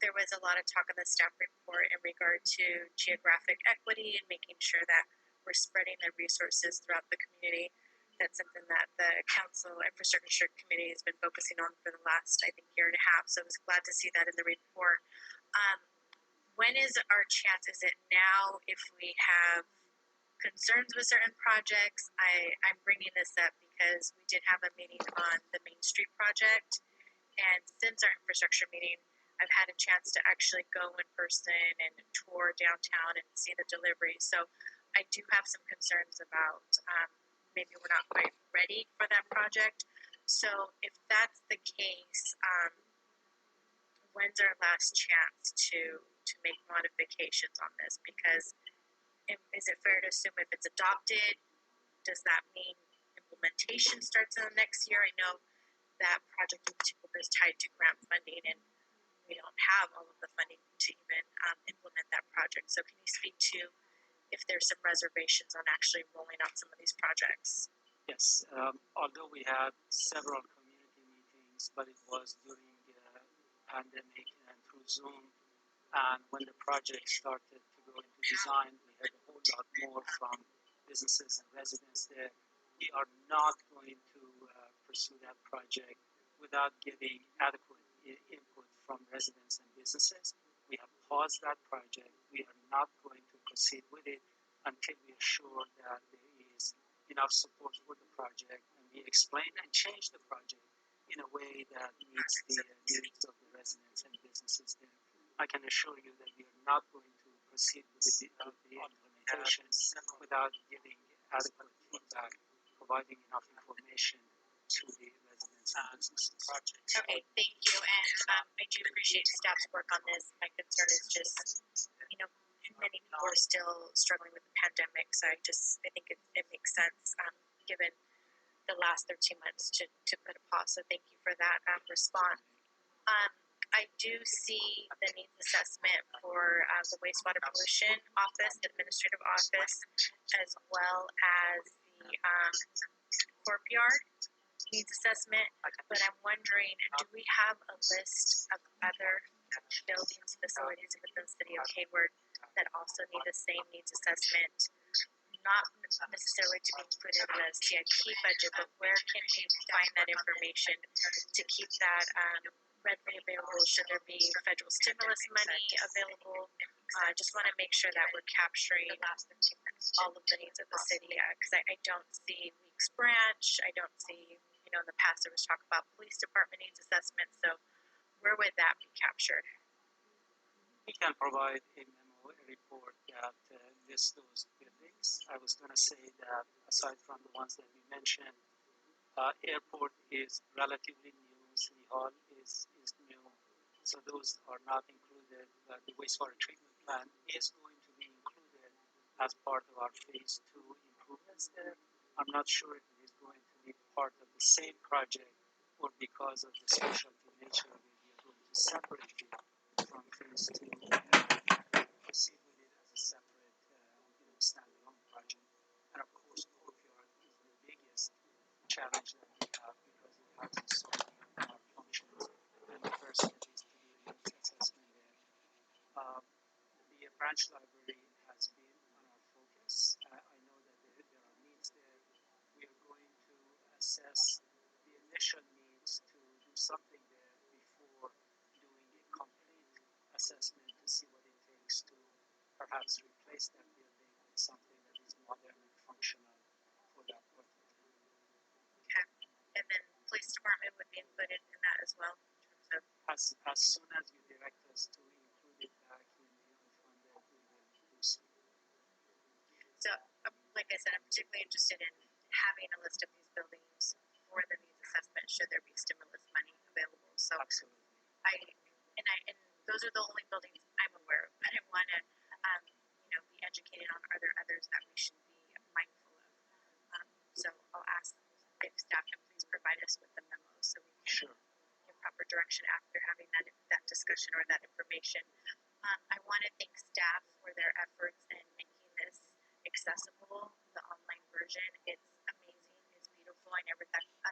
there was a lot of talk in the staff report in regard to geographic equity and making sure that we're spreading the resources throughout the community. That's something that the Council Infrastructure Committee has been focusing on for the last, I think, year and a half. So I was glad to see that in the report. When is our chance? Is it now if we have concerns with certain projects? I'm bringing this up because we did have a meeting on the Main Street project. And since our infrastructure meeting, I've had a chance to actually go in person and tour downtown and see the delivery. So I do have some concerns about maybe we're not quite ready for that project. So if that's the case, when's our last chance to make modifications on this? Because is it fair to assume if it's adopted, does that mean implementation starts in the next year? I know that project in particular is tied to grant funding, and we don't have all of the funding to even implement that project. So can you speak to if there's some reservations on actually rolling out some of these projects? Yes, although we had several community meetings, but it was during the pandemic and through Zoom. And when the project started to go into design, we heard a whole lot more from businesses and residents there. We are not going to pursue that project without getting adequate input from residents and businesses. We have paused that project. We are not going to proceed with it until we are sure that there is enough support for the project, and we explain and change the project in a way that meets the needs of the residents and businesses there. I can assure you that we are not going to proceed with the implementation without giving adequate feedback, providing enough information to the residents and businesses. Okay, thank you. And I do appreciate staff's work on this. My concern is just, many people are still struggling with the pandemic. So I think it makes sense, given the last 13 months to put a pause. So thank you for that response. I do see the needs assessment for the wastewater pollution office, the administrative office, as well as the courtyard needs assessment. But I'm wondering, do we have a list of other buildings, facilities within the city of Hayward that also need the same needs assessment? Not necessarily to be included in the CIP budget, but where can we find that information to keep that readily available? Should there be federal stimulus money available? Just want to make sure that we're capturing all of the needs of the city, because I don't see Weeks Branch. I don't see, in the past there was talk about police department needs assessment. So where would that be captured? We can provide a memo, a report that lists those buildings. I was going to say that aside from the ones that we mentioned, airport is relatively new. City Hall is new, so those are not included. The wastewater treatment plant is going to be included as part of our phase 2 improvements there. I'm not sure if it is going to be part of the same project, or because of the specialty nature of it, we are going to separate it from phase 2 and proceed with it as a separate standalone project. And of course, courtyard is the biggest challenge that we have because it has so many functions, and the first step is to do a needs assessment there. The branch library has been on our focus. I know that there are needs there. We are going to assess the initial needs to do something there before doing a complete assessment to see what it takes to perhaps replace that building with something that is modern and functional for that particular. Okay, and then police department would be included in that as well. As soon as you direct us to include it back in the unfunded, we will do so. So, like I said, I'm particularly interested in having a list of these buildings for the needs assessment should there be stimulus money available. So, absolutely. And those are the only buildings I'm aware of. I didn't want to, be educated on are there others that we should be mindful of. So I'll ask if staff can please provide us with the memo so we can give proper direction after having that discussion or that information. I want to thank staff for their efforts in making this accessible. The online version, it's amazing, it's beautiful. I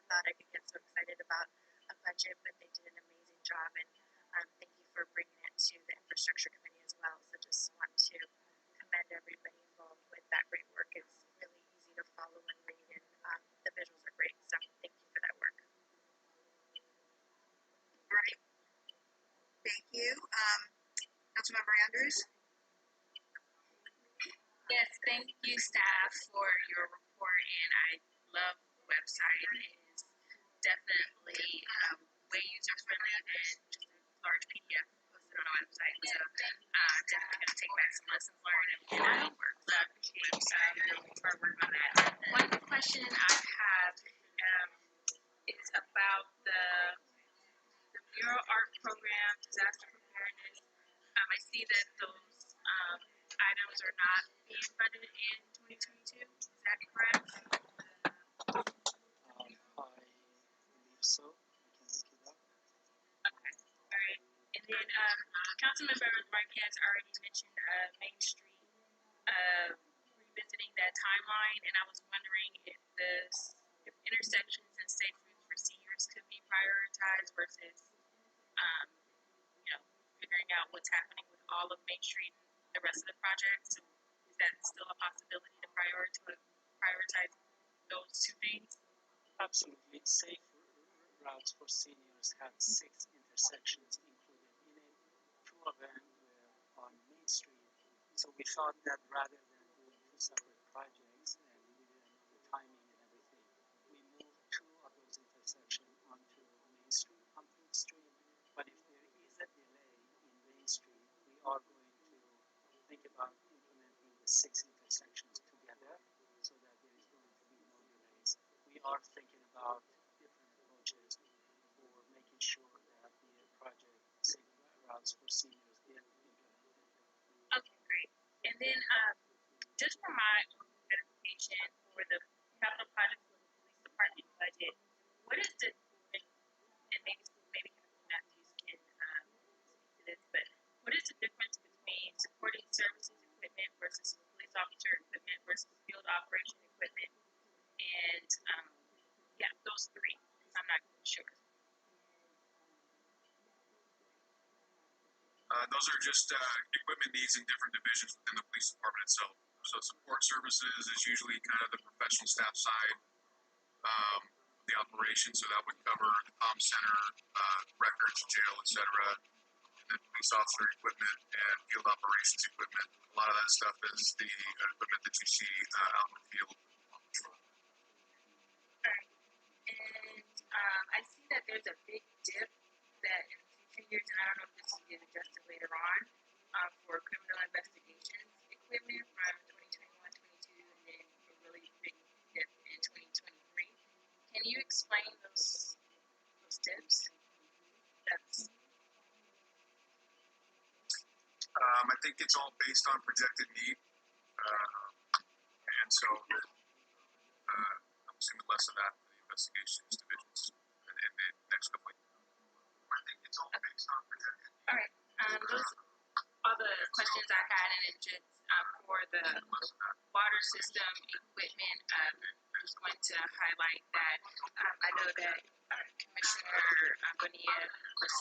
thought I could get so excited about a budget, but they did an amazing job, and thank you for bringing it Infrastructure Committee as well. So just want to commend everybody involved with that great work. It's really easy to follow and read, and the visuals are great. So thank you for that work. All right. Thank you. Councilmember Andrews? Yes, thank you, staff, for your report, and I love the website. It is definitely way user-friendly than just a large PDF posted on a website. So definitely going to take back some lessons learned and my homework. So I appreciate your hard work on that. One question I have is about the mural art program, disaster preparedness. I see that those items are not being funded in 2022. Is that correct? I believe so. I can look it up. Okay. All right. And then Councilmember Marquez already mentioned Main Street revisiting that timeline, and I was wondering if if intersections and safe routes for seniors could be prioritized versus figuring out what's happening with all of Main Street and the rest of the project. So is that still a possibility to prioritize those two things? Absolutely. Safe routes for seniors have 6 intersections included in it. 2 of them were on Main Street. So we thought that rather than doing 2 separate projects and we didn't know the timing and everything, we moved 2 of those intersections onto Main Street, Complete Street. But if there is a delay in Main Street, we are going to think about implementing the 6 intersections together so that there is going to be no delays. We are thinking about different approaches for making sure that the project Safe Routes for Seniors get implemented. Okay, great. And then just for my own edification for the capital projects for the police department budget, what is the and maybe Captain Matthews can speak to this, but what is the difference between supporting services equipment versus police officer equipment versus field operation equipment? And yeah, those 3. I'm not sure. Those are just equipment needs in different divisions within the police department itself. So support services is usually kind of the professional staff side of the operation. So that would cover the comm center, records, jail, etc. And then police officer equipment and field operations equipment. A lot of that stuff is the equipment that you see out in the field on patrol. Right. And I see that there's a big dip that in future years, and I don't know if this will get adjusted later on, for criminal investigations equipment from 2021-22, and then a really big dip in 2023. Can you explain those dips? I think it's all based on projected need, and so I'm assuming less of that for the investigations divisions in the next couple of years. I think it's all based on projected need. All right. Those all the questions I had, and it just for the water system equipment. I just wanted to highlight that I know that Commissioner Bonilla was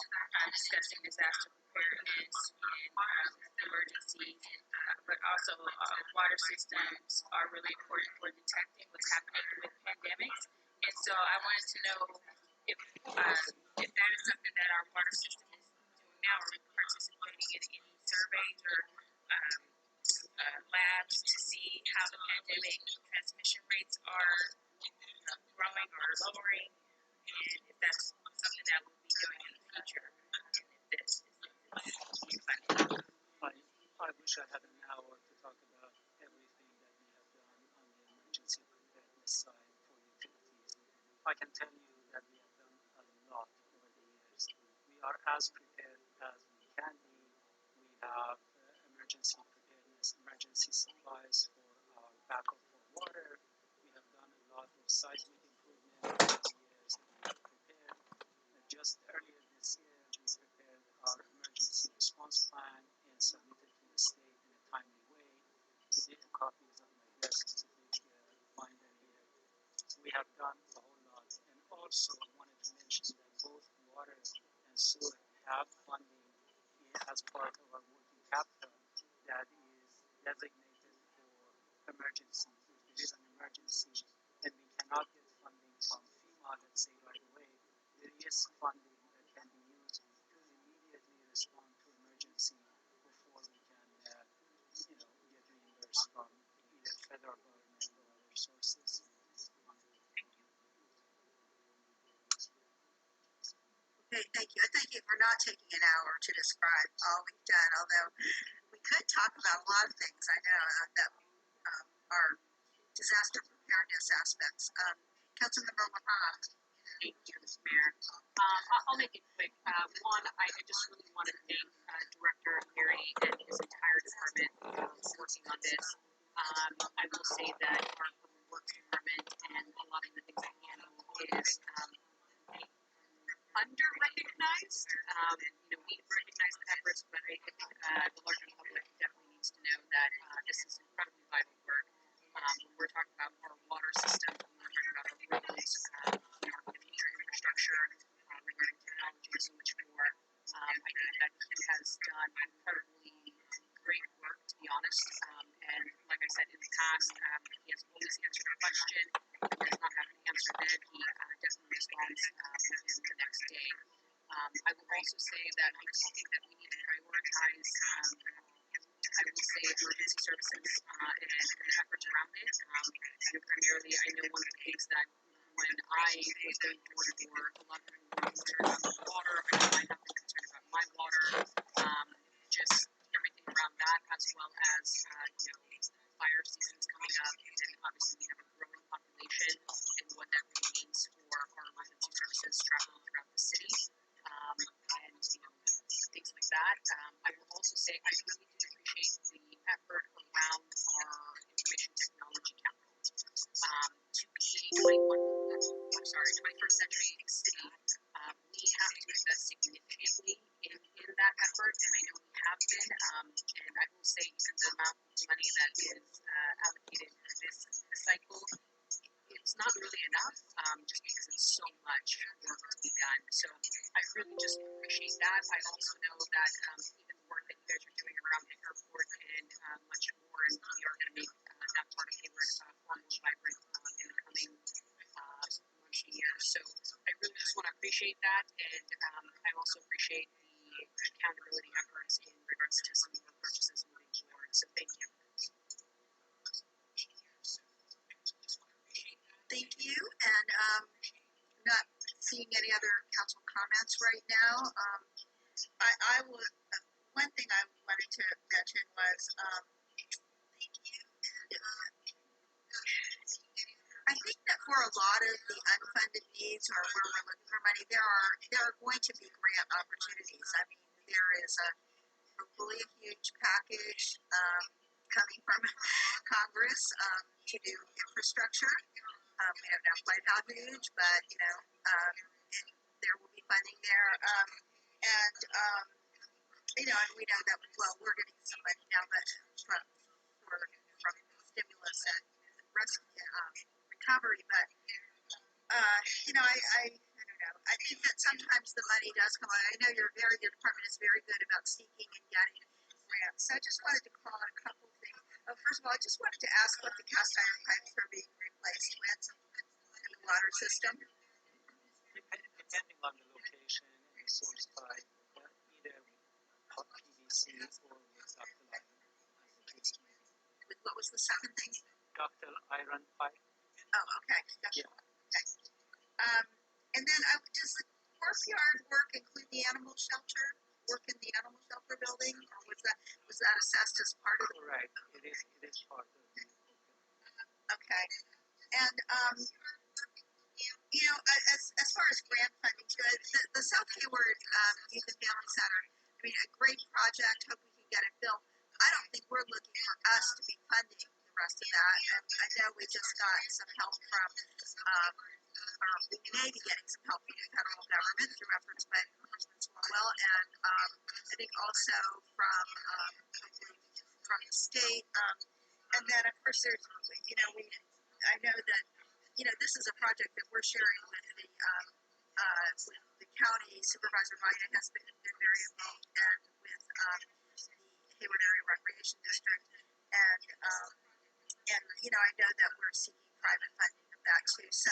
discussing disaster preparedness and emergencies, but also water systems are really important for detecting what's happening with pandemics. And so I wanted to know if that is something that our water system is doing now, or participating in any surveys or labs to see how the pandemic transmission rates are growing or lowering, and if that's something that we'll be doing in the future, and if this is funded. I wish I had an hour to talk about everything that we have done on the emergency preparedness side for utilities. I can tell you that we have done a lot over the years. We are as prepared as we can be. We have emergency preparedness, emergency supplies for our backup for water. We have done a lot of seismic improvement over the years. We have prepared. Just earlier this year, we prepared our emergency response plan and submitted to the state in a timely way. The copies on my desk, it's a big binder here. We have done a whole lot. And also wanted to mention that both water and sewer have funding as as part of our working capital that is designated for emergencies. If there is an emergency and we cannot get funding from FEMA, let's say right away, there is funding that can be used to immediately respond to emergency before we can, get reimbursed from either federal government or other sources. Okay, thank you. I thank you for not taking an hour to describe all we've done, although we could talk about a lot of things I know that are disaster preparedness aspects. Councilmember Wahab. Thank you, Mr. Mayor. I'll make it quick. One, I just really want to thank Director Gary and his entire department for working on this. I will say that our public works department and a lot of the things I handle is under-recognized. We recognize the efforts, but I think the larger public definitely needs to know that this is incredibly vital work. When we're talking about our water system, when we're talking about our roads, our future infrastructure, regarding technology and so much more, I think that he has done incredibly great work, to be honest. And like I said in the past, he has always answered a question. If he does not have an answer then, he definitely responds within the next day. I will also say that I do think that we need to prioritize, I will say, emergency services and the efforts around it. Primarily, I know one of the things that when I was going door to door, a lot of people were concerned about water. I know I have been concerned about my water, just everything around that, as well as, fire seasons coming up, and obviously we have a growing population, and what that really means for our emergency services traveling throughout the city, and things like that. I will also say I really do appreciate the effort around our information technology capital. To be a 21st century city, we have to invest significantly in that effort, and I know we have been, and I will say even the amount of money that is allocated for this cycle, it's not really enough, just because it's so much work to be done. So I really just appreciate that. I also know that even the work that you guys are doing around the airport and much more, and we are going to make that part of Hayward far more vibrant in the coming months and years. So I really just want to appreciate that, and I also appreciate the accountability efforts in regards to some of the purchases moving forward. So thank you. Thank you, and not seeing any other council comments right now. I would, one thing I wanted to mention was, thank you, and I think that for a lot of the unfunded needs or where we're looking for money, there are going to be grant opportunities. I mean, there is a really huge package coming from Congress to do infrastructure. We don't know quite how huge, but there will be funding there. And we know that we're getting some money now, but from stimulus and recovery. But I don't know. I think that sometimes the money does come out. I know your department is very good about seeking and getting grants. So I just wanted to call out a couple things. First of all, I just wanted to ask what the cast iron pipes are being replaced with in the water system. Depending on the location and the source pipe, either hot PVC or with ductile iron, as the case may be. With what was the second thing? Ductile iron pipe. Oh, okay. Yeah. Okay. And then does the courtyard work include the animal shelter? Work in the animal shelter building, or was that assessed as part of? Right. It is part of the program. Okay. And as far as grant funding too, the South Hayward Youth and Family Center, I mean, a great project. Hope we can get it built. I don't think we're looking for us to be funding the rest of that. And I know we just got some help from, or we may be getting some help from the federal government through efforts by Congressman Swalwell, and I think also from the state. And then of course there's, I know that this is a project that we're sharing with the County Supervisor Vida has been very involved and with the Hayward Area Recreation District, and I know that we're seeking private funding of that too. So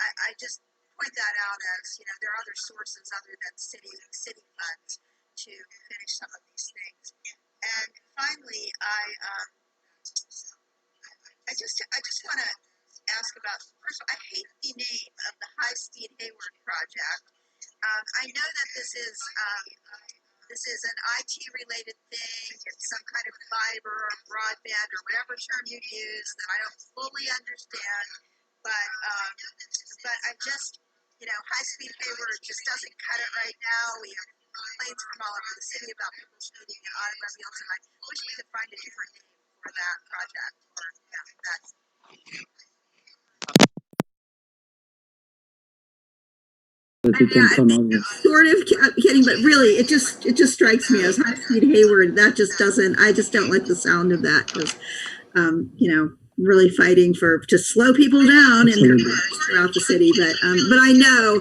I just point that out as there are other sources other than city funds to finish some of these things. And finally, I just want to ask about, first of all, I hate the name of the High Speed Hayward project. I know that this is an IT related thing. It's some kind of fiber or broadband or whatever term you use that I don't fully understand. But I just, High Speed Hayward just doesn't cut it right now. We have complaints from all over the city about people speeding in automobiles, and I wish we could find a different name for that project or that. That you can come up with. Sort of kidding, but really, it just strikes me as High Speed Hayward. That just doesn't. I just don't like the sound of that because, really fighting to slow people down in their cars throughout the city. But I know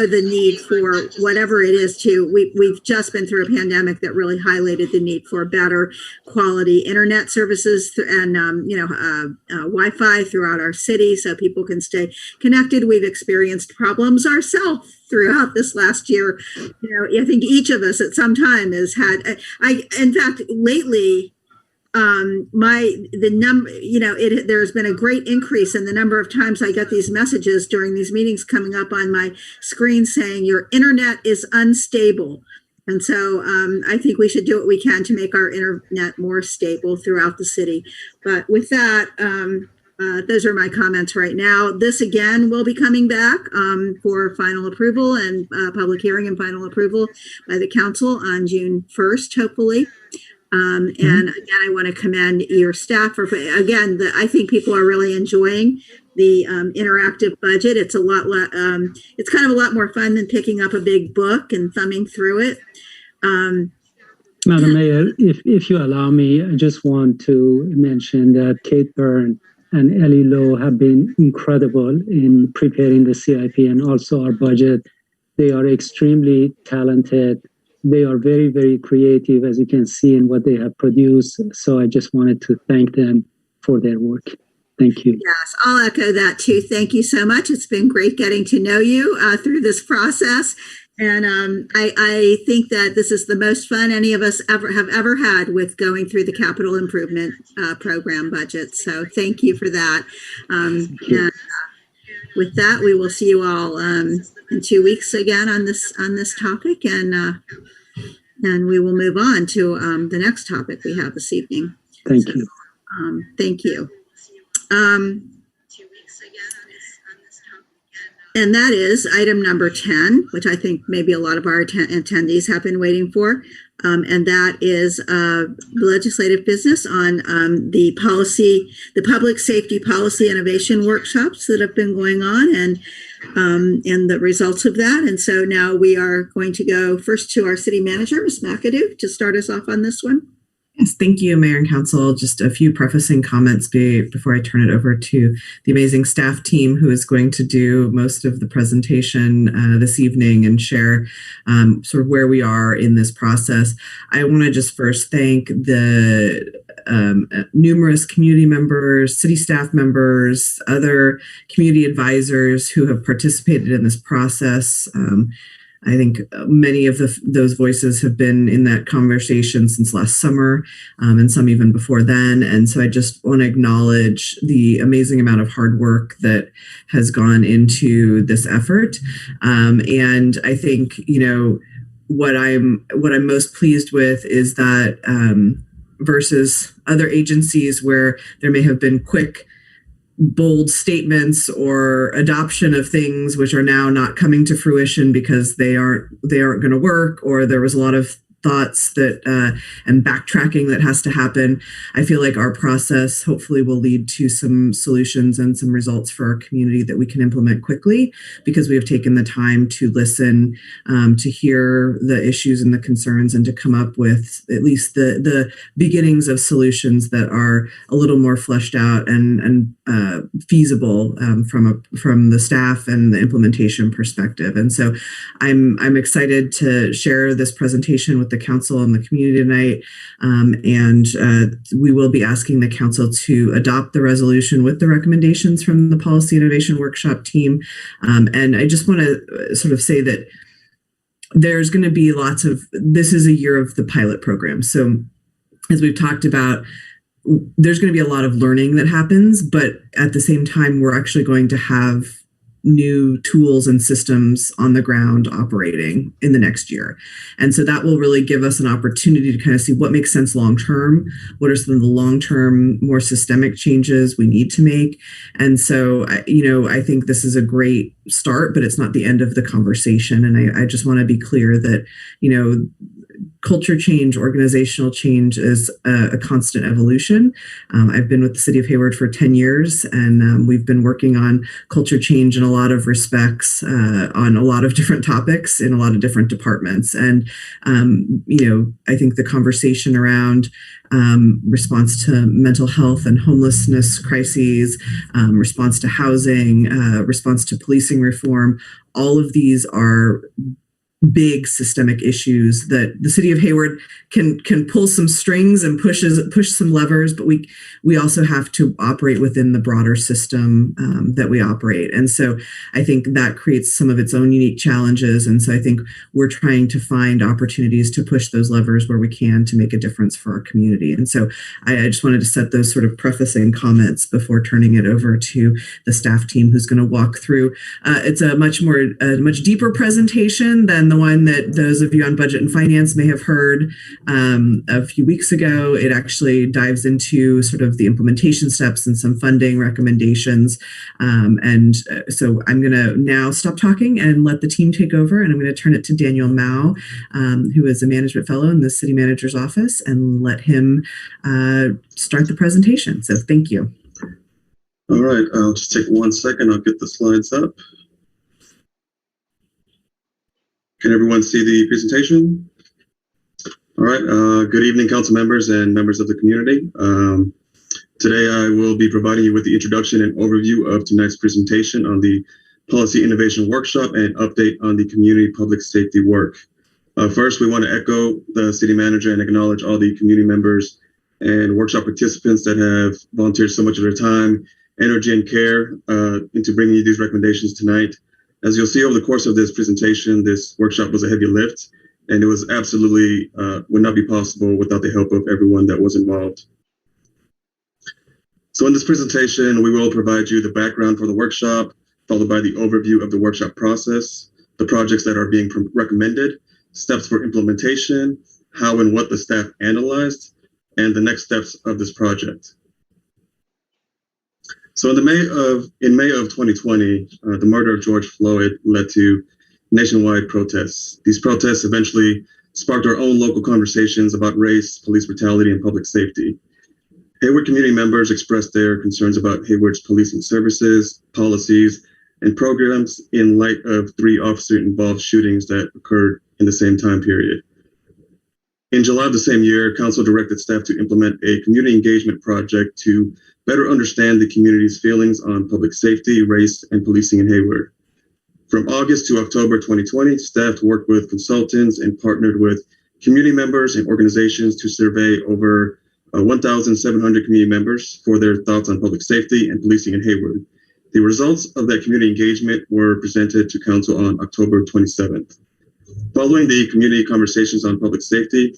the need for whatever it is we've just been through a pandemic that really highlighted the need for better quality internet services and Wi-Fi throughout our city so people can stay connected. We've experienced problems ourselves throughout this last year. I think each of us at some time has had. In fact, lately. There's been a great increase in the number of times I get these messages during these meetings coming up on my screen saying your internet is unstable. And so I think we should do what we can to make our internet more stable throughout the city. But with that, those are my comments right now. This again will be coming back for final approval and public hearing and final approval by the council on June 1st, hopefully. And again, I want to commend your staff for, again, I think people are really enjoying the interactive budget. It's it's kind of a lot more fun than picking up a big book and thumbing through it. Madam Mayor, if you allow me, I just want to mention that Kate Byrne and Ellie Lowe have been incredible in preparing the CIP and also our budget. They are extremely talented. They are very, very creative, as you can see in what they have produced. So I just wanted to thank them for their work. Thank you. Yes, I'll echo that too. Thank you so much. It's been great getting to know you through this process. And I think that this is the most fun any of us have ever had with going through the capital improvement program budget. So thank you for that. And with that, we will see you all in 2 weeks again on this topic, and we will move on to the next topic we have this evening. Thank you. Thank you. And that is item number 10, which I think maybe a lot of our attendees have been waiting for. And that is legislative business on the public safety policy innovation workshops that have been going on and the results of that. And so now we are going to go first to our city manager, Ms. McAdoo, to start us off on this one. Yes, thank you, Mayor and Council. Just a few prefacing comments before I turn it over to the amazing staff team who is going to do most of the presentation this evening and share sort of where we are in this process. I want to just first thank the numerous community members, city staff members, other community advisors who have participated in this process. I think many of those voices have been in that conversation since last summer, and some even before then. And so I just want to acknowledge the amazing amount of hard work that has gone into this effort. And I think, what I'm most pleased with is that versus other agencies where there may have been quick, bold statements or adoption of things which are now not coming to fruition because they aren't going to work, or there was a lot of thoughts that and backtracking that has to happen. I feel like our process hopefully will lead to some solutions and some results for our community that we can implement quickly, because we have taken the time to listen, to hear the issues and the concerns, and to come up with at least the beginnings of solutions that are a little more fleshed out and feasible from the staff and the implementation perspective. And so I'm excited to share this presentation with the council and the community tonight. And we will be asking the council to adopt the resolution with the recommendations from the Policy Innovation Workshop team. And I just want to sort of say that there's going to be this is a year of the pilot program. So as we've talked about, there's going to be a lot of learning that happens, but at the same time, we're actually going to have new tools and systems on the ground operating in the next year. And so that will really give us an opportunity to kind of see what makes sense long-term, what are some of the long-term, more systemic changes we need to make. And so, I think this is a great start, but it's not the end of the conversation. And I just want to be clear that, culture change, organizational change is a constant evolution. I've been with the city of Hayward for 10 years, and we've been working on culture change in a lot of respects, on a lot of different topics in a lot of different departments. And, I think the conversation around response to mental health and homelessness crises, response to housing, response to policing reform, all of these are big systemic issues that the city of Hayward can pull some strings and push some levers, but we also have to operate within the broader system that we operate. And so I think that creates some of its own unique challenges. And so I think we're trying to find opportunities to push those levers where we can to make a difference for our community. And so I just wanted to set those sort of prefacing comments before turning it over to the staff team who's going to walk through. It's a much deeper presentation than the one that those of you on budget and finance may have heard a few weeks ago. It actually dives into sort of the implementation steps and some funding recommendations. So I'm going to now stop talking and let the team take over. And I'm going to turn it to Daniel Mao, who is a management fellow in the city manager's office, and let him start the presentation. So thank you. All right, I'll just take 1 second. I'll get the slides up. Can everyone see the presentation? All right, good evening, council members and members of the community. Today I will be providing you with the introduction and overview of tonight's presentation on the Policy Innovation Workshop and update on the community public safety work. First, we want to echo the city manager and acknowledge all the community members and workshop participants that have volunteered so much of their time, energy, and care into bringing you these recommendations tonight. As you'll see over the course of this presentation, this workshop was a heavy lift, and it was absolutely would not be possible without the help of everyone that was involved. So in this presentation, we will provide you the background for the workshop, followed by the overview of the workshop process, the projects that are being recommended, steps for implementation, how and what the staff analyzed, and the next steps of this project. So in May of 2020, the murder of George Floyd led to nationwide protests. These protests eventually sparked our own local conversations about race, police brutality, and public safety. Hayward community members expressed their concerns about Hayward's policing services, policies, and programs in light of 3 officer-involved shootings that occurred in the same time period. In July of the same year, council directed staff to implement a community engagement project to better understand the community's feelings on public safety, race, and policing in Hayward. From August to October 2020, staff worked with consultants and partnered with community members and organizations to survey over 1,700 community members for their thoughts on public safety and policing in Hayward. The results of that community engagement were presented to council on October 27th. Following the community conversations on public safety,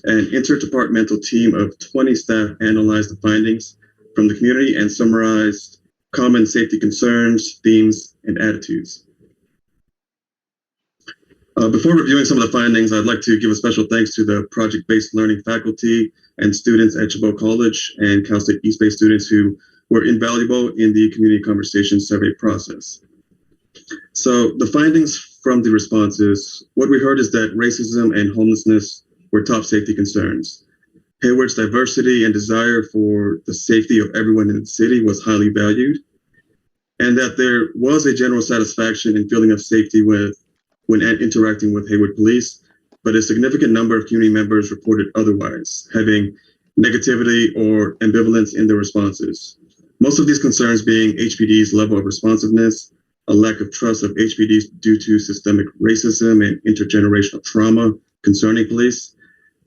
an interdepartmental team of 20 staff analyzed the findings from the community and summarized common safety concerns, themes, and attitudes. Before reviewing some of the findings, I'd like to give a special thanks to the project-based learning faculty and students at Chabot College and Cal State East Bay students who were invaluable in the community conversation survey process. So the findings from the responses, what we heard is that racism and homelessness were top safety concerns. Hayward's diversity and desire for the safety of everyone in the city was highly valued, and that there was a general satisfaction and feeling of safety when interacting with Hayward police, but a significant number of community members reported otherwise, having negativity or ambivalence in their responses. Most of these concerns being HPD's level of responsiveness, a lack of trust of HPD due to systemic racism and intergenerational trauma concerning police.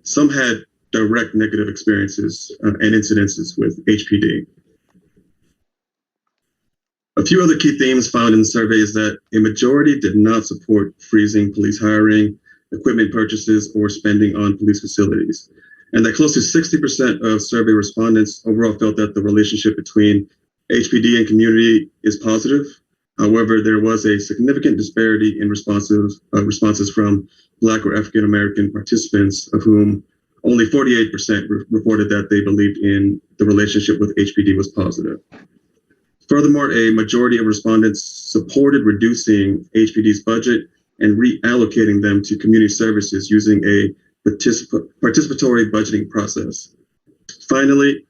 Some had direct negative experiences and incidences with HPD. A few other key themes found in the survey is that a majority did not support freezing police hiring, equipment purchases, or spending on police facilities, and that close to 60% of survey respondents overall felt that the relationship between HPD and community is positive. However, there was a significant disparity in responses from Black or African American participants, of whom only 48% reported that they believed in the relationship with HPD was positive. Furthermore, a majority of respondents supported reducing HPD's budget and reallocating them to community services using a participatory budgeting process. Finally,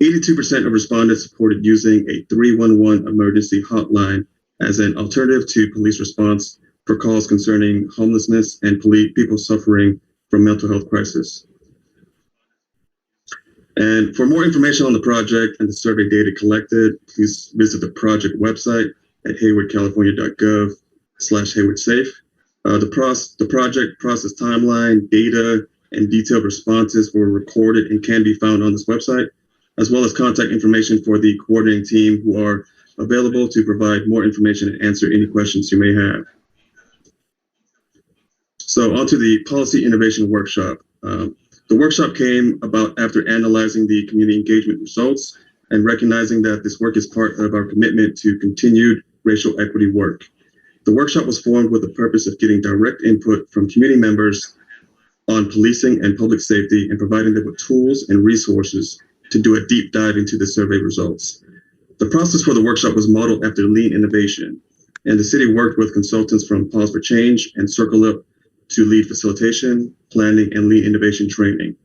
82% of respondents supported using a 311 emergency hotline as an alternative to police response for calls concerning homelessness and people suffering from mental health crisis. And for more information on the project and the survey data collected, please visit the project website at haywardcalifornia.gov/haywardsafe. The project process timeline, data, and detailed responses were recorded and can be found on this website, as well as contact information for the coordinating team who are available to provide more information and answer any questions you may have. So on to the Policy Innovation Workshop. The workshop came about after analyzing the community engagement results and recognizing that this work is part of our commitment to continued racial equity work. The workshop was formed with the purpose of getting direct input from community members on policing and public safety and providing them with tools and resources to do a deep dive into the survey results. The process for the workshop was modeled after lean innovation, and the city worked with consultants from Pause for Change and Circle Up to lead facilitation, planning, and lean innovation training.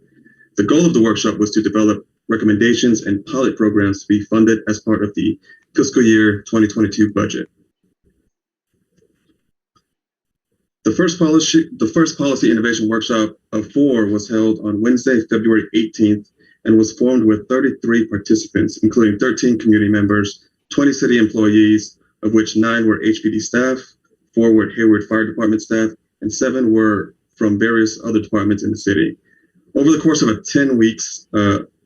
The goal of the workshop was to develop recommendations and pilot programs to be funded as part of the fiscal year 2022 budget. The first policy innovation workshop of 4 was held on Wednesday, February 18th, and was formed with 33 participants, including 13 community members, 20 city employees, of which 9 were HPD staff, 4 were Hayward Fire Department staff, and 7 were from various other departments in the city. Over the course of 10 weeks,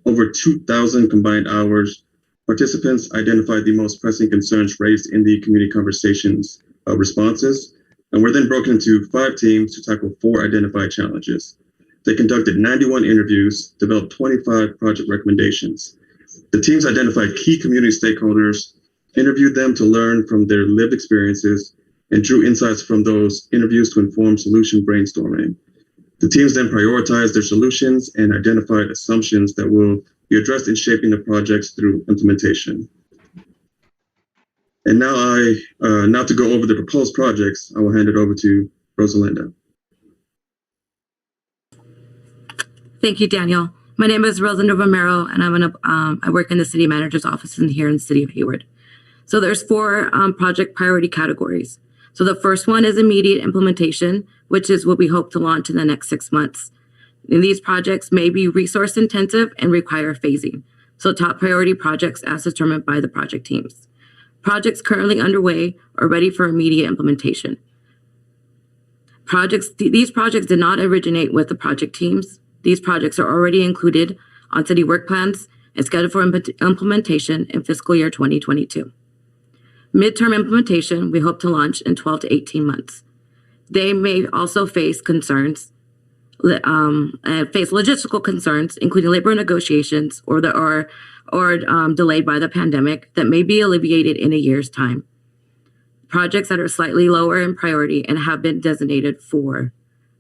over 2,000 combined hours, participants identified the most pressing concerns raised in the community conversations responses, and were then broken into 5 teams to tackle 4 identified challenges. They conducted 91 interviews, developed 25 project recommendations. The teams identified key community stakeholders, interviewed them to learn from their lived experiences, and drew insights from those interviews to inform solution brainstorming. The teams then prioritized their solutions and identified assumptions that will be addressed in shaping the projects through implementation. And now to go over the proposed projects, I will hand it over to Rosalinda. Thank you, Daniel. My name is Rosalinda Romero, and I work in the city manager's office here in the city of Hayward. So there's 4 project priority categories. So the first one is immediate implementation, which is what we hope to launch in the next 6 months. And these projects may be resource intensive and require phasing. So top priority projects as determined by the project teams. Projects currently underway are ready for immediate implementation. These projects did not originate with the project teams. These projects are already included on city work plans and scheduled for implementation in fiscal year 2022. Midterm implementation, we hope to launch in 12 to 18 months. They may also face concerns, face logistical concerns, including labor negotiations or delayed by the pandemic that may be alleviated in a year's time. Projects that are slightly lower in priority and have been designated for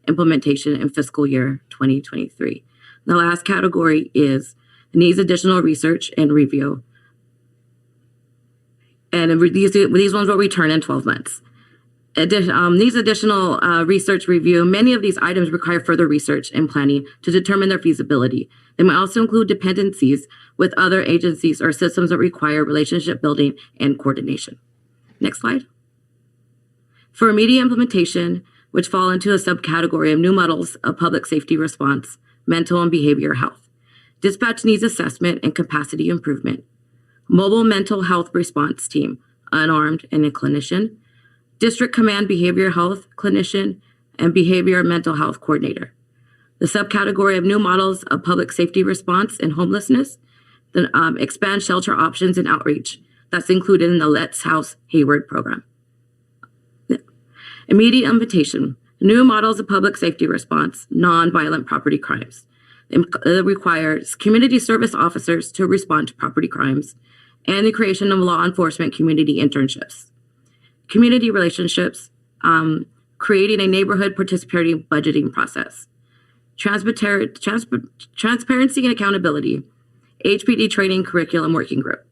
implementation in fiscal year 2023. The last category is needs additional research and review. And these ones will return in 12 months. These additional research review, many of these items require further research and planning to determine their feasibility. They might also include dependencies with other agencies or systems that require relationship building and coordination. Next slide. For immediate implementation, which fall into a subcategory of new models of public safety response, mental and behavioral health, dispatch needs assessment and capacity improvement, mobile mental health response team, unarmed and a clinician, district command behavioral health clinician, and behavioral mental health coordinator. The subcategory of new models of public safety response and homelessness, then expand shelter options and outreach. That's included in the Let's House Hayward program. Immediate invitation, new models of public safety response, nonviolent property crimes. It requires community service officers to respond to property crimes and the creation of law enforcement community internships. Community relationships, creating a neighborhood participating budgeting process. Transparency and accountability, HPD training curriculum working group.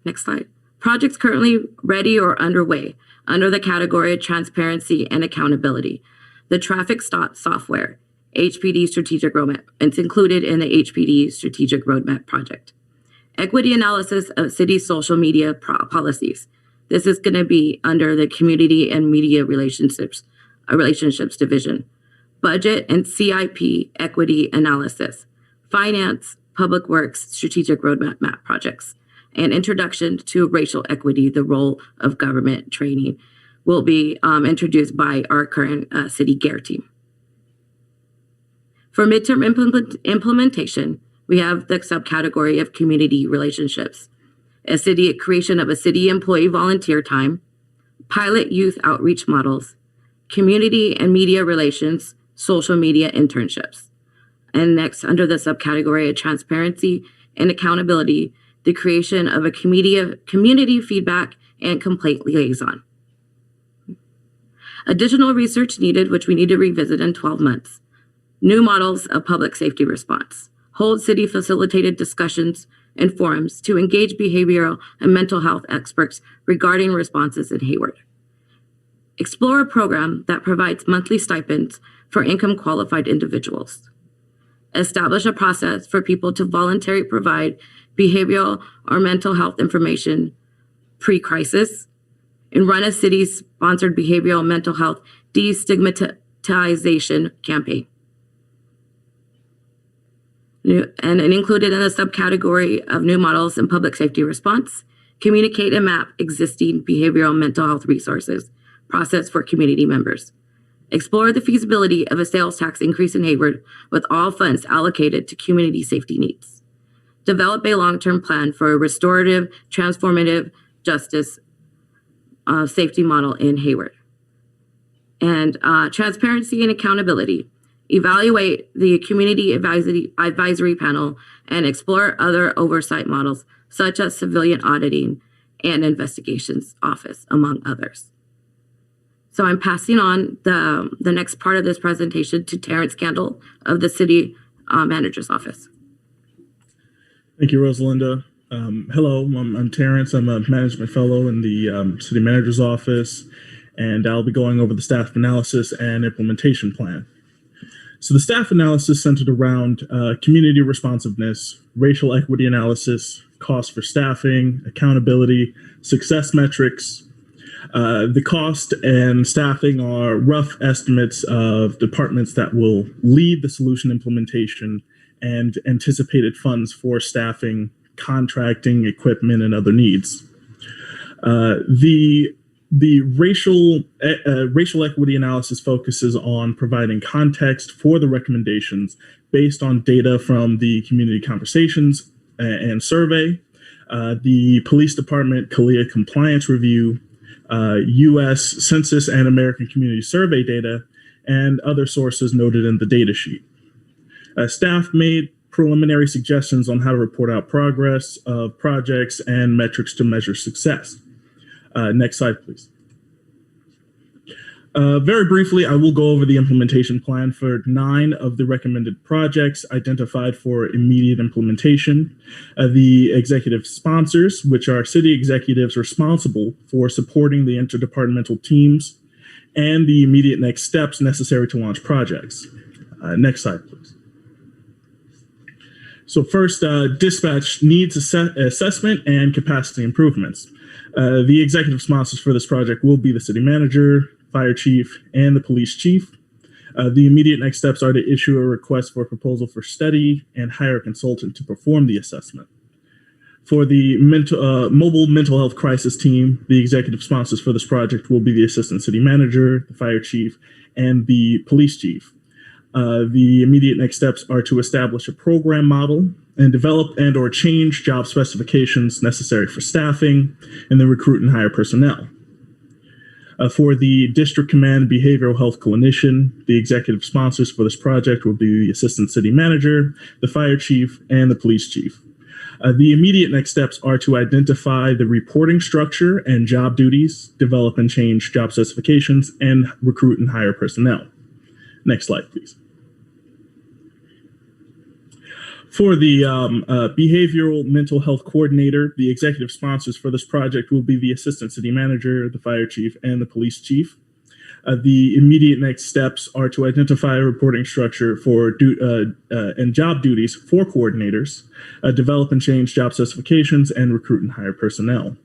Next slide. Projects currently ready or underway under the category of transparency and accountability. The traffic stop software, HPD strategic roadmap. It's included in the HPD strategic roadmap project. Equity analysis of city social media policies. This is going to be under the community and media relationships division. Budget and CIP equity analysis. Finance, public works, strategic roadmap projects. And introduction to racial equity, the role of government training, will be introduced by our current city GARE team. For midterm implementation, we have the subcategory of community relationships, creation of a city employee volunteer time, pilot youth outreach models, community and media relations, social media internships. And next, under the subcategory of transparency and accountability, the creation of a community feedback and complaint liaison. Additional research needed, which we need to revisit in 12 months. New models of public safety response. Hold city facilitated discussions and forums to engage behavioral and mental health experts regarding responses in Hayward. Explore a program that provides monthly stipends for income qualified individuals. Establish a process for people to voluntarily provide behavioral or mental health information pre-crisis, and run a city-sponsored behavioral mental health destigmatization campaign. And included in the subcategory of new models in public safety response, communicate and map existing behavioral mental health resources, process for community members. Explore the feasibility of a sales tax increase in Hayward with all funds allocated to community safety needs. Develop a long-term plan for a restorative, transformative justice safety model in Hayward. And transparency and accountability. Evaluate the community advisory panel and explore other oversight models, such as civilian auditing and investigations office, among others. So I'm passing on the next part of this presentation to Terrence Candle of the City Manager's Office. Thank you, Rosalinda. Hello, I'm Terrence. I'm a management fellow in the City Manager's Office, and I'll be going over the staff analysis and implementation plan. So the staff analysis centered around community responsiveness, racial equity analysis, cost for staffing, accountability, success metrics. The cost and staffing are rough estimates of departments that will lead the solution implementation and anticipated funds for staffing, contracting, equipment, and other needs. The racial equity analysis focuses on providing context for the recommendations based on data from the community conversations and survey, the police department CALEA compliance review, U.S. Census and American Community Survey data, and other sources noted in the data sheet. Staff made preliminary suggestions on how to report out progress of projects and metrics to measure success. Next slide, please. Very briefly, I will go over the implementation plan for 9 of the recommended projects identified for immediate implementation. The executive sponsors, which are city executives responsible for supporting the interdepartmental teams, and the immediate next steps necessary to launch projects. Next slide, please. So first, dispatch needs assessment and capacity improvements. The executive sponsors for this project will be the city manager, fire chief, and the police chief. The immediate next steps are to issue a request for a proposal for study and hire a consultant to perform the assessment. For the mobile mental health crisis team, the executive sponsors for this project will be the assistant city manager, the fire chief, and the police chief. The immediate next steps are to establish a program model and develop and or change job specifications necessary for staffing, and then recruit and hire personnel. For the district command behavioral health clinician, the executive sponsors for this project will be the assistant city manager, the fire chief, and the police chief. The immediate next steps are to identify the reporting structure and job duties, develop and change job specifications, and recruit and hire personnel. Next slide, please. For the behavioral mental health coordinator, the executive sponsors for this project will be the assistant city manager, the fire chief, and the police chief. The immediate next steps are to identify a reporting structure for and job duties for coordinators, develop and change job specifications, and recruit and hire personnel.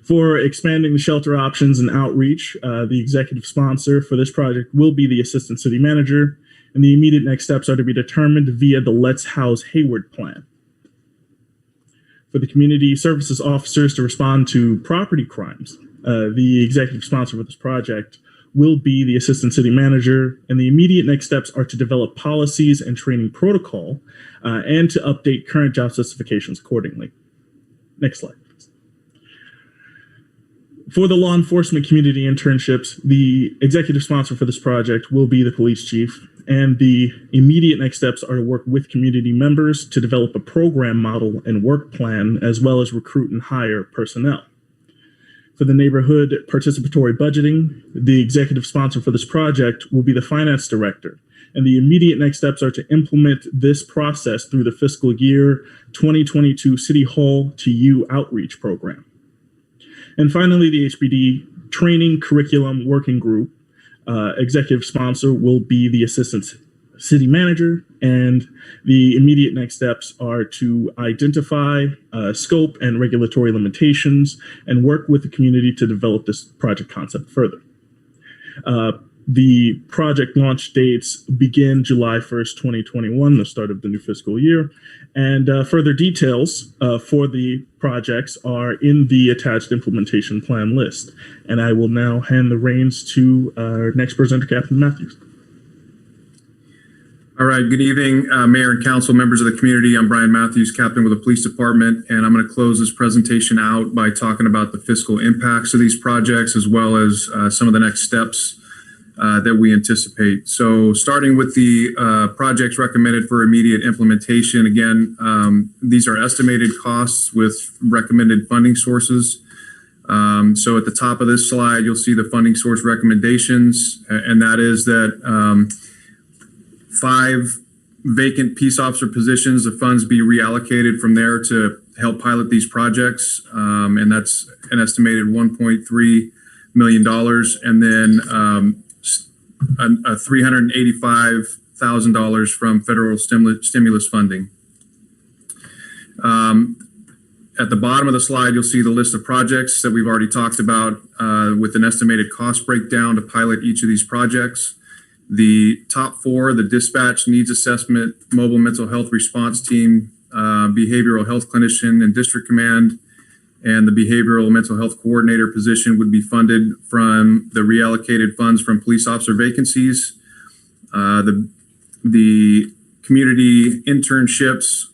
For expanding the shelter options and outreach, the executive sponsor for this project will be the assistant city manager, and the immediate next steps are to be determined via the Let's House Hayward plan. For the community services officers to respond to property crimes, the executive sponsor for this project will be the assistant city manager, and the immediate next steps are to develop policies and training protocol and to update current job specifications accordingly. Next slide. For the law enforcement community internships, the executive sponsor for this project will be the police chief, and the immediate next steps are to work with community members to develop a program model and work plan, as well as recruit and hire personnel. For the neighborhood participatory budgeting, the executive sponsor for this project will be the finance director, and the immediate next steps are to implement this process through the fiscal year 2022 City Hall to You outreach program. And finally, the HPD Training Curriculum Working Group executive sponsor will be the assistant city manager, and the immediate next steps are to identify scope and regulatory limitations and work with the community to develop this project concept further. The project launch dates begin July 1st, 2021, the start of the new fiscal year. And further details for the projects are in the attached implementation plan list. And I will now hand the reins to our next presenter, Captain Matthews. All right, good evening, Mayor and Council, members of the community. I'm Brian Matthews, Captain with the Police Department, and I'm going to close this presentation out by talking about the fiscal impacts of these projects, as well as some of the next steps that we anticipate. So starting with the projects recommended for immediate implementation, again, these are estimated costs with recommended funding sources. So at the top of this slide, you'll see the funding source recommendations, and that is that 5 vacant peace officer positions, the funds be reallocated from there to help pilot these projects, and that's an estimated $1.3 million, and then $385,000 from federal stimulus funding. At the bottom of the slide, you'll see the list of projects that we've already talked about with an estimated cost breakdown to pilot each of these projects. The top 4, the dispatch needs assessment, mobile mental health response team, behavioral health clinician, and district command, and the behavioral mental health coordinator position would be funded from the reallocated funds from police officer vacancies. The community internships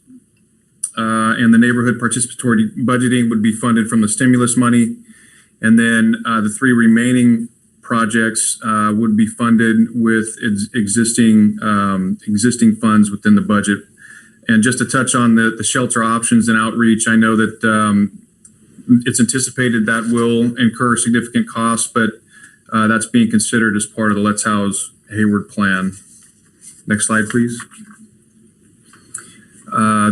and the neighborhood participatory budgeting would be funded from the stimulus money. And then the 3 remaining projects would be funded with existing funds within the budget. And just to touch on the shelter options and outreach, I know that it's anticipated that will incur significant costs, but That's being considered as part of the Let's House Hayward plan. Next slide, please.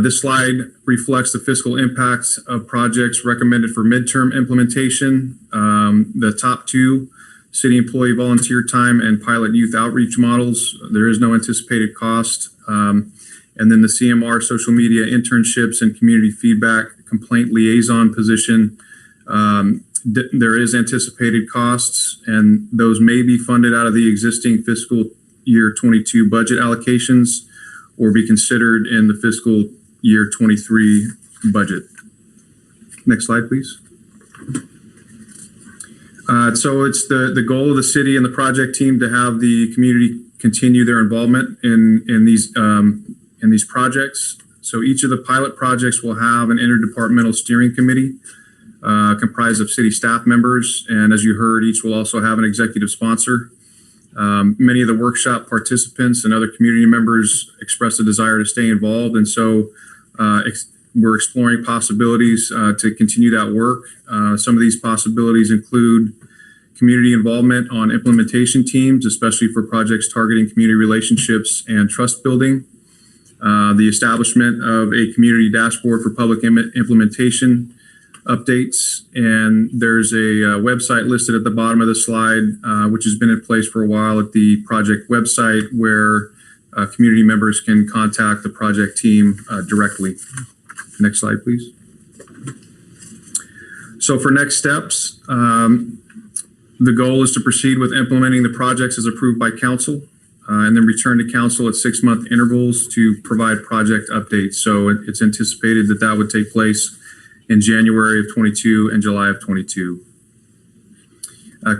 This slide reflects the fiscal impacts of projects recommended for midterm implementation. The top two, city employee volunteer time and pilot youth outreach models, there is no anticipated cost. And then the CMR social media internships and community feedback complaint liaison position, there is anticipated costs, and those may be funded out of the existing fiscal year 22 budget allocations or be considered in the fiscal year 23 budget. Next slide, please. So it's the goal of the city and the project team to have the community continue their involvement in these projects. So each of the pilot projects will have an interdepartmental steering committee comprised of city staff members. And as you heard, each will also have an executive sponsor. Many of the workshop participants and other community members expressed a desire to stay involved. And so we're exploring possibilities to continue that work. Some of these possibilities include community involvement on implementation teams, especially for projects targeting community relationships and trust building. The establishment of a community dashboard for public implementation updates. And there's a website listed at the bottom of the slide, which has been in place for a while at the project website, where community members can contact the project team directly. Next slide, please. So for next steps, the goal is to proceed with implementing the projects as approved by council, and then return to council at 6-month intervals to provide project updates. So it's anticipated that that would take place in January of 22 and July of 22.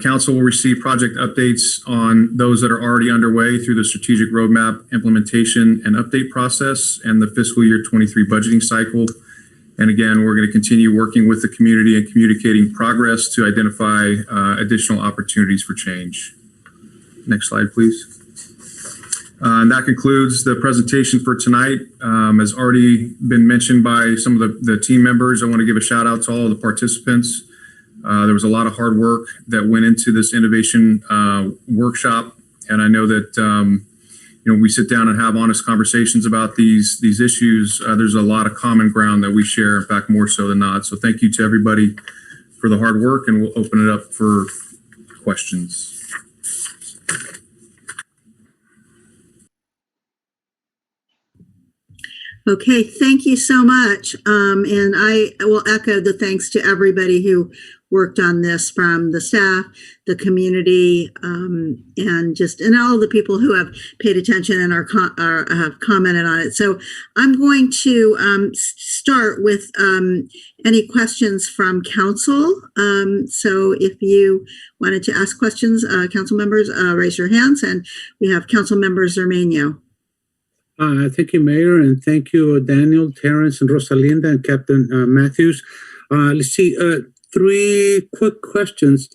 Council will receive project updates on those that are already underway through the strategic roadmap implementation and update process and the fiscal year 23 budgeting cycle. And again, we're going to continue working with the community and communicating progress to identify additional opportunities for change. Next slide, please. And that concludes the presentation for tonight. As already been mentioned by some of the team members, I want to give a shout out to all of the participants. There was a lot of hard work that went into this innovation workshop, and I know that we sit down and have honest conversations about these issues. There's a lot of common ground that we share, in fact, more so than not. So thank you to everybody for the hard work, and we'll open it up for questions. Okay, thank you so much. And I will echo the thanks to everybody who worked on this, from the staff, the community, and all the people who have paid attention and have commented on it. So I'm going to start with any questions from council. So if you wanted to ask questions, council members, raise your hands, and we have Council Member Zermeño. Thank you, Mayor, and thank you, Daniel, Terrence, and Rosalinda, and Captain Matthews. Let's see, 3 quick questions.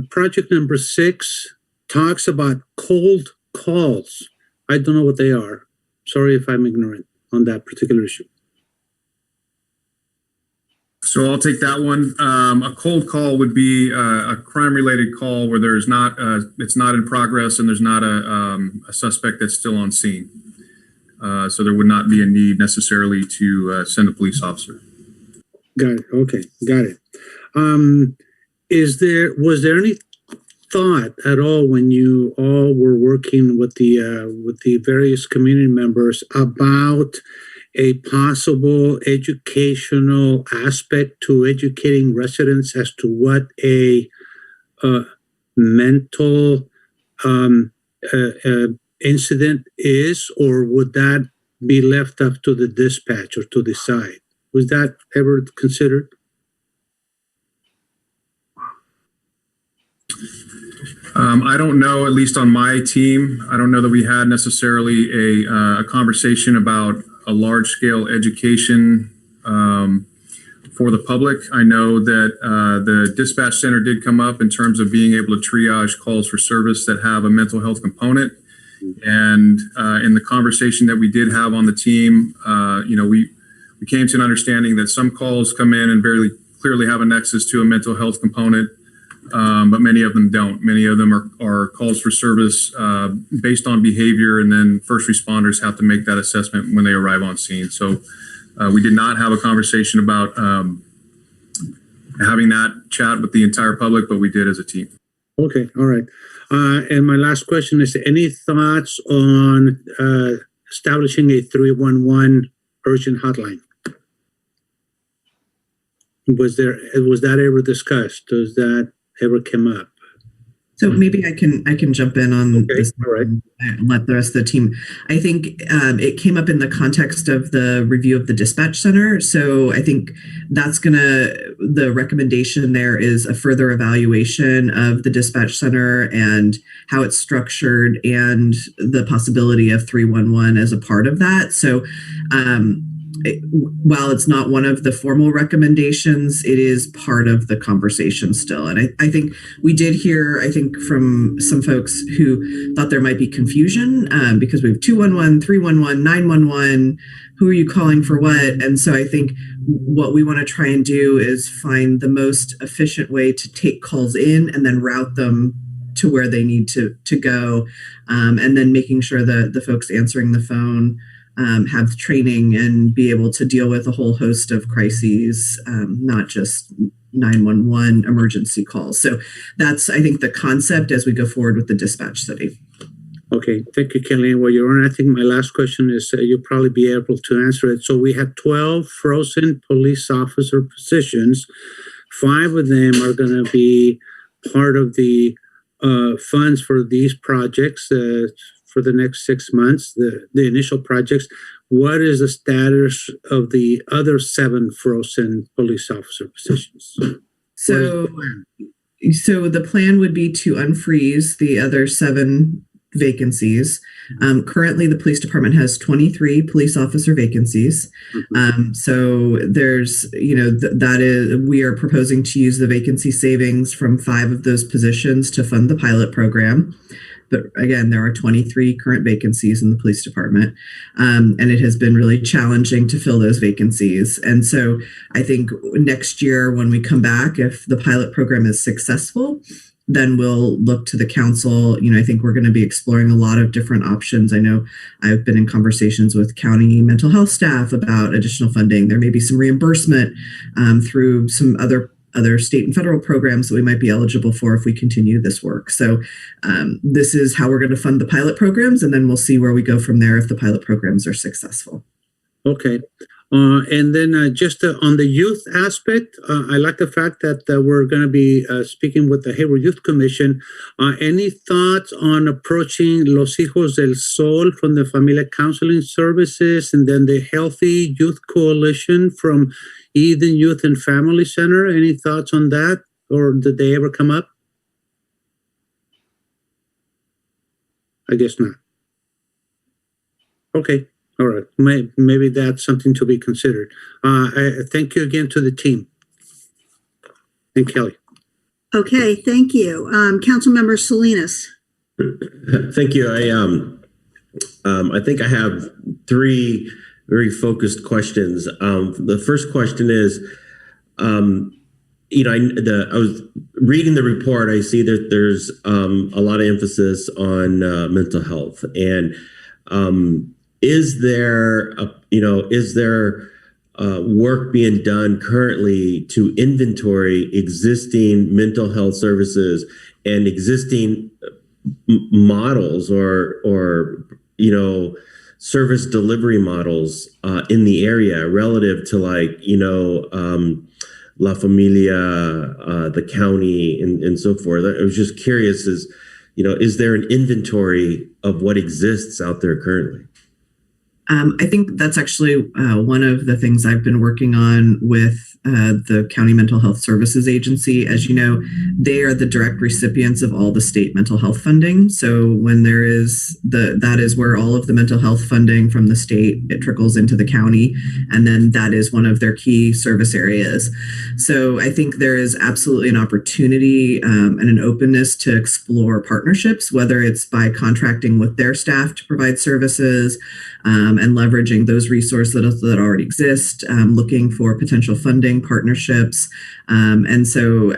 Project number 6 talks about cold calls. I don't know what they are. Sorry if I'm ignorant on that particular issue. So I'll take that one. A cold call would be a crime-related call where there's not, it's not in progress and there's not a suspect that's still on scene. So there would not be a need necessarily to send a police officer. Got it. Okay, got it. Was there any thought at all when you all were working with the various community members about a possible educational aspect to educating residents as to what a mental incident is, or would that be left up to the dispatcher to decide? Was that ever considered? I don't know, at least on my team, I don't know that we had necessarily a conversation about a large-scale education for the public. I know that the dispatch center did come up in terms of being able to triage calls for service that have a mental health component. And in the conversation that we did have on the team, we came to an understanding that some calls come in and very clearly have a nexus to a mental health component. but many of them don't. Many of them are calls for service based on behavior, and then first responders have to make that assessment when they arrive on scene. So we did not have a conversation about having that chat with the entire public, but we did as a team. Okay, all right. And my last question is, any thoughts on establishing a 311 urgent hotline? Was that ever discussed? Does that ever come up? So maybe I can jump in on this. All right. And let the rest of the team. I think it came up in the context of the review of the dispatch center. So I think the recommendation there is a further evaluation of the dispatch center and how it's structured and the possibility of 311 as a part of that. So while it's not one of the formal recommendations, it is part of the conversation still. And I think we did hear, from some folks who thought there might be confusion because we have 211, 311, 911. Who are you calling for what? And so I think what we want to try and do is find the most efficient way to take calls in and then route them to where they need to go. And then making sure that the folks answering the phone have training and be able to deal with a whole host of crises, not just 911 emergency calls. So that's, I think, the concept as we go forward with the dispatch study. Okay, thank you, Kelly. And while you're on, I think my last question is you'll probably be able to answer it. So we had 12 frozen police officer positions. 5 of them are going to be part of the funds for these projects for the next 6 months, the initial projects. What is the status of the other 7 frozen police officer positions? So the plan would be to unfreeze the other 7 vacancies. Currently, the police department has 23 police officer vacancies. So there's, we are proposing to use the vacancy savings from 5 of those positions to fund the pilot program. But again, there are 23 current vacancies in the police department, and it has been really challenging to fill those vacancies. And so I think next year when we come back, if the pilot program is successful, then we'll look to the council. I think we're going to be exploring a lot of different options. I know I've been in conversations with county mental health staff about additional funding. There may be some reimbursement through some other state and federal programs that we might be eligible for if we continue this work. So this is how we're going to fund the pilot programs, and then we'll see where we go from there if the pilot programs are successful. Okay. And then just on the youth aspect, I like the fact that we're going to be speaking with the Hayward Youth Commission. Any thoughts on approaching Los Hijos del Sol from the Familia Counseling Services and then the Healthy Youth Coalition from Eden Youth and Family Center? Any thoughts on that, or did they ever come up? I guess not. Okay. All right. Maybe that's something to be considered. I thank you again to the team. And Kelly. Okay, thank you. Councilmember Salinas. Thank you. I think I have 3 very focused questions. The first question is, I was reading the report. I see that there's a lot of emphasis on mental health, and is there work being done currently to inventory existing mental health services and existing models or service delivery models in the area relative to La Familia, the county, and so forth? I was just curious, is there an inventory of what exists out there currently? I think that's actually one of the things I've been working on with the County Mental Health Services Agency. As you know, they are the direct recipients of all the state mental health funding. So when there is that is where all of the mental health funding from the state, it trickles into the county. And then that is one of their key service areas. So I think there is absolutely an opportunity and an openness to explore partnerships, whether it's by contracting with their staff to provide services, and leveraging those resources that already exist, looking for potential funding partnerships. And so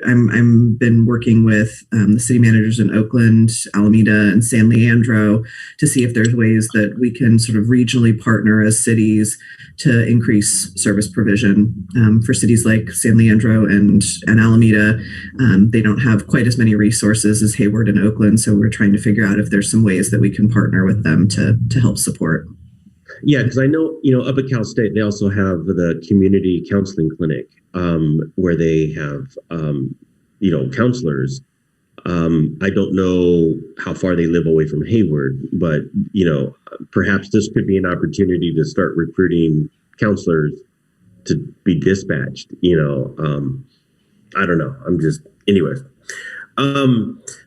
I'm been working with the city managers in Oakland, Alameda, and San Leandro to see if there's ways that we can sort of regionally partner as cities to increase service provision. For cities like San Leandro and Alameda, they don't have quite as many resources as Hayward and Oakland, so we're trying to figure out if there's some ways that we can partner with them to help support. Yeah, because I know, up at Cal State, they also have the community counseling clinic where they have, counselors. I don't know how far they live away from Hayward, but, perhaps this could be an opportunity to start recruiting counselors to be dispatched, I don't know. Anyways.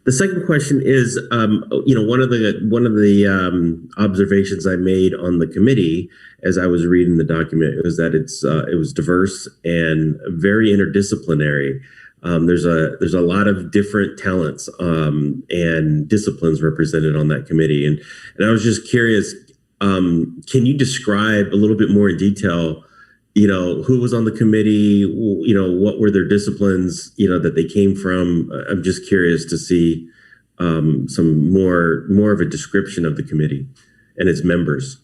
The second question is, one of the observations I made on the committee as I was reading the document was that it was diverse and very interdisciplinary. There's a lot of different talents and disciplines represented on that committee, and I was just curious. Can you describe a little bit more in detail? Who was on the committee, what were their disciplines, that they came from? I'm just curious to see some more of a description of the committee and its members.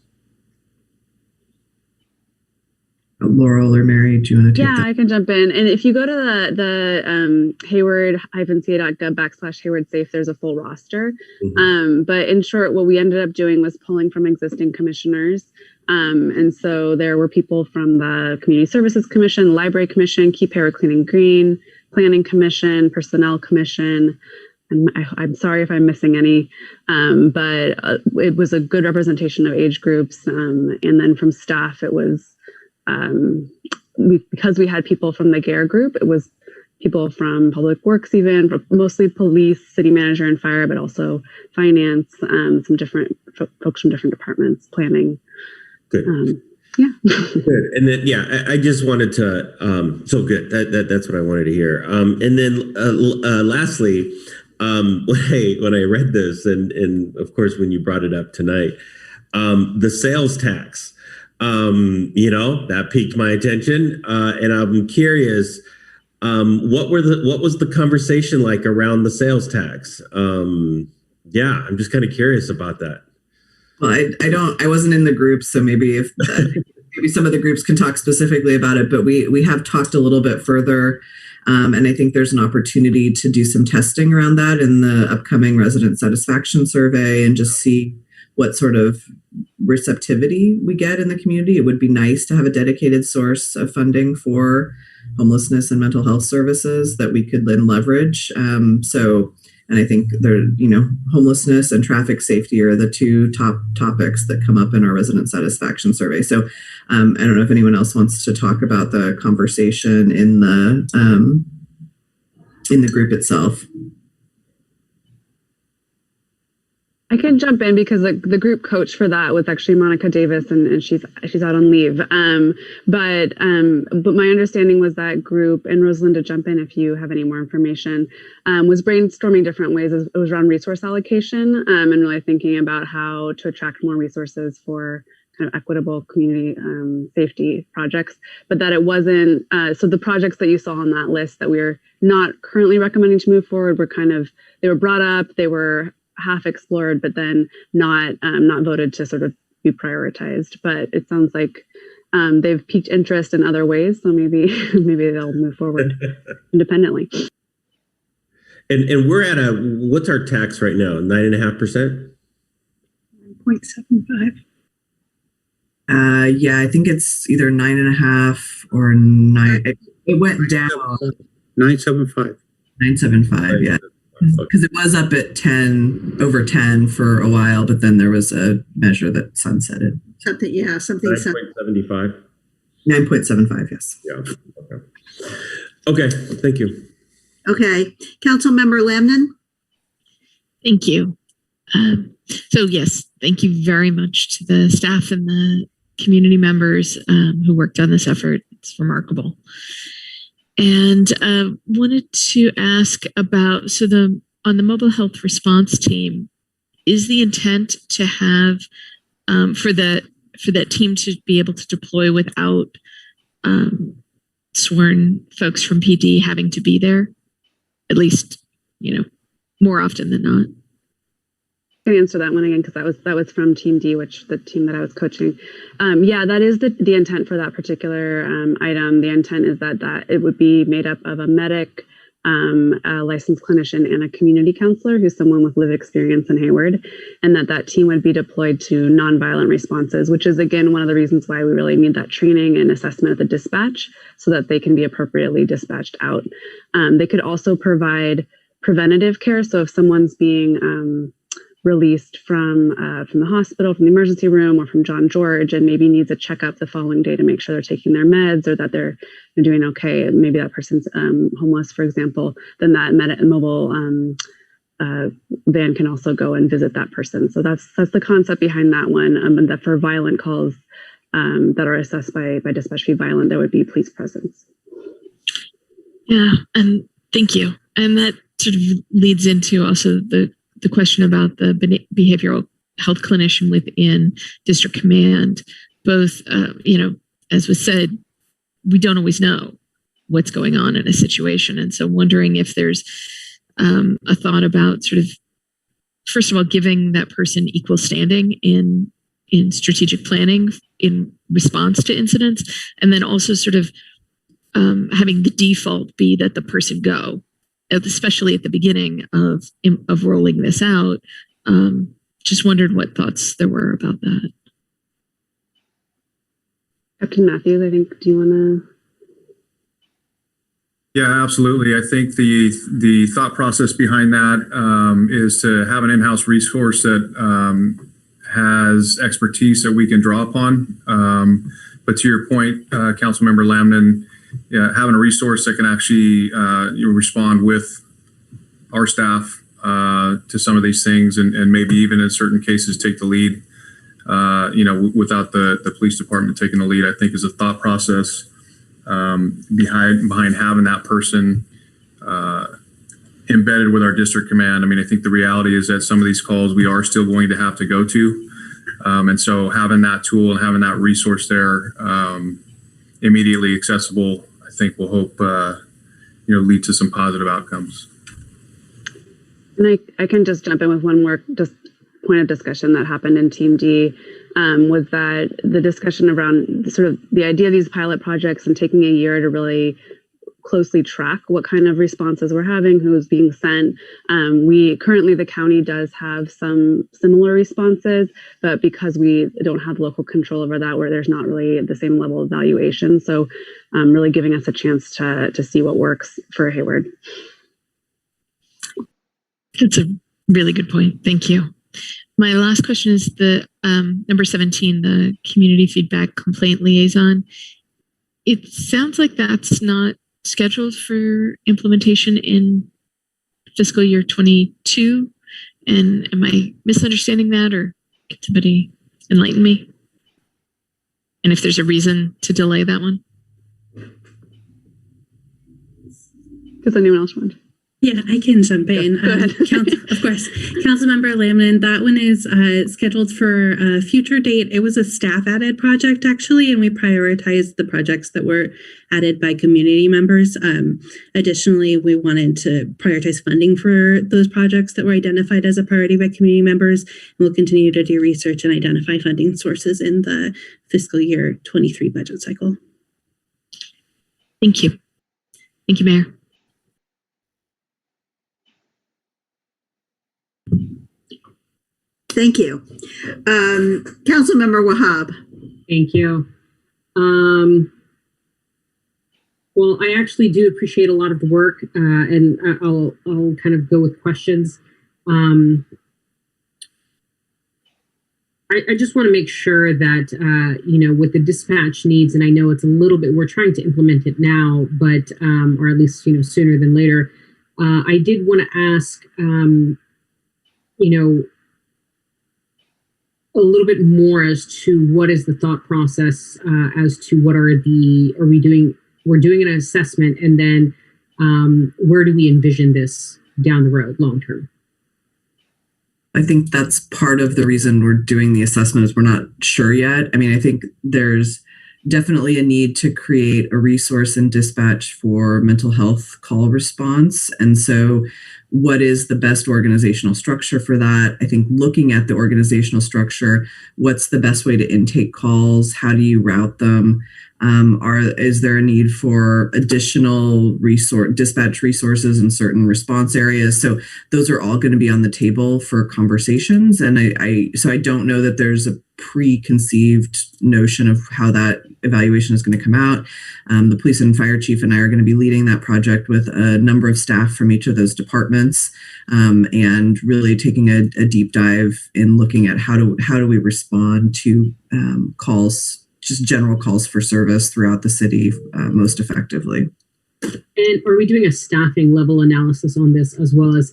Laurel or Mary, do you want to take that? I can jump in. And if you go to the Hayward-ca/Hayward Safe, there's a full roster. Mm-hmm. But in short, what we ended up doing was pulling from existing commissioners. And so there were people from the Community Services Commission, Library Commission, Keep Hayward Clean and Green, Planning Commission, Personnel Commission. And I'm sorry if I'm missing any, but it was a good representation of age groups. And then from staff, it was because we had people from the GARE group, it was people from Public Works, even mostly police, city manager, and fire, but also finance, some different folks from different departments, planning. Good. Good. And then, I just wanted to, so good. That's what I wanted to hear. And then lastly, when I read this, and of course, when you brought it up tonight, the sales tax, that piqued my attention. And I'm curious, what was the conversation like around the sales tax? I'm just kind of curious about that. Well, I wasn't in the group, so maybe maybe some of the groups can talk specifically about it, but we have talked a little bit further. And I think there's an opportunity to do some testing around that in the upcoming resident satisfaction survey and just see what sort of receptivity we get in the community. It would be nice to have a dedicated source of funding for homelessness and mental health services that we could then leverage. And I think homelessness and traffic safety are the two top topics that come up in our resident satisfaction survey. So I don't know if anyone else wants to talk about the conversation in the group itself. I can jump in because the group coach for that was actually Monica Davis, and she's out on leave. But my understanding was that group, and Rosalinda, jump in if you have any more information, was brainstorming different ways. It was around resource allocation and really thinking about how to attract more resources for kind of equitable community safety projects, but that it wasn't. So the projects that you saw on that list that we're not currently recommending to move forward were they were brought up, they were half explored, but then not voted to sort of be prioritized. But it sounds like they've piqued interest in other ways, so maybe they'll move forward independently. And we're at what's our tax right now? 9.5%. 9.75. I think it's either 9.5 or 9. It went down. 9.75. 9.75. Yeah. Because it was up at over 10 for a while, but then there was a measure that sunsetted. Something 9.75. 9.75, yes. Yeah. Okay. Thank you. Okay. Councilmember Lamnon? Thank you. So yes, thank you very much to the staff and the community members who worked on this effort. It's remarkable. And wanted to ask about, on the mobile health response team, is the intent to have for that team to be able to deploy without sworn folks from PD having to be there, at least, more often than not. I can answer that one again because that was from Team D, which the team that I was coaching. Yeah, that is the intent for that particular item. The intent is that it would be made up of a medic, a licensed clinician, and a community counselor who's someone with lived experience in Hayward, and that team would be deployed to nonviolent responses, which is, again, one of the reasons why we really need that training and assessment at the dispatch so that they can be appropriately dispatched out. They could also provide preventative care. So if someone's being released from the hospital, from the emergency room, or from John George, and maybe needs a checkup the following day to make sure they're taking their meds or that they're doing okay, and maybe that person's homeless, for example, then that mobile van can also go and visit that person. So that's the concept behind that one. And that for violent calls that are assessed by dispatch fee violent, there would be police presence. Yeah, and thank you. And that sort of leads into also the question about the behavioral health clinician within district command. Both, as was said, we don't always know what's going on in a situation. And so wondering if there's a thought about sort of, first of all, giving that person equal standing in strategic planning in response to incidents, and then also sort of having the default be that the person go, especially at the beginning of rolling this out. Just wondered what thoughts there were about that. Captain Matthews, I think, do you want to? Yeah, absolutely. I think the thought process behind that is to have an in-house resource that has expertise that we can draw upon. But to your point, Councilmember Lamnon, having a resource that can actually respond with our staff to some of these things, and maybe even in certain cases take the lead, without the police department taking the lead, I think is a thought process behind having that person embedded with our district command. I mean, I think the reality is that some of these calls we are still going to have to go to. And so having that tool and having that resource there immediately accessible, I think will hope, lead to some positive outcomes. And I can just jump in with one more just point of discussion that happened in Team D, was that the discussion around sort of the idea of these pilot projects and taking a year to really closely track what kind of responses we're having, who's being sent. Currently the county does have some similar responses, but because we don't have local control over that, where there's not really the same level of evaluation. So really giving us a chance to see what works for Hayward. That's a really good point. Thank you. My last question is the number 17, the community feedback complaint liaison. It sounds like that's not scheduled for implementation in fiscal year 22. And am I misunderstanding that, or can somebody enlighten me? And if there's a reason to delay that one? Does anyone else want? Yeah, I can jump in. Go ahead. Of course. Councilmember Lamnon, that one is scheduled for a future date. It was a staff added project, actually, and we prioritized the projects that were added by community members. Additionally, we wanted to prioritize funding for those projects that were identified as a priority by community members. And we'll continue to do research and identify funding sources in the fiscal year 23 budget cycle. Thank you. Thank you, Mayor. Thank you. Councilmember Wahab. Thank you. Well, I actually do appreciate a lot of the work, and I'll kind of go with questions. I just want to make sure that, with the dispatch needs, and I know it's a little bit, we're trying to implement it now, but, or at least, sooner than later. I did want to ask, a little bit more as to what is the thought process as to what we're doing an assessment, and then where do we envision this down the road long term? I think that's part of the reason we're doing the assessment is we're not sure yet. I mean, I think there's definitely a need to create a resource and dispatch for mental health call response. And so what is the best organizational structure for that? I think looking at the organizational structure, what's the best way to intake calls? How do you route them? Is there a need for additional dispatch resources in certain response areas? So those are all going to be on the table for conversations. And so I don't know that there's a preconceived notion of how that evaluation is going to come out. The police and fire chief and I are going to be leading that project with a number of staff from each of those departments, and really taking a deep dive in looking at how do we respond to calls, just general calls for service throughout the city most effectively. And are we doing a staffing level analysis on this as well as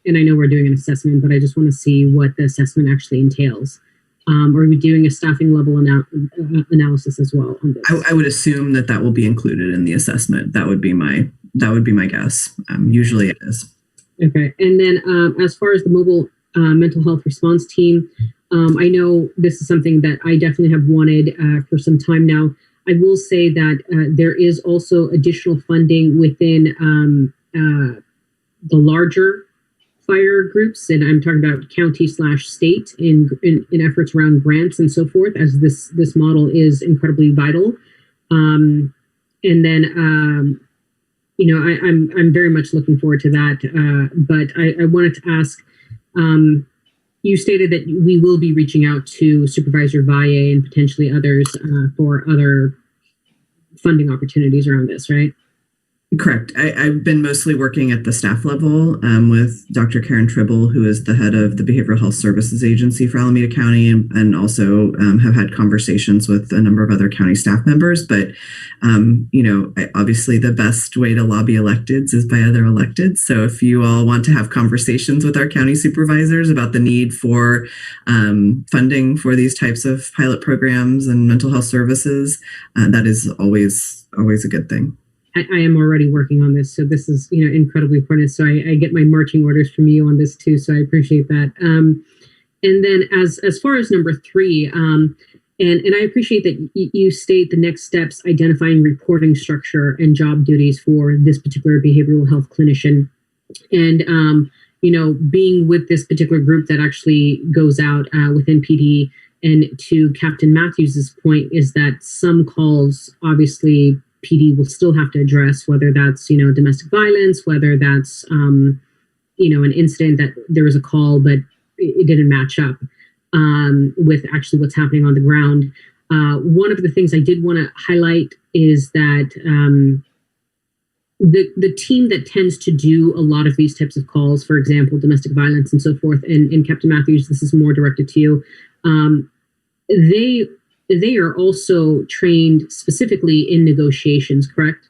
and I know we're doing an assessment, but I just want to see what the assessment actually entails. Are we doing a staffing level analysis as well on this? I would assume that will be included in the assessment. That would be my guess. Usually it is. Okay. And then as far as the mobile mental health response team, I know this is something that I definitely have wanted for some time now. I will say that there is also additional funding within the larger fire groups, and I'm talking about county/state in efforts around grants and so forth, as this model is incredibly vital. And then I'm very much looking forward to that. But I wanted to ask. You stated that we will be reaching out to Supervisor Valle and potentially others for other funding opportunities around this, right? Correct. I've been mostly working at the staff level with Dr. Karen Tribble, who is the head of the Behavioral Health Services Agency for Alameda County, and also have had conversations with a number of other county staff members. But, obviously the best way to lobby electeds is by other electeds. So if you all want to have conversations with our county supervisors about the need for funding for these types of pilot programs and mental health services, that is always a good thing. I am already working on this, so this is incredibly important. So I get my marching orders from you on this too. So I appreciate that. And then as far as number 3, and I appreciate that you state the next steps: identifying reporting structure and job duties for this particular behavioral health clinician, and being with this particular group that actually goes out within PD. And to Captain Matthews's point is that some calls obviously PD will still have to address, whether that's, domestic violence, whether that's, an incident that there was a call, but it didn't match up with actually what's happening on the ground. One of the things I did want to highlight is that the team that tends to do a lot of these types of calls, for example, domestic violence and so forth, and Captain Matthews, this is more directed to you, they are also trained specifically in negotiations, correct?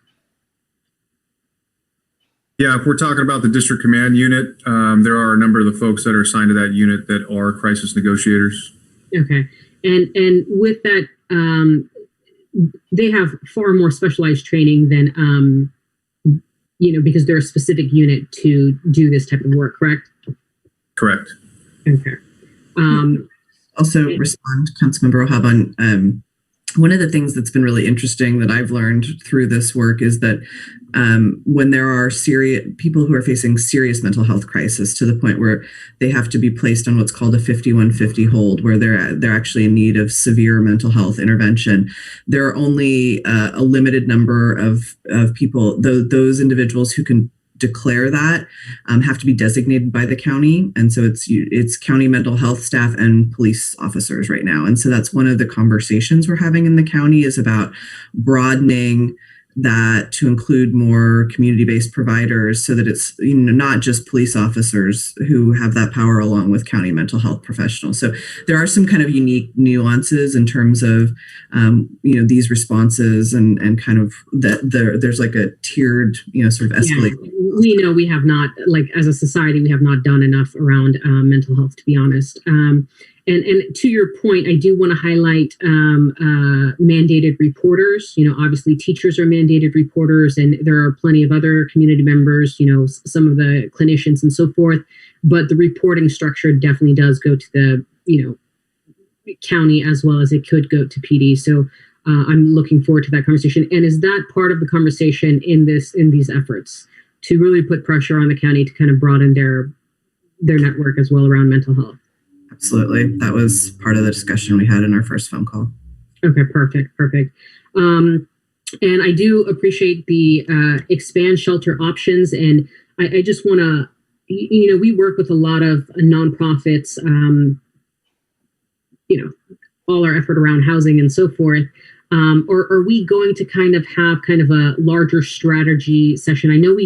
Yeah, if we're talking about the district command unit, there are a number of the folks that are assigned to that unit that are crisis negotiators. Okay, and with that, they have far more specialized training than, because they're a specific unit to do this type of work, correct? Correct. Okay. Also respond, Councilmember Ohab, on one of the things that's been really interesting that I've learned through this work is that when there are people who are facing serious mental health crisis to the point where they have to be placed on what's called a 5150 hold, where they're actually in need of severe mental health intervention, there are only a limited number of people, those individuals who can declare that have to be designated by the county. And so it's county mental health staff and police officers right now. And so that's one of the conversations we're having in the county is about broadening that to include more community-based providers so that it's not just police officers who have that power along with county mental health professionals. So there are some kind of unique nuances in terms of these responses and kind of that there's like a tiered sort of escalation. Yeah. We know we have not, like as a society, we have not done enough around mental health, to be honest. And And to your point, I do want to highlight mandated reporters. Obviously teachers are mandated reporters, and there are plenty of other community members, some of the clinicians and so forth. But the reporting structure definitely does go to the, county as well as it could go to PD. So I'm looking forward to that conversation. And is that part of the conversation in these efforts to really put pressure on the county to kind of broaden their network as well around mental health? Absolutely. That was part of the discussion we had in our first phone call. Okay, perfect. And I do appreciate the expand shelter options. And I just want to, we work with a lot of nonprofits, all our effort around housing and so forth. Or are we going to kind of have kind of a larger strategy session? I know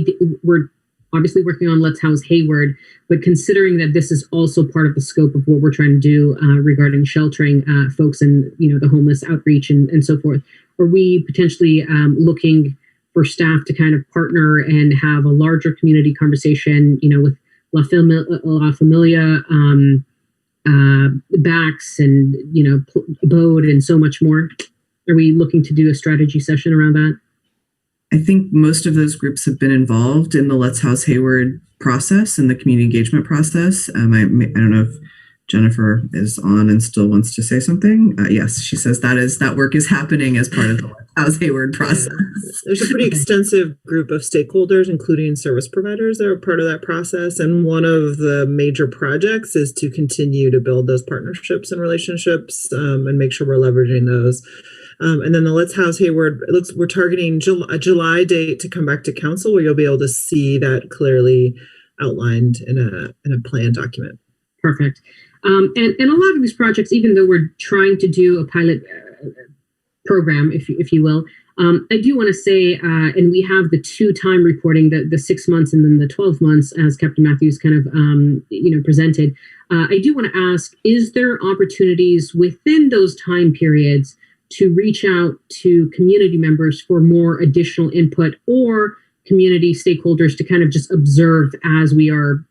we're obviously working on Let's House Hayward, but considering that this is also part of the scope of what we're trying to do regarding sheltering folks and, the homeless outreach and so forth, are we potentially looking for staff to kind of partner and have a larger community conversation, with La Familia, Bax and, Abode and so much more? Are we looking to do a strategy session around that? I think most of those groups have been involved in the Let's House Hayward process and the community engagement process. I don't know if Jennifer is on and still wants to say something. Yes, she says that work is happening as part of the Let's House Hayward process. There's a pretty extensive group of stakeholders, including service providers, that are part of that process. And one of the major projects is to continue to build those partnerships and relationships and make sure we're leveraging those. And then the Let's House Hayward, we're targeting a July date to come back to council, where you'll be able to see that clearly outlined in a plan document. Perfect. And a lot of these projects, even though we're trying to do a pilot program, if you will, I do want to say, and we have the 2-time reporting, the 6 months and then the 12 months, as Captain Matthews kind of presented. I do want to ask: is there opportunities within those time periods to reach out to community members for more additional input, or community stakeholders to kind of just observe as we are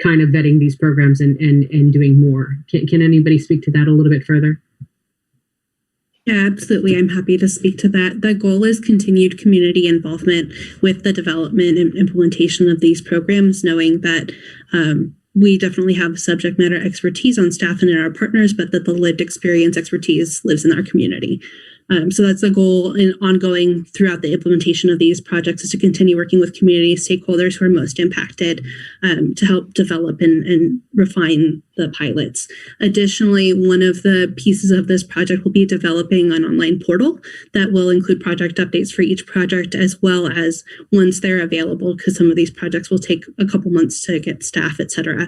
kind of vetting these programs and doing more? Can anybody speak to that a little bit further? Yeah, absolutely. I'm happy to speak to that. The goal is continued community involvement with the development and implementation of these programs, knowing that we definitely have subject matter expertise on staff and in our partners, but that the lived experience expertise lives in our community. So that's the goal and ongoing throughout the implementation of these projects, is to continue working with community stakeholders who are most impacted to help develop and refine the pilots. Additionally, one of the pieces of this project will be developing an online portal that will include project updates for each project, as well as, once they're available, because some of these projects will take a couple months to get staff, et cetera,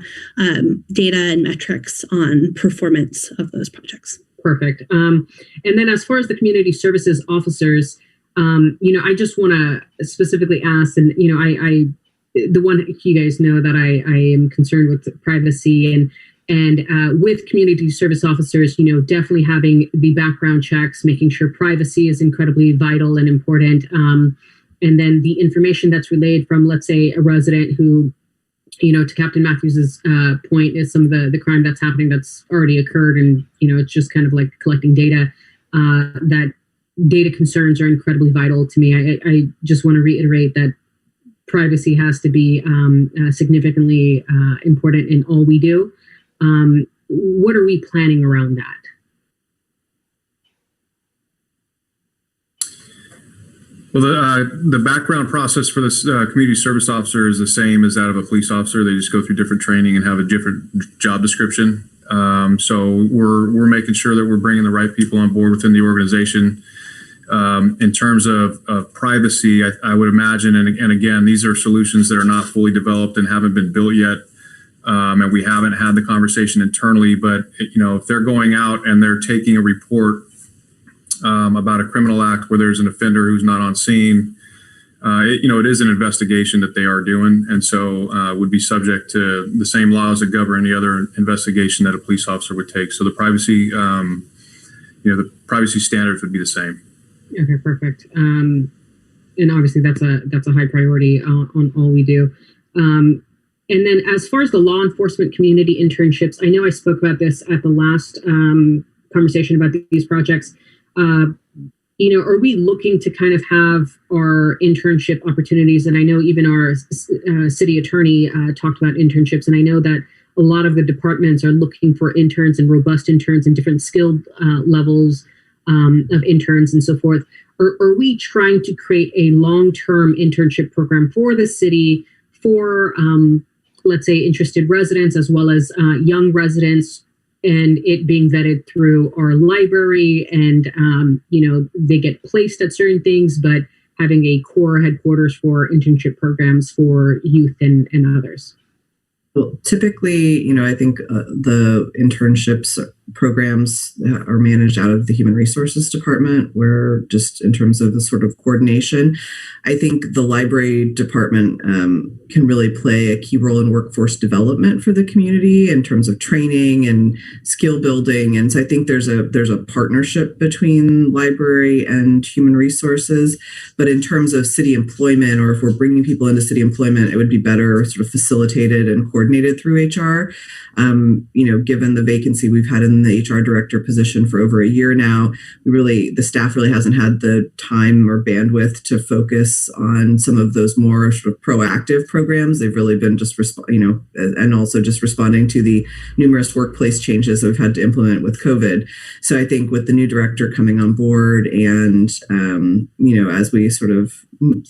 data and metrics on performance of those projects. Perfect. And then as far as the community services officers, I just want to specifically ask, and, the one, you guys know that I am concerned with privacy and with community service officers, definitely having the background checks, making sure privacy is incredibly vital and important. And then the information that's relayed from, let's say, a resident who, to Captain Matthews's point, is some of the crime that's happening that's already occurred, and it's just kind of like collecting data. That data concerns are incredibly vital to me. I just want to reiterate that privacy has to be significantly important in all we do. What are we planning around that? Well, the background process for this community service officer is the same as that of a police officer. They just go through different training and have a different job description. So we're making sure that we're bringing the right people on board within the organization. In terms of privacy, I would imagine, and again, these are solutions that are not fully developed and haven't been built yet. And we haven't had the conversation internally, but if they're going out and they're taking a report about a criminal act where there's an offender who's not on scene, it is an investigation that they are doing, and so would be subject to the same laws that govern any other investigation that a police officer would take. So the privacy, the privacy standards would be the same. Okay, perfect. And obviously that's a high priority on all we do. And then as far as the law enforcement community internships, I know I spoke about this at the last conversation about these projects. Are we looking to kind of have our internship opportunities? And I know even our city attorney talked about internships, and I know that a lot of the departments are looking for interns and robust interns and different skilled levels of interns and so forth. Are we trying to create a long-term internship program for the city for, let's say, interested residents as well as young residents, and it being vetted through our library, and they get placed at certain things, but having a core headquarters for internship programs for youth and others? Well, typically, I think the internships programs are managed out of the Human Resources Department, where just in terms of the sort of coordination, I think the library department can really play a key role in workforce development for the community in terms of training and skill building. And so I think there's a partnership between library and human resources. But in terms of city employment, or if we're bringing people into city employment, it would be better sort of facilitated and coordinated through HR. Given the vacancy we've had in the HR director position for over a year now, the staff really hasn't had the time or bandwidth to focus on some of those more sort of proactive programs. They've really been just and also just responding to the numerous workplace changes that we've had to implement with COVID. So I think with the new director coming on board, and as we sort of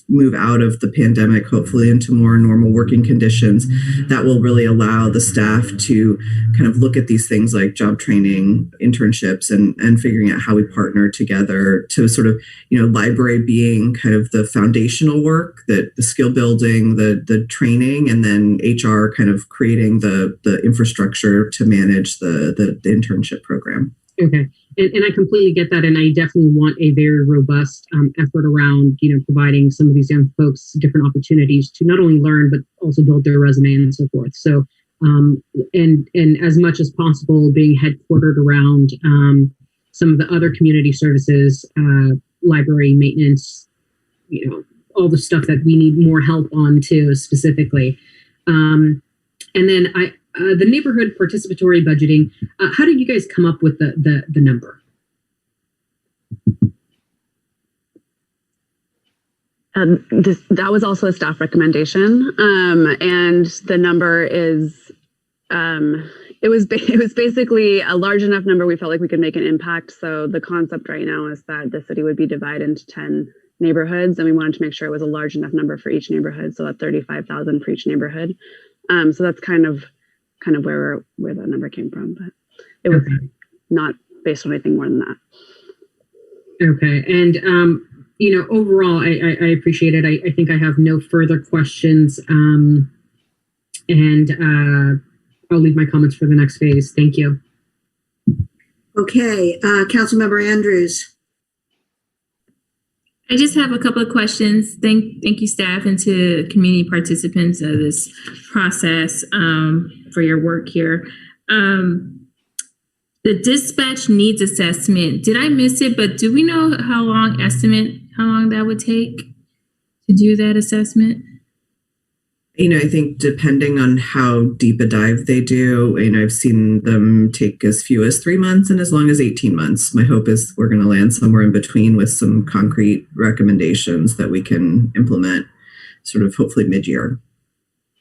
move out of the pandemic, hopefully into more normal working conditions, that will really allow the staff to kind of look at these things like job training, internships, and figuring out how we partner together to sort of, library being kind of the foundational work, that the skill building, the training, and then HR kind of creating the infrastructure to manage the internship program. Okay. And I completely get that. And I definitely want a very robust effort around, providing some of these young folks different opportunities to not only learn, but also build their resume and so forth. So, and as much as possible, being headquartered around some of the other community services, library maintenance, all the stuff that we need more help on too, specifically. And then the neighborhood participatory budgeting, how did you guys come up with the number? That was also a staff recommendation, and the number is it was basically a large enough number we felt like we could make an impact. So the concept right now is that the city would be divided into 10 neighborhoods, and we wanted to make sure it was a large enough number for each neighborhood, so at 35,000 for each neighborhood. So that's kind of where that number came from, but it was not based on anything more than that. Okay, and overall, I appreciate it. I think I have no further questions, and I'll leave my comments for the next phase. Thank you. Okay, Councilmember Andrews. I just have a couple of questions. Thank you, staff, and to community participants of this process for your work here. The dispatch needs assessment. Did I miss it? But do we know how long that would take to do that assessment? I think depending on how deep a dive they do, I've seen them take as few as 3 months and as long as 18 months. My hope is we're going to land somewhere in between with some concrete recommendations that we can implement sort of hopefully mid-year.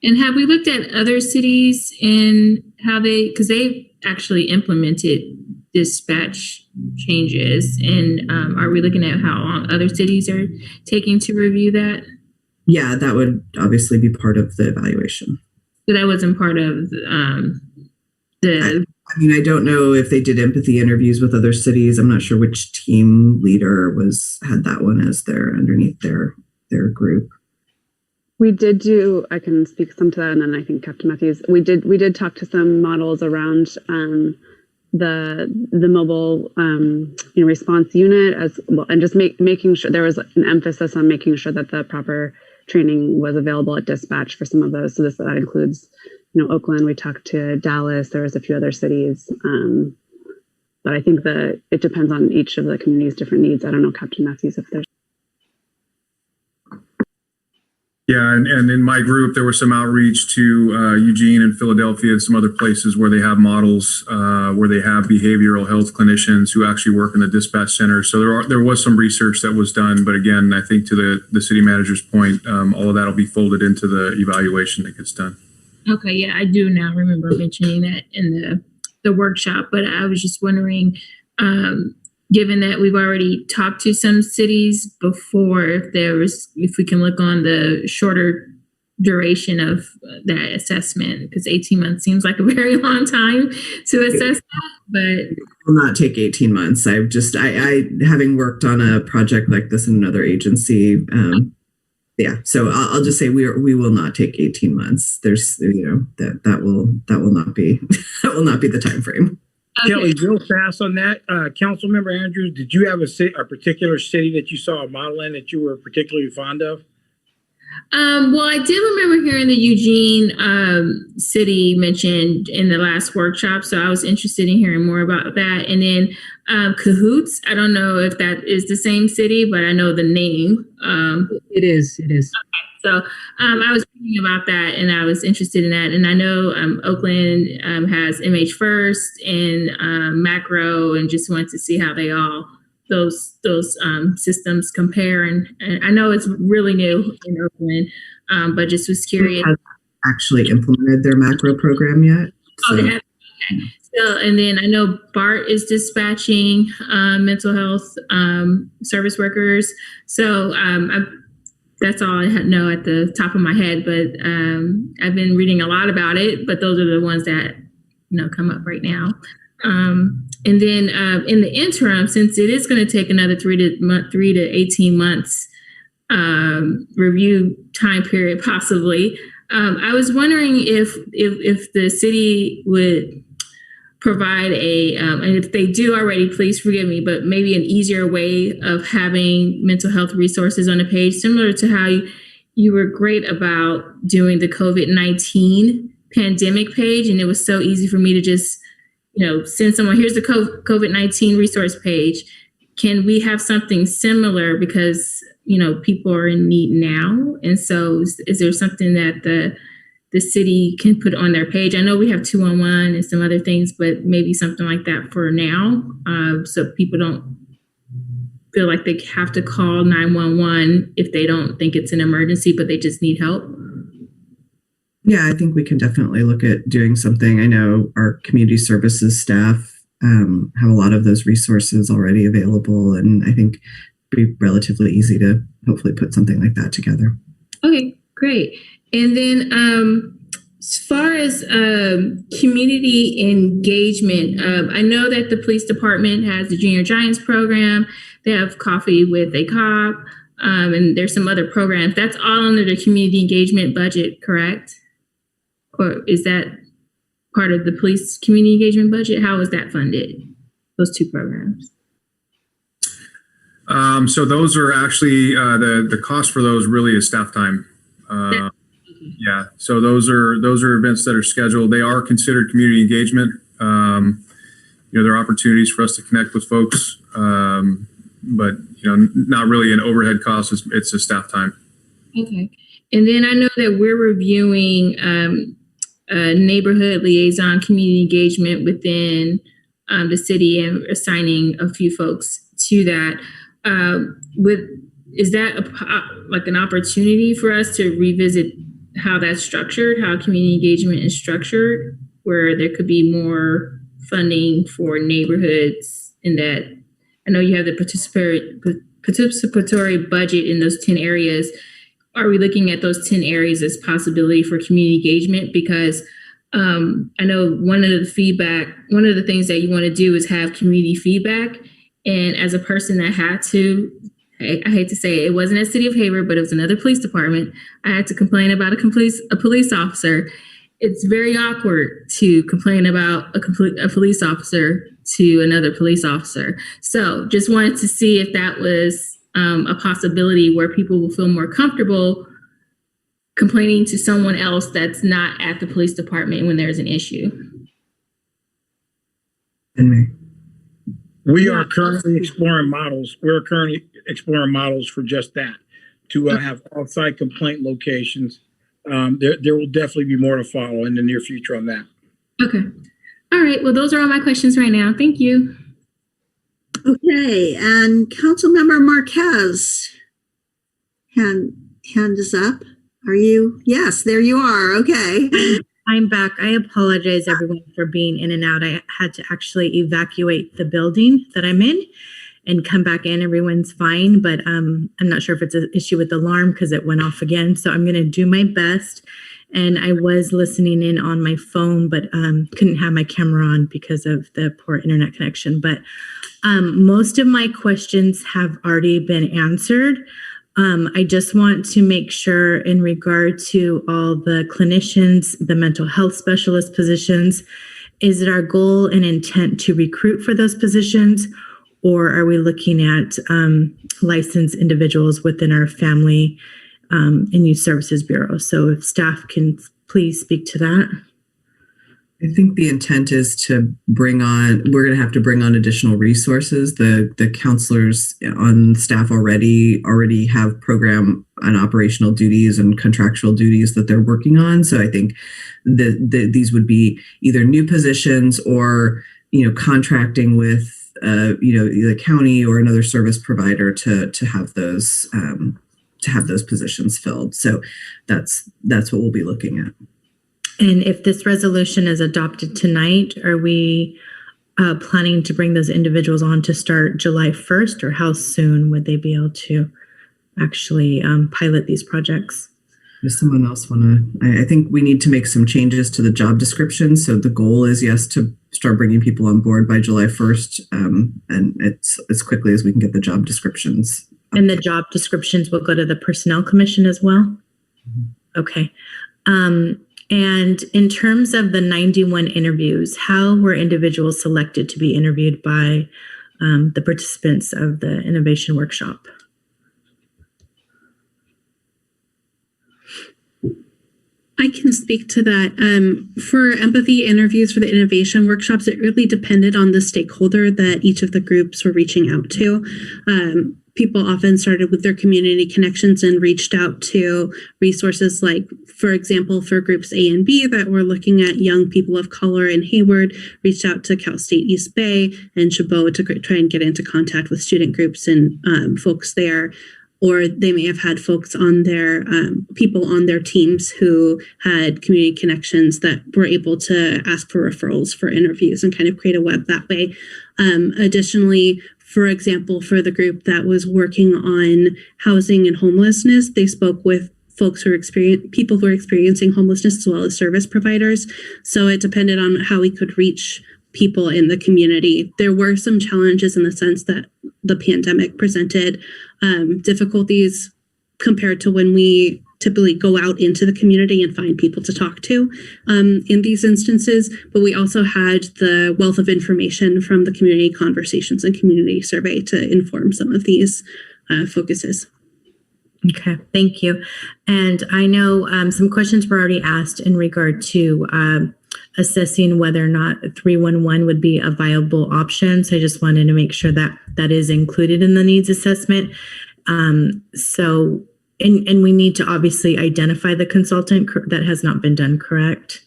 And have we looked at other cities and how because they've actually implemented dispatch changes, and are we looking at how long other cities are taking to review that? Yeah, that would obviously be part of the evaluation. So that wasn't part of I don't know if they did empathy interviews with other cities. I'm not sure which team leader had that one as underneath their group. We did do, I can speak some to that, and then I think Captain Matthews, we did talk to some models around the mobile response unit as well, and just making sure there was an emphasis on making sure that the proper training was available at dispatch for some of those. So that includes, Oakland. We talked to Dallas. There was a few other cities, but I think it depends on each of the communities' different needs. I don't know, Captain Matthews, if there's. Yeah, and in my group, there was some outreach to Eugene and Philadelphia and some other places where they have models, where they have behavioral health clinicians who actually work in the dispatch center. So there was some research that was done, but again, I think to the city manager's point, all of that will be folded into the evaluation that gets done. Okay, yeah, I do now remember mentioning that in the workshop, but I was just wondering, given that we've already talked to some cities before, if we can look on the shorter duration of that assessment, because 18 months seems like a very long time to assess that, but it will not take 18 months. I having worked on a project like this in another agency, yeah. So I'll just say we will not take 18 months. There's, that will not be that will not be the time frame. okay. Kelly, real fast on that, Councilmember Andrews, did you have a particular city that you saw a model in that you were particularly fond of? Well, I did remember hearing the Eugene city mentioned in the last workshop, so I was interested in hearing more about that. And then Cahoots, I don't know if that is the same city, but I know the name. It is. Okay. So I was thinking about that, and I was interested in that. And I know Oakland has MH First and Macro, and just wanted to see how they all those systems compare. And I know it's really new in Oakland, but just was curious. Have actually implemented their Macro program yet? So. Oh, they have. Okay. So, and then I know BART is dispatching mental health service workers. So that's all I know at the top of my head, but I've been reading a lot about it, but those are the ones that, come up right now. And then in the interim, since it is going to take another 3 to 18 months review time period, possibly, I was wondering if the city would provide and if they do already, please forgive me, but maybe an easier way of having mental health resources on the page, similar to how you were great about doing the COVID-19 pandemic page. And it was so easy for me to just, send someone, here's the COVID-19 resource page. Can we have something similar? Because, people are in need now. And so is there something that the city can put on their page? I know we have 211 and some other things, but maybe something like that for now, so people don't feel like they have to call 911 if they don't think it's an emergency, but they just need help. Yeah, I think we can definitely look at doing something. I know our community services staff have a lot of those resources already available, and I think it'd be relatively easy to hopefully put something like that together. Okay, great. And then as far as community engagement, I know that the police department has the Junior Giants program. They have Coffee with a Cop, and there's some other programs. That's all under the community engagement budget, correct? Or is that part of the police community engagement budget? How is that funded, those two programs? So those are actually, the cost for those really is staff time. Yeah, so those are events that are scheduled. They are considered community engagement. There are opportunities for us to connect with folks, but not really an overhead cost. It's a staff time. Okay, and then I know that we're reviewing neighborhood liaison community engagement within the city and assigning a few folks to that. Is that like an opportunity for us to revisit how that's structured, how community engagement is structured, where there could be more funding for neighborhoods? In that, I know you have the participatory budget in those 10 areas. Are we looking at those 10 areas as possibility for community engagement? Because I know one of the things that you want to do is have community feedback. And as a person that had to, I hate to say it wasn't at City of Hayward, but it was another police department. I had to complain about a police officer. It's very awkward to complain about a police officer to another police officer. So just wanted to see if that was a possibility where people will feel more comfortable complaining to someone else that's not at the police department when there's an issue. We are currently exploring models. We're currently exploring models for just that. to have off-site complaint locations. There will definitely be more to follow in the near future on that. Okay. All right. Well, those are all my questions right now. Thank you. Okay, and Councilmember Marquez, hand is up. Are you? Yes, there you are. Okay. I'm back. I apologize, everyone, for being in and out. I had to actually evacuate the building that I'm in and come back in. Everyone's fine, but I'm not sure if it's an issue with the alarm because it went off again. So I'm going to do my best. And I was listening in on my phone, but couldn't have my camera on because of the poor internet connection. But most of my questions have already been answered. I just want to make sure in regard to all the clinicians, the mental health specialist positions, is it our goal and intent to recruit for those positions? Or are we looking at licensed individuals within our family and youth services bureau? So if staff can please speak to that. I think the intent is to we're going to have to bring on additional resources. The counselors on staff already have program and operational duties and contractual duties that they're working on. So I think these would be either new positions or, contracting with, the county or another service provider to have those positions filled. So that's what we'll be looking at. And if this resolution is adopted tonight, are we planning to bring those individuals on to start July 1st, or how soon would they be able to actually pilot these projects? Does someone else want to? I think we need to make some changes to the job description. So the goal is, yes, to start bringing people on board by July 1st, and it's as quickly as we can get the job descriptions. And the job descriptions will go to the Personnel Commission as well? Mm-hmm. Okay. And in terms of the 91 interviews, how were individuals selected to be interviewed by the participants of the innovation workshop? I can speak to that. For empathy interviews for the innovation workshops, it really depended on the stakeholder that each of the groups were reaching out to. People often started with their community connections and reached out to resources like, for example, for groups A and B that were looking at young people of color in Hayward, reached out to Cal State East Bay and Chabot to try and get into contact with student groups and folks there. Or they may have had folks on their people on their teams who had community connections that were able to ask for referrals for interviews and kind of create a web that way. Additionally, for example, for the group that was working on housing and homelessness, they spoke with folks who are people who are experiencing homelessness as well as service providers. So it depended on how we could reach people in the community. There were some challenges in the sense that the pandemic presented difficulties compared to when we typically go out into the community and find people to talk to in these instances. But we also had the wealth of information from the community conversations and community survey to inform some of these focuses. Okay, thank you. And I know some questions were already asked in regard to assessing whether or not 311 would be a viable option. So I just wanted to make sure that that is included in the needs assessment. And we need to obviously identify the consultant. That has not been done, correct?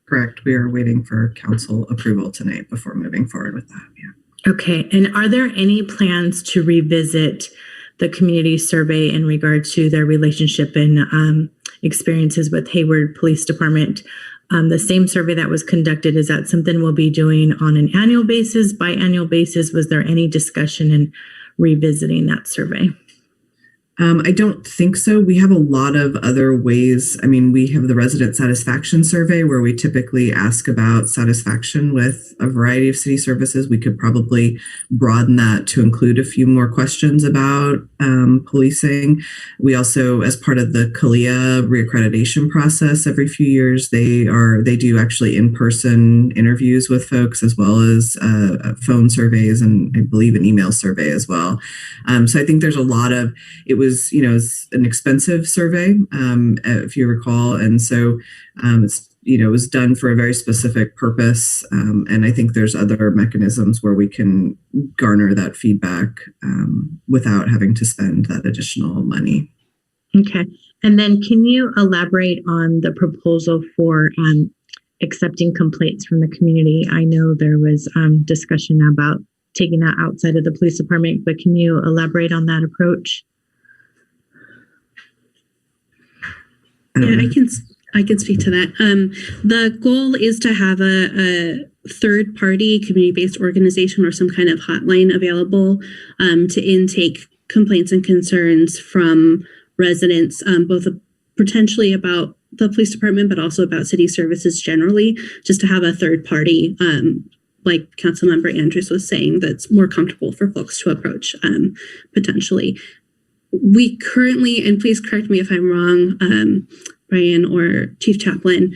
Correct. We are waiting for council approval tonight before moving forward with that. Yeah. Okay. And are there any plans to revisit the community survey in regard to their relationship and experiences with Hayward Police Department? The same survey that was conducted, is that something we'll be doing on an annual basis, biannual basis? Was there any discussion in revisiting that survey? I don't think so. We have a lot of other ways. I mean, we have the resident satisfaction survey where we typically ask about satisfaction with a variety of city services. We could probably broaden that to include a few more questions about policing. We also, as part of the CALEA reaccreditation process every few years, they do actually in-person interviews with folks as well as phone surveys and I believe an email survey as well. So I think there's a lot of, it was, it's an expensive survey, if you recall. And so it's was done for a very specific purpose. And I think there's other mechanisms where we can garner that feedback without having to spend that additional money. Okay. And then can you elaborate on the proposal for accepting complaints from the community? I know there was discussion about taking that outside of the police department, but can you elaborate on that approach? Yeah, I can speak to that. The goal is to have a third-party community-based organization or some kind of hotline available to intake complaints and concerns from residents, both potentially about the police department, but also about city services generally, just to have a third party, like Councilmember Andrews was saying, that's more comfortable for folks to approach potentially. We currently, and please correct me if I'm wrong, Brian or Chief Chaplain,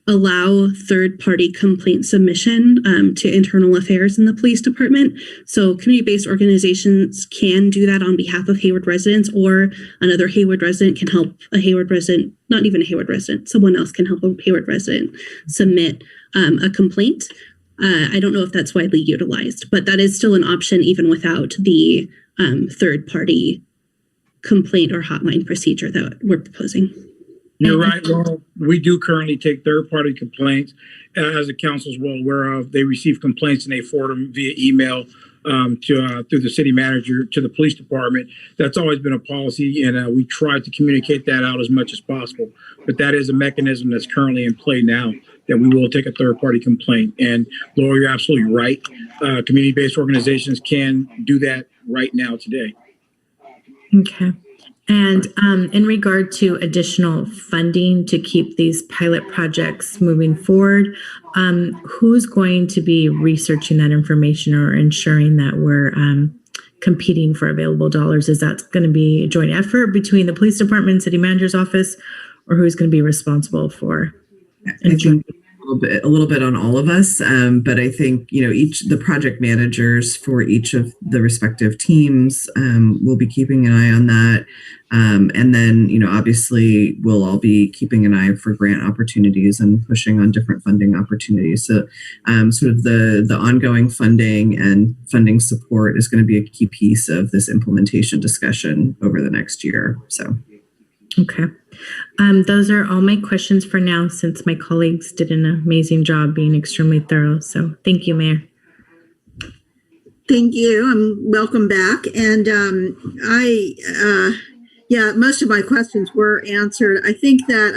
allow third-party complaint submission to internal affairs in the police department. So community-based organizations can do that on behalf of Hayward residents, or another Hayward resident can help a Hayward resident, not even a Hayward resident, someone else can help a Hayward resident submit a complaint. I don't know if that's widely utilized, but that is still an option even without the third-party complaint or hotline procedure that we're proposing. You're right. Well, we do currently take third-party complaints. As the council is well aware of, they receive complaints and they forward them via email through the city manager to the police department. That's always been a policy, and we try to communicate that out as much as possible. But that is a mechanism that's currently in play now, that we will take a third-party complaint. And Laura, you're absolutely right. Community-based organizations can do that right now today. Okay. And in regard to additional funding to keep these pilot projects moving forward, who's going to be researching that information or ensuring that we're competing for available dollars? Is that going to be a joint effort between the police department and city manager's office, or who's going to be responsible for ensuring? A little bit on all of us, but I think the project managers for each of the respective teams will be keeping an eye on that, and then obviously we'll all be keeping an eye for grant opportunities and pushing on different funding opportunities. So sort of the ongoing funding and funding support is going to be a key piece of this implementation discussion over the next year. So. Okay. Those are all my questions for now, since my colleagues did an amazing job being extremely thorough. So thank you, Mayor. Thank you. Welcome back. And most of my questions were answered. I think that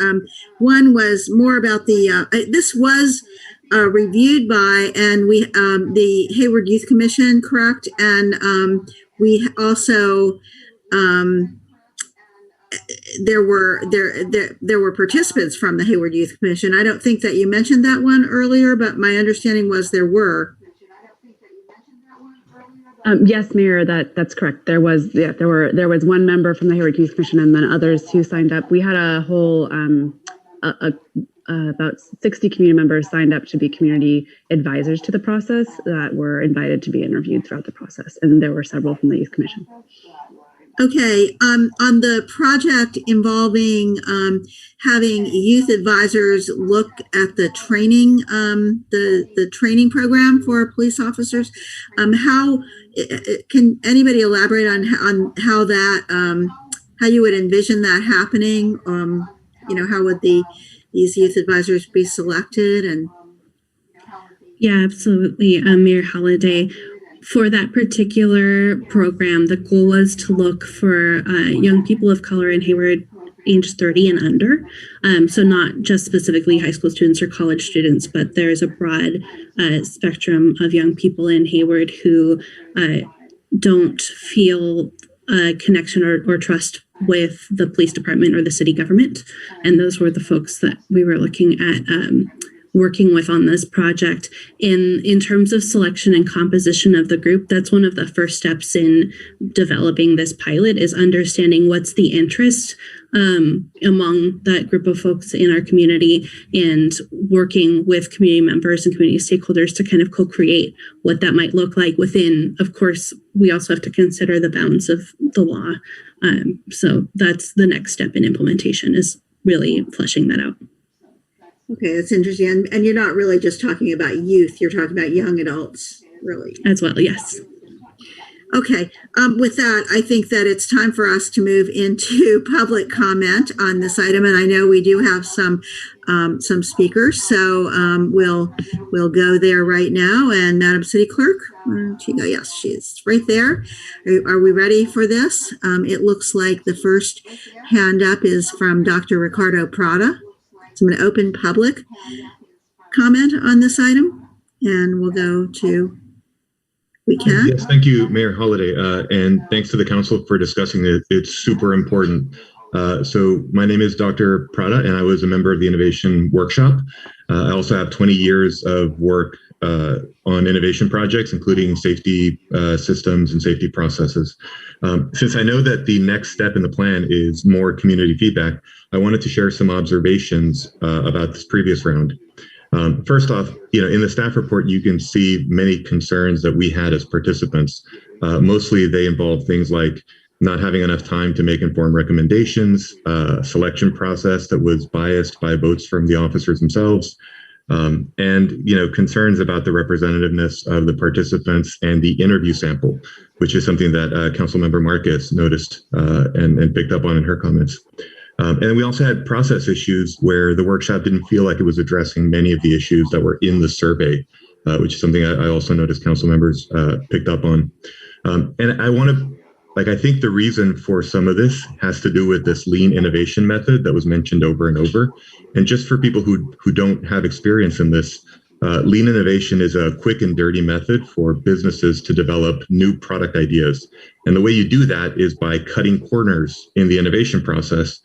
one was more about this was reviewed by the Hayward Youth Commission, correct? And we also there were participants from the Hayward Youth Commission. I don't think that you mentioned that one earlier, but my understanding was there were. Yes, Mayor, that's correct. There was one member from the Hayward Youth Commission, and then others who signed up. We had a whole about 60 community members signed up to be community advisors to the process that were invited to be interviewed throughout the process, and there were several from the Youth Commission. Okay, on the project involving having youth advisors look at the training, the training program for police officers, how can anybody elaborate on how that how you would envision that happening? How would these youth advisors be selected? And yeah, absolutely, Mayor Holliday. For that particular program, the goal was to look for young people of color in Hayward age 30 and under. So not just specifically high school students or college students, but there's a broad spectrum of young people in Hayward who don't feel a connection or trust with the police department or the city government. And those were the folks that we were looking at working with on this project. In terms of selection and composition of the group, that's one of the first steps in developing this pilot, is understanding what's the interest among that group of folks in our community, and working with community members and community stakeholders to kind of co-create what that might look like within. Of course, we also have to consider the bounds of the law. So that's the next step in implementation, is really fleshing that out. Okay, that's interesting. And you're not really just talking about youth, you're talking about young adults, really. As well, yes. Okay, with that, I think that it's time for us to move into public comment on this item, and I know we do have some speakers, so we'll go there right now. And Madam City Clerk, where did she go? Yes, she's right there. Are we ready for this? It looks like the first hand up is from Dr. Ricardo Prada. So I'm going to open public comment on this item, and we'll go to. We can. Yes, thank you, Mayor Holliday, and thanks to the council for discussing it. It's super important. So my name is Dr. Prada, and I was a member of the Innovation Workshop. I also have 20 years of work on innovation projects, including safety systems and safety processes. Since I know that the next step in the plan is more community feedback, I wanted to share some observations about this previous round. First off, in the staff report, you can see many concerns that we had as participants. Mostly they involve things like not having enough time to make informed recommendations, selection process that was biased by votes from the officers themselves, and concerns about the representativeness of the participants and the interview sample, which is something that Councilmember Marcus noticed and picked up on in her comments. And we also had process issues where the workshop didn't feel like it was addressing many of the issues that were in the survey, which is something I also noticed council members picked up on. And I think the reason for some of this has to do with this lean innovation method that was mentioned over and over. And just for people who don't have experience in this, lean innovation is a quick and dirty method for businesses to develop new product ideas. And the way you do that is by cutting corners in the innovation process.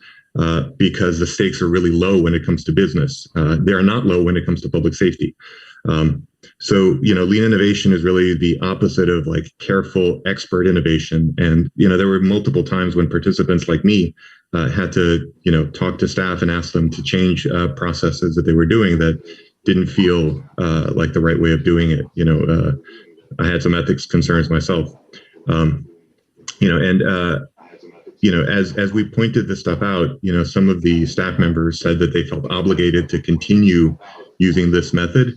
Because the stakes are really low when it comes to business. They are not low when it comes to public safety. So, lean innovation is really the opposite of careful expert innovation. And, there were multiple times when participants like me had to, talk to staff and ask them to change processes that they were doing that didn't feel like the right way of doing it. I had some ethics concerns myself. As we pointed this stuff out, some of the staff members said that they felt obligated to continue using this method.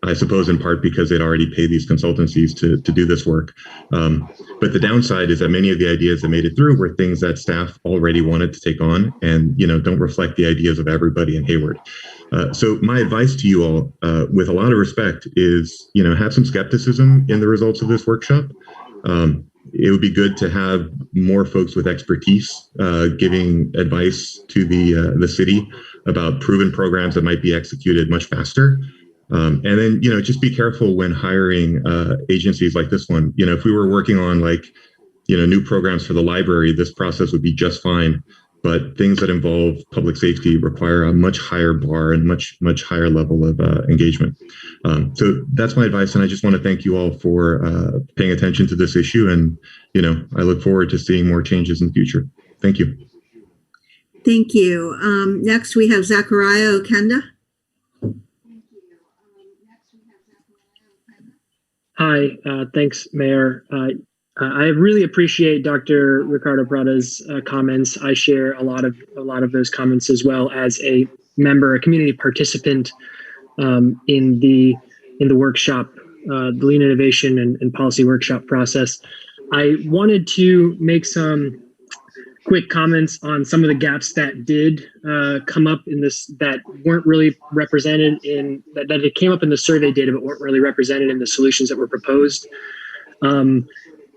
I suppose in part because they'd already paid these consultancies to do this work. But the downside is that many of the ideas that made it through were things that staff already wanted to take on and, don't reflect the ideas of everybody in Hayward. So my advice to you all, with a lot of respect, is, have some skepticism in the results of this workshop. It would be good to have more folks with expertise giving advice to the city about proven programs that might be executed much faster. And then, just be careful when hiring agencies like this one. If we were working on new programs for the library, this process would be just fine. But things that involve public safety require a much higher bar and much higher level of engagement. So that's my advice. And I just want to thank you all for paying attention to this issue. And, I look forward to seeing more changes in the future. Thank you. Thank you. Next, we have Zachariah Okenda. Hi, thanks, Mayor. I really appreciate Dr. Ricardo Prada's comments. I share a lot of those comments as well as a member, a community participant in the workshop, the Lean Innovation and Policy Workshop process. I wanted to make some quick comments on some of the gaps that did come up in this that weren't really represented in that it came up in the survey data but weren't really represented in the solutions that were proposed.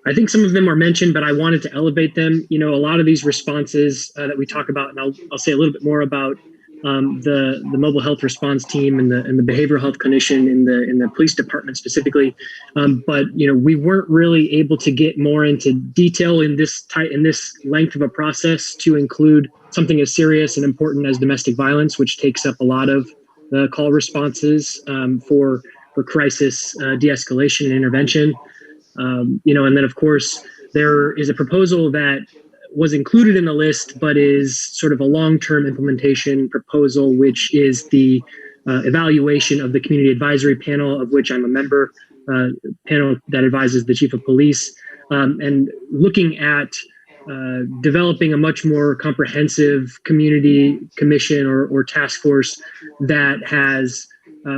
I think some of them are mentioned, but I wanted to elevate them. A lot of these responses that we talk about, and I'll say a little bit more about the mobile health response team and the behavioral health clinician in the police department specifically. But we weren't really able to get more into detail in this length of a process to include something as serious and important as domestic violence, which takes up a lot of the call responses for crisis de-escalation and intervention. And then of course there is a proposal that was included in the list, but is sort of a long-term implementation proposal, which is the evaluation of the community advisory panel, of which I'm a member, panel that advises the chief of police, and looking at developing a much more comprehensive community commission or task force that has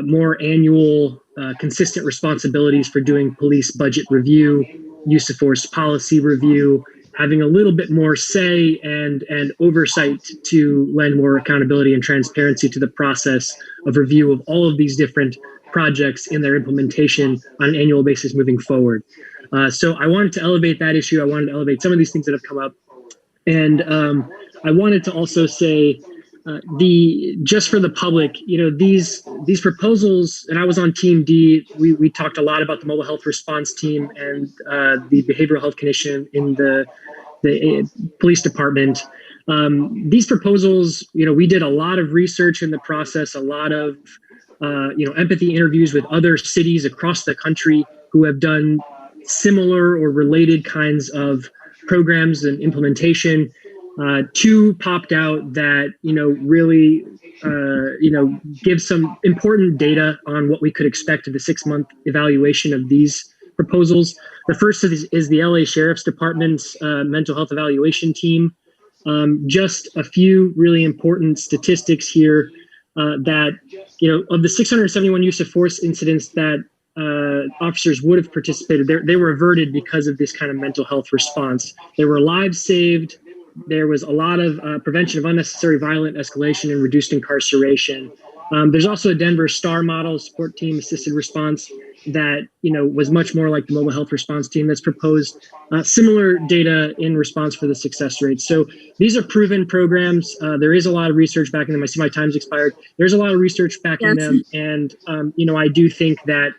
more annual, consistent responsibilities for doing police budget review, use of force policy review, having a little bit more say and oversight to lend more accountability and transparency to the process of review of all of these different projects in their implementation on an annual basis moving forward. So I wanted to elevate that issue. I wanted to elevate some of these things that have come up. And I wanted to also say, just for the public, these proposals, and I was on Team D, we talked a lot about the mobile health response team and the behavioral health clinician in the police department. These proposals, we did a lot of research in the process, a lot of empathy interviews with other cities across the country who have done similar or related kinds of programs and implementation. Two popped out that really give some important data on what we could expect of the 6-month evaluation of these proposals. The first is the LA Sheriff's Department's mental health evaluation team. Just a few really important statistics here that of the 671 use of force incidents that officers would have participated, they were averted because of this kind of mental health response. There were lives saved. There was a lot of prevention of unnecessary violent escalation and reduced incarceration. There's also a Denver STAR model, support team assisted response, that was much more like the mobile health response team that's proposed. Similar data in response for the success rates. So these are proven programs. There is a lot of research backing them. I see my time's expired. There's a lot of research backing them, and I do think that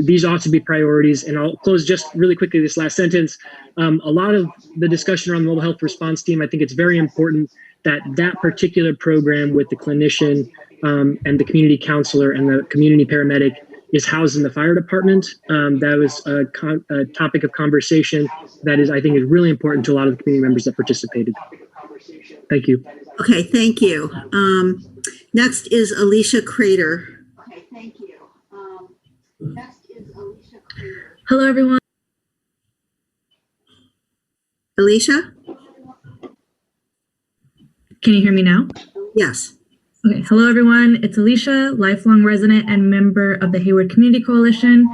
these ought to be priorities. And I'll close just really quickly this last sentence. A lot of the discussion around the mobile health response team, I think it's very important that that particular program with the clinician and the community counselor and the community paramedic is housed in the fire department. That was a topic of conversation that I think is really important to a lot of the community members that participated. Thank you. Okay, thank you. Next is Alicia Crater. Hello, everyone. Alicia? Can you hear me now? Yes. Okay. Hello, everyone. It's Alicia, lifelong resident and member of the Hayward Community Coalition.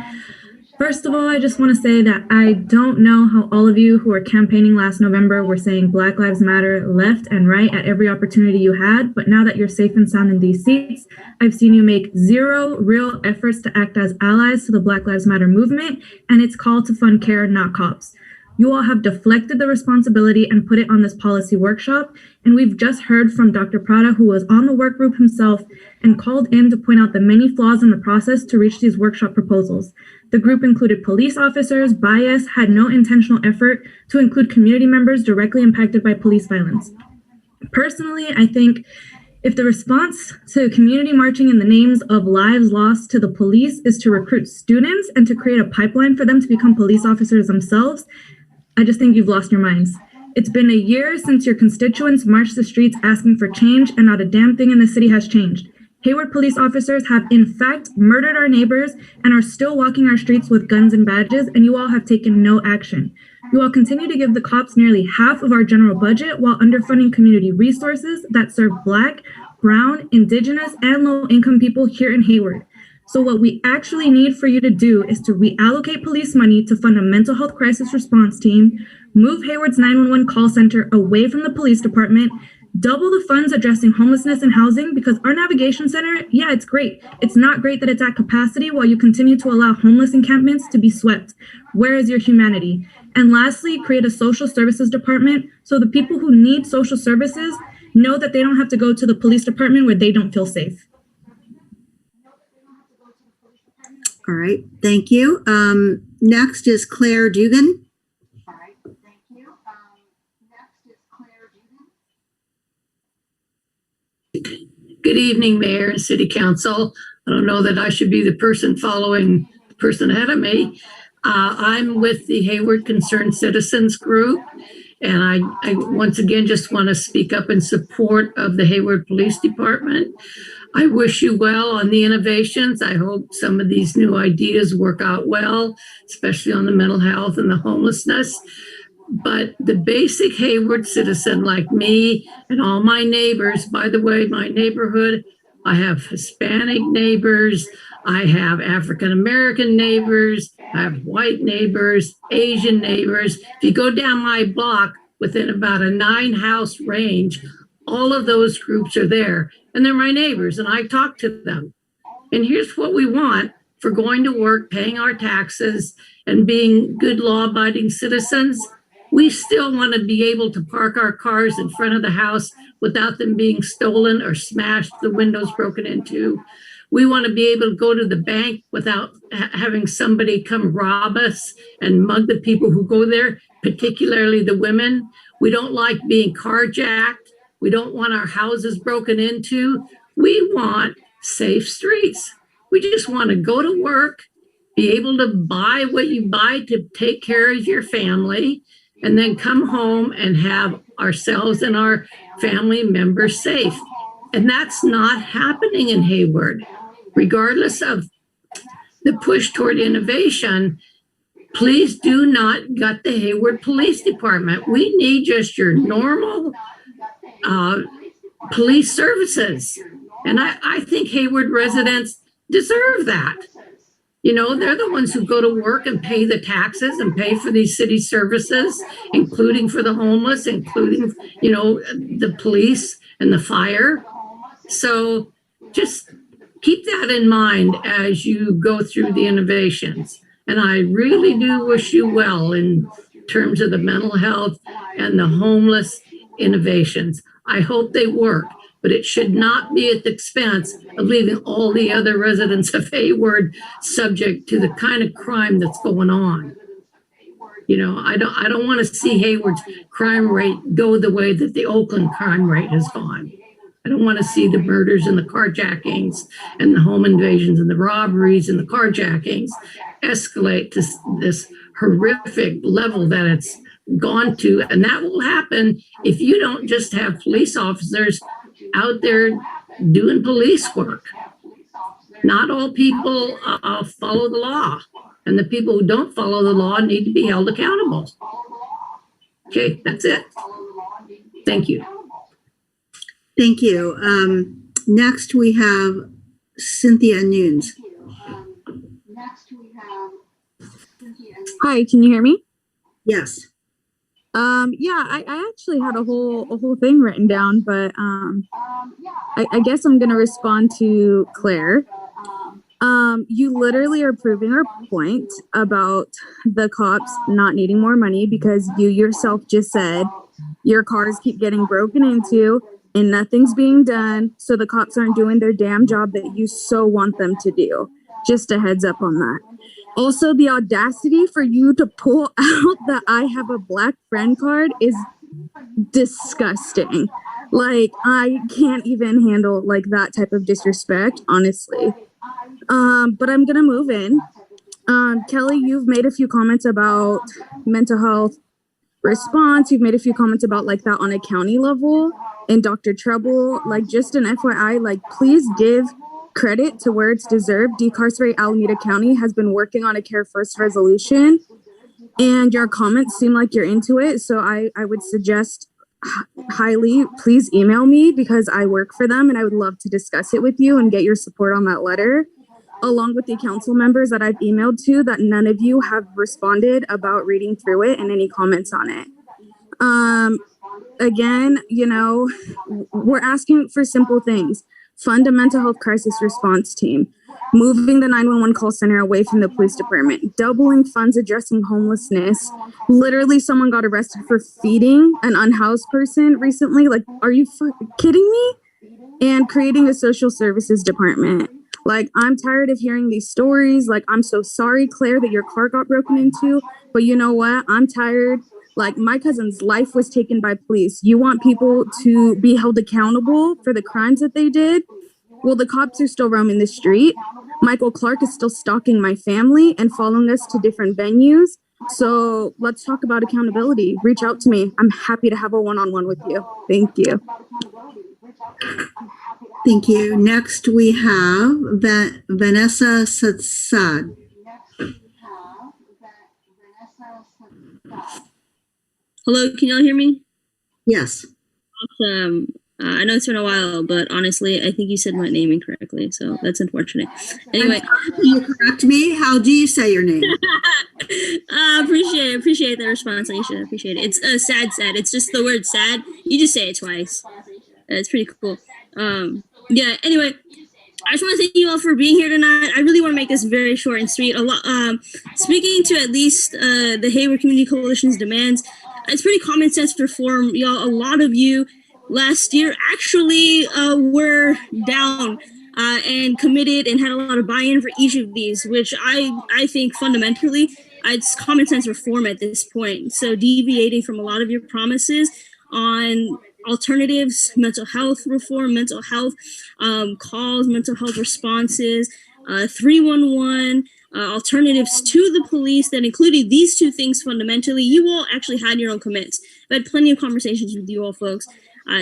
First of all, I just want to say that I don't know how all of you who were campaigning last November were saying Black Lives Matter left and right at every opportunity you had, but now that you're safe and sound in these seats, I've seen you make zero real efforts to act as allies to the Black Lives Matter movement and its call to fund care, not cops. You all have deflected the responsibility and put it on this policy workshop. And we've just heard from Dr. Prada, who was on the work group himself and called in to point out the many flaws in the process to reach these workshop proposals. The group included police officers, bias, had no intentional effort to include community members directly impacted by police violence. Personally, I think if the response to community marching in the names of lives lost to the police is to recruit students and to create a pipeline for them to become police officers themselves, I just think you've lost your minds. It's been a year since your constituents marched the streets asking for change, and not a damn thing in the city has changed. Hayward police officers have in fact murdered our neighbors and are still walking our streets with guns and badges, and you all have taken no action. You all continue to give the cops nearly half of our general budget while underfunding community resources that serve Black, Brown, Indigenous, and low-income people here in Hayward. So what we actually need for you to do is to reallocate police money to fund a mental health crisis response team, move Hayward's 911 call center away from the police department, double the funds addressing homelessness and housing, because our navigation center, yeah, it's great. It's not great that it's at capacity while you continue to allow homeless encampments to be swept. Where is your humanity? And lastly, create a social services department so the people who need social services know that they don't have to go to the police department where they don't feel safe. All right, thank you. Next is Claire Dugan. All right, thank you. Next is Claire Dugan. Good evening, Mayor and City Council. I don't know that I should be the person following the person ahead of me. I'm with the Hayward Concerned Citizens Group, and I once again just want to speak up in support of the Hayward Police Department. I wish you well on the innovations. I hope some of these new ideas work out well, especially on the mental health and the homelessness. But the basic Hayward citizen like me and all my neighbors, by the way, my neighborhood, I have Hispanic neighbors, I have African American neighbors, I have white neighbors, Asian neighbors. If you go down my block within about a 9-house range, all of those groups are there and they're my neighbors and I talk to them. And here's what we want for going to work, paying our taxes and being good law-abiding citizens. We still want to be able to park our cars in front of the house without them being stolen or smashed, the windows broken into. We want to be able to go to the bank without having somebody come rob us and mug the people who go there, particularly the women. We don't like being carjacked. We don't want our houses broken into. We want safe streets. We just want to go to work, be able to buy what you buy to take care of your family, and then come home and have ourselves and our family members safe. And that's not happening in Hayward. Regardless of the push toward innovation, please do not gut the Hayward Police Department. We need just your normal police services. And I think Hayward residents deserve that. You know, they're the ones who go to work and pay the taxes and pay for these city services, including for the homeless, including, you know, the police and the fire. So just keep that in mind as you go through the innovations. And I really do wish you well in terms of the mental health and the homeless innovations. I hope they work, but it should not be at the expense of leaving all the other residents of Hayward subject to the kind of crime that's going on. You know, I don't want to see Hayward's crime rate go the way that the Oakland crime rate has gone. I don't want to see the murders and the carjackings and the home invasions and the robberies and the carjackings escalate to this horrific level that it's gone to. And that will happen if you don't just have police officers out there doing police work. Not all people follow the law, and the people who don't follow the law need to be held accountable. Okay, that's it. Thank you. Thank you. Next, we have Cynthia Nunes. Hi, can you hear me? Yes. Yeah, I actually had a whole thing written down, but I guess I'm gonna respond to Claire. You literally are proving our point about the cops not needing more money because you yourself just said your cars keep getting broken into and nothing's being done, so the cops aren't doing their damn job that you so want them to do. Just a heads up on that. Also, the audacity for you to pull out the I have a black friend card is disgusting. Like, I can't even handle like that type of disrespect, honestly. But I'm gonna move in. Kelly, you've made a few comments about mental health response. You've made a few comments about like that on a county level. And Dr. Treble, like just an FYI, like please give credit to where it's deserved. Decarcerate Alameda County has been working on a Care First resolution, and your comments seem like you're into it. So I would suggest highly, please email me because I work for them and I would love to discuss it with you and get your support on that letter, along with the council members that I've emailed to that none of you have responded about reading through it and any comments on it. Again, you know, we're asking for simple things. Fund a mental health crisis response team, moving the 911 call center away from the police department, doubling funds addressing homelessness. Literally, someone got arrested for feeding an unhoused person recently. Like, are you kidding me? And creating a social services department. Like, I'm tired of hearing these stories. Like, I'm so sorry, Claire, that your car got broken into. But you know what? I'm tired. Like, my cousin's life was taken by police. You want people to be held accountable for the crimes that they did? Well, the cops are still roaming the street. Michael Clark is still stalking my family and following us to different venues. So let's talk about accountability. Reach out to me. I'm happy to have a one-on-one with you. Thank you. Thank you. Next, we have Vanessa Sadsad. Hello, can y'all hear me? Yes. Awesome. I know it's been a while, but honestly, I think you said my name incorrectly, so that's unfortunate. Anyway, can you correct me? How do you say your name? Appreciate the response, Aisha. Appreciate it. It's sad. It's just the word sad. You just say it twice. It's pretty cool. Yeah. Anyway, I just want to thank you all for being here tonight. I really want to make this very short and sweet. Speaking to at least the Hayward Community Coalition's demands, it's pretty common sense reform, y'all. A lot of you last year actually were down and committed and had a lot of buy-in for each of these, which I think fundamentally it's common sense reform at this point. So deviating from a lot of your promises on alternatives, mental health reform, mental health calls, mental health responses, 311, alternatives to the police that included these two things fundamentally. You all actually had your own commits. I've had plenty of conversations with you all folks.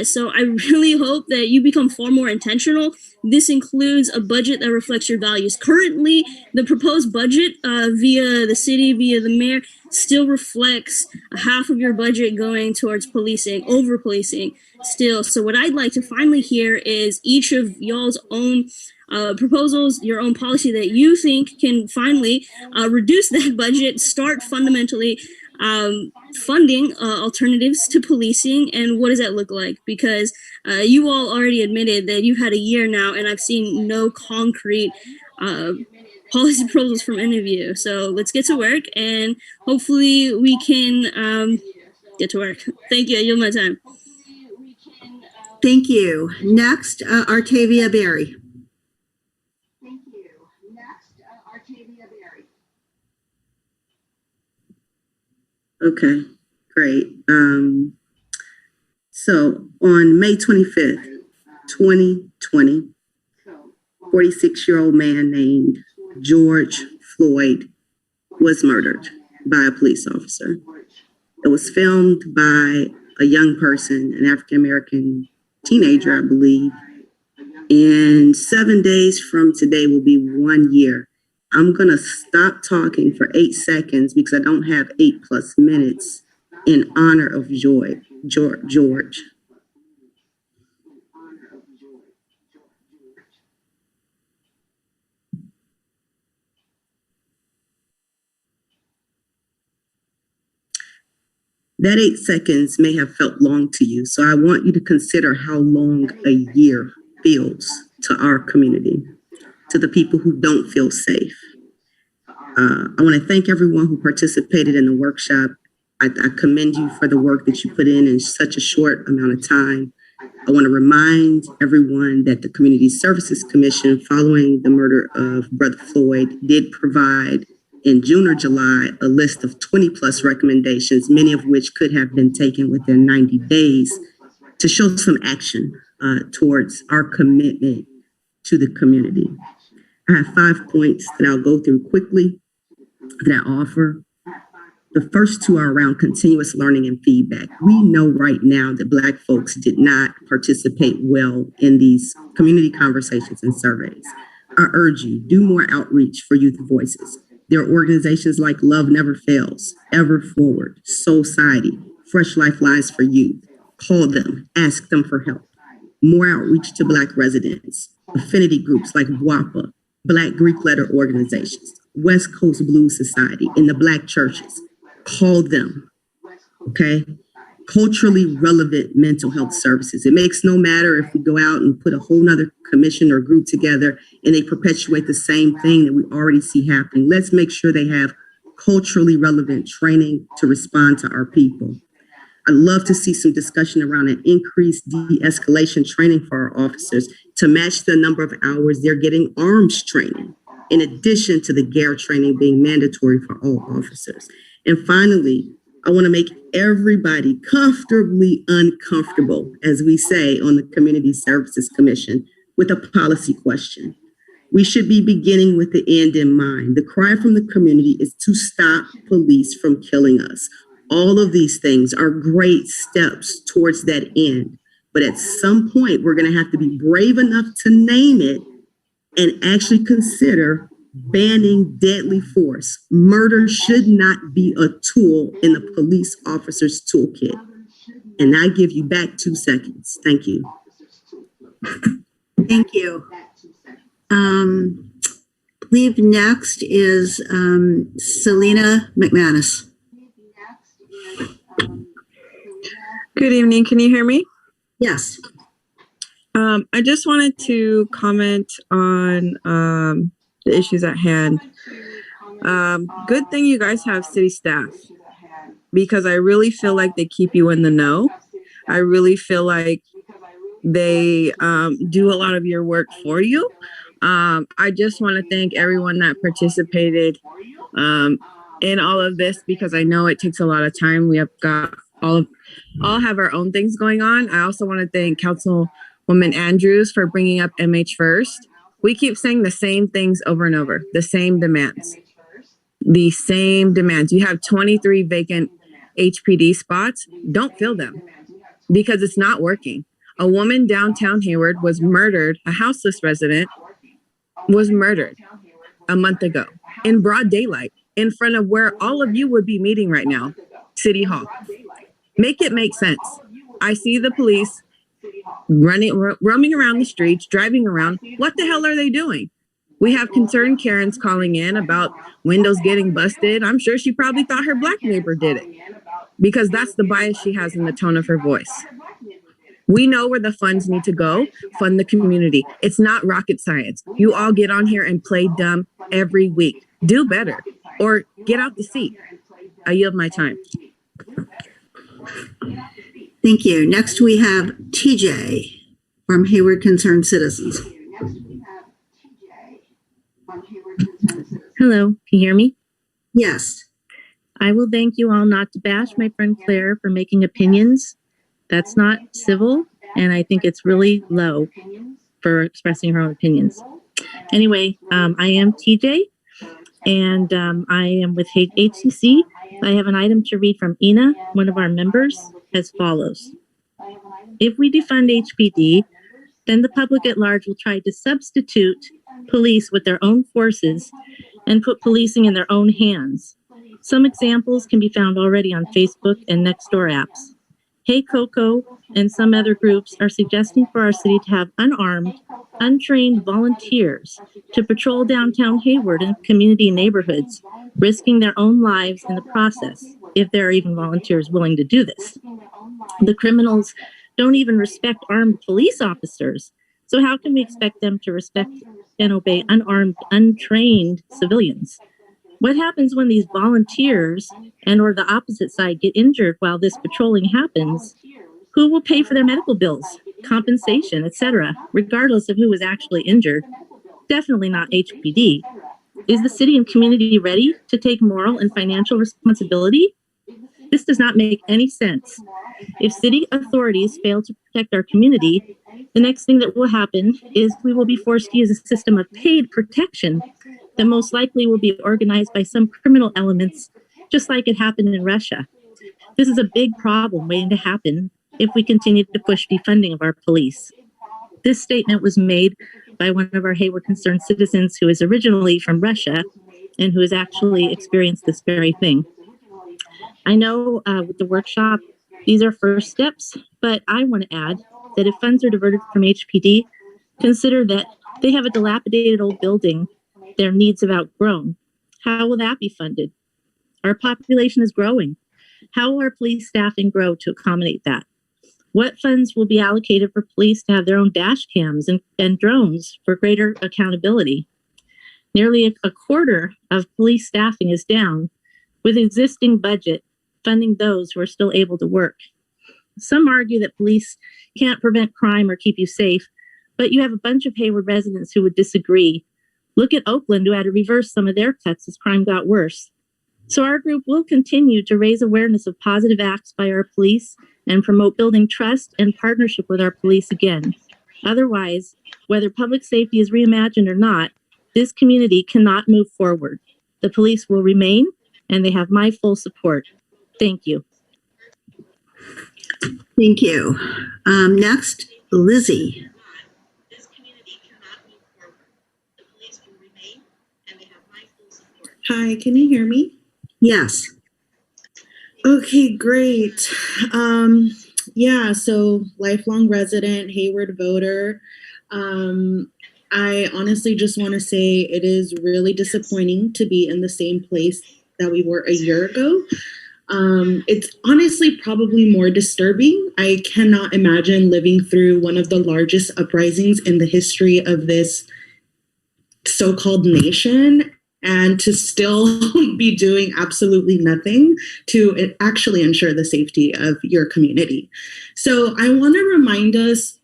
So I really hope that you become far more intentional. This includes a budget that reflects your values. Currently, the proposed budget via the city, via the mayor, still reflects half of your budget going towards policing, over policing still. So what I'd like to finally hear is each of y'all's own proposals, your own policy that you think can finally reduce that budget, start fundamentally funding alternatives to policing, and what does that look like? Because you all already admitted that you've had a year now, and I've seen no concrete policy proposals from any of you. So let's get to work, and hopefully we can get to work. Thank you. I yield my time. Thank you. Next, Artavia Berry. Thank you. Next, Artavia Berry. Okay, great. So on May 25th, 2020, 46-year-old man named George Floyd was murdered by a police officer. It was filmed by a young person, an African-American teenager, I believe. And 7 days from today will be 1 year. I'm going to stop talking for 8 seconds because I don't have 8+ minutes in honor of George. That 8 seconds may have felt long to you, so I want you to consider how long a year feels to our community, to the people who don't feel safe. I want to thank everyone who participated in the workshop. I commend you for the work that you put in such a short amount of time. I want to remind everyone that the Community Services Commission, following the murder of Brother Floyd, did provide in June or July a list of 20+ recommendations, many of which could have been taken within 90 days to show some action towards our commitment to the community. I have 5 points that I'll go through quickly that I offer. The first two are around continuous learning and feedback. We know right now that Black folks did not participate well in these community conversations and surveys. I urge you, do more outreach for youth voices. There are organizations like Love Never Fails, Ever Forward, Society, Fresh Lifelines for Youth. Call them, ask them for help. More outreach to Black residents, affinity groups like WAPA, Black Greek letter organizations, West Coast Blues Society, and the Black churches. Call them, okay? Culturally relevant mental health services. It makes no matter if we go out and put a whole nother commission or group together and they perpetuate the same thing that we already see happening. Let's make sure they have culturally relevant training to respond to our people. I'd love to see some discussion around an increased de-escalation training for our officers to match the number of hours they're getting arms training, in addition to the GARE training being mandatory for all officers. And finally, I want to make everybody comfortably uncomfortable, as we say on the Community Services Commission, with a policy question. We should be beginning with the end in mind. The cry from the community is to stop police from killing us. All of these things are great steps towards that end. But at some point, we're going to have to be brave enough to name it and actually consider banning deadly force. Murder should not be a tool in a police officer's toolkit. And I give you back 2 seconds. Thank you. Thank you. I believe next is Selena McManus. Good evening. Can you hear me? Yes. I just wanted to comment on the issues at hand. Good thing you guys have city staff, because I really feel like they keep you in the know. I really feel like they do a lot of your work for you. I just want to thank everyone that participated in all of this, because I know it takes a lot of time. We have got all have our own things going on. I also want to thank Councilwoman Andrews for bringing up MH First. We keep saying the same things over and over, the same demands. You have 23 vacant HPD spots. Don't fill them, because it's not working. A woman downtown Hayward was murdered. A houseless resident was murdered a month ago in broad daylight, in front of where all of you would be meeting right now, City Hall. Make it make sense. I see the police roaming around the streets, driving around. What the hell are they doing? We have concerned Karens calling in about windows getting busted. I'm sure she probably thought her black neighbor did it, because that's the bias she has in the tone of her voice. We know where the funds need to go, fund the community. It's not rocket science. You all get on here and play dumb every week. Do better, or get out the seat. I yield my time. Thank you. Next, we have TJ from Hayward Concerned Citizens. Hello, can you hear me? Yes. I will thank you all not to bash my friend Claire for making opinions. That's not civil, and I think it's really low for expressing her own opinions. Anyway, I am TJ, and I am with HCC. I have an item to read from Ina, one of our members, as follows. If we defund HPD, then the public at large will try to substitute police with their own forces and put policing in their own hands. Some examples can be found already on Facebook and Nextdoor apps. Hey Coco and some other groups are suggesting for our city to have unarmed, untrained volunteers to patrol downtown Hayward and community neighborhoods, risking their own lives in the process, if there are even volunteers willing to do this. The criminals don't even respect armed police officers, so how can we expect them to respect and obey unarmed, untrained civilians? What happens when these volunteers and or the opposite side get injured while this patrolling happens? Who will pay for their medical bills, compensation, etc., regardless of who was actually injured? Definitely not HPD. Is the city and community ready to take moral and financial responsibility? This does not make any sense. If city authorities fail to protect our community, the next thing that will happen is we will be forced to use a system of paid protection that most likely will be organized by some criminal elements, just like it happened in Russia. This is a big problem waiting to happen if we continue to push defunding of our police. This statement was made by one of our Hayward Concerned Citizens who is originally from Russia and who has actually experienced this very thing. I know with the workshop, these are first steps, but I want to add that if funds are diverted from HPD, consider that they have a dilapidated old building their needs have outgrown. How will that be funded? Our population is growing. How will our police staffing grow to accommodate that? What funds will be allocated for police to have their own dash cams and drones for greater accountability? Nearly a quarter of police staffing is down, with existing budget funding those who are still able to work. Some argue that police can't prevent crime or keep you safe, but you have a bunch of Hayward residents who would disagree. Look at Oakland, who had to reverse some of their cuts as crime got worse. So our group will continue to raise awareness of positive acts by our police and promote building trust and partnership with our police again. Otherwise, whether public safety is reimagined or not, this community cannot move forward. The police will remain, and they have my full support. Thank you. Thank you. Next, Lizzie. This community cannot move forward. The police will remain, and they Hi, can you hear me? Yes. Okay, great. Yeah, so lifelong resident, Hayward voter. I honestly just want to say it is really disappointing to be in the same place that we were a year ago. It's honestly probably more disturbing. I cannot imagine living through one of the largest uprisings in the history of this so-called nation and to still be doing absolutely nothing to actually ensure the safety of your community. So I want to remind us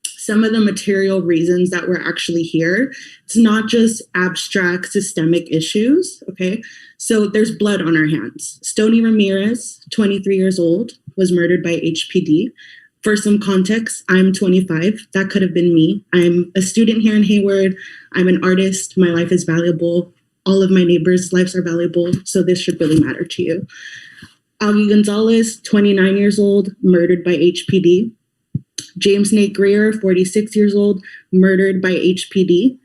some of the material reasons that we're actually here. It's not just abstract systemic issues, okay? So there's blood on our hands. Stoney Ramirez, 23 years old, was murdered by HPD. For some context, I'm 25. That could have been me. I'm a student here in Hayward. I'm an artist. My life is valuable. All of my neighbors' lives are valuable. So this should really matter to you. Augie Gonzalez, 29 years old, murdered by HPD. James Nate Greer, 46 years old, murdered by HPD.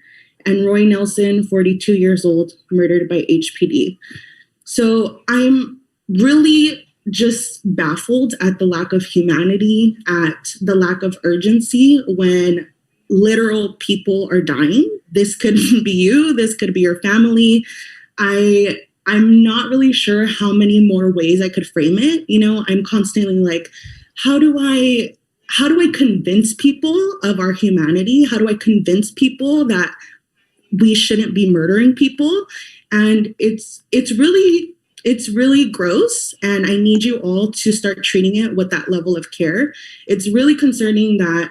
And Roy Nelson, 42 years old, murdered by HPD. So I'm really just baffled at the lack of humanity, at the lack of urgency when literal people are dying. This could be you, this could be your family. I'm not really sure how many more ways I could frame it. You know, I'm constantly like, how do I convince people of our humanity? How do I convince people that we shouldn't be murdering people? And it's really gross. And I need you all to start treating it with that level of care. It's really concerning that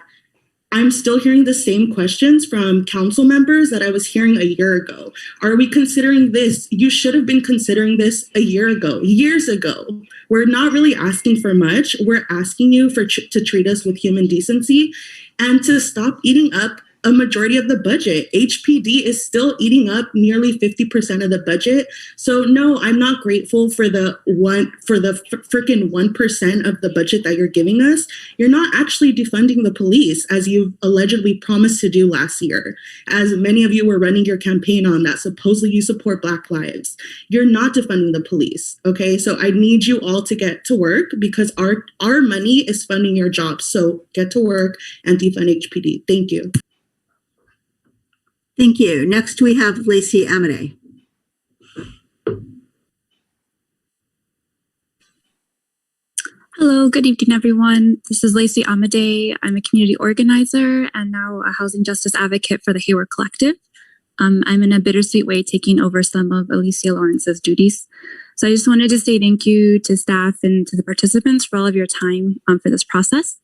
I'm still hearing the same questions from council members that I was hearing a year ago. Are we considering this? You should have been considering this a year ago, years ago. We're not really asking for much. We're asking you to treat us with human decency and to stop eating up a majority of the budget. HPD is still eating up nearly 50% of the budget. So no, I'm not grateful for the freaking 1% of the budget that you're giving us. You're not actually defunding the police as you allegedly promised to do last year, as many of you were running your campaign on that supposedly you support Black lives. You're not defunding the police, okay? So I need you all to get to work because our money is funding your jobs. So get to work and defund HPD. Thank you. Thank you. Next, we have Lacey Amade. Hello, good evening, everyone. This is Lacey Amade. I'm a community organizer and now a housing justice advocate for the Hayward Collective. I'm in a bittersweet way taking over some of Alicia Lawrence's duties. So I just wanted to say thank you to staff and to the participants for all of your time for this process,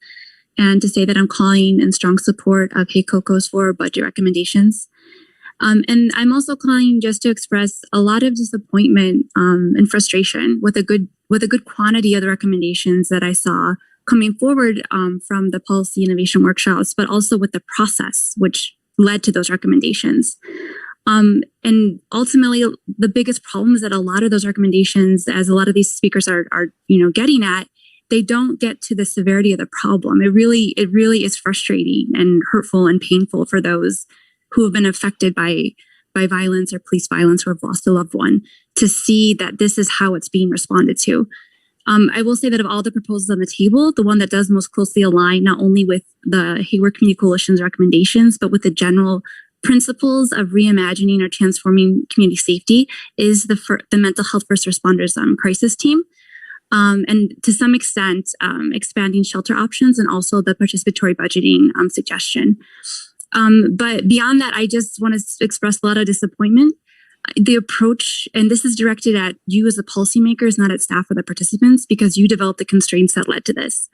and to say that I'm calling in strong support of HACOCO's 4 budget recommendations. And I'm also calling just to express a lot of disappointment and frustration with a good quantity of the recommendations that I saw coming forward from the policy innovation workshops, but also with the process which led to those recommendations. And ultimately, the biggest problem is that a lot of those recommendations, as a lot of these speakers are getting at, they don't get to the severity of the problem. It really is frustrating and hurtful and painful for those who have been affected by violence or police violence, who have lost a loved one, to see that this is how it's being responded to. I will say that of all the proposals on the table, the one that does most closely align not only with the Hayward Community Coalition's recommendations, but with the general principles of reimagining or transforming community safety is the mental health first responders crisis team. And to some extent, expanding shelter options and also the participatory budgeting suggestion. But beyond that, I just want to express a lot of disappointment. The approach, and this is directed at you as the policymakers, not at staff or the participants, because you developed the constraints that led to this.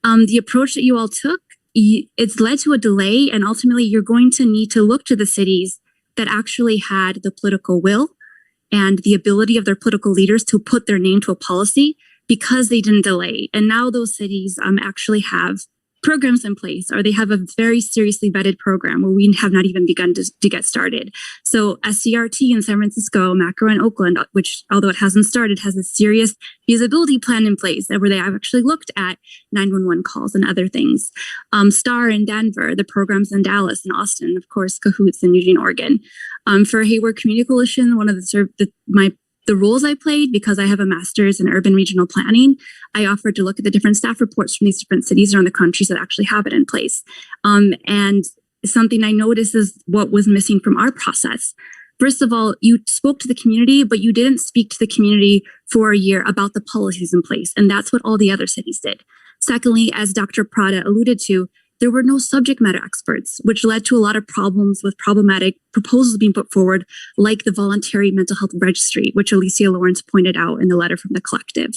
The approach that you all took, it's led to a delay, and ultimately you're going to need to look to the cities that actually had the political will and the ability of their political leaders to put their name to a policy because they didn't delay. And now those cities actually have programs in place, or they have a very seriously vetted program where we have not even begun to get started. So SCRT in San Francisco, Macro in Oakland, which although it hasn't started, has a serious feasibility plan in place where they have actually looked at 911 calls and other things. STAR in Denver, the programs in Dallas and Austin, of course, Cahoots in Eugene, Oregon. For Hayward Community Coalition, one of the roles I played, because I have a master's in urban regional planning, I offered to look at the different staff reports from these different cities around the country that actually have it in place. And something I noticed is what was missing from our process. First of all, you spoke to the community, but you didn't speak to the community for a year about the policies in place. And that's what all the other cities did. Secondly, as Dr. Prada alluded to, there were no subject matter experts, which led to a lot of problems with problematic proposals being put forward, like the voluntary mental health registry, which Alicia Lawrence pointed out in the letter from the collective.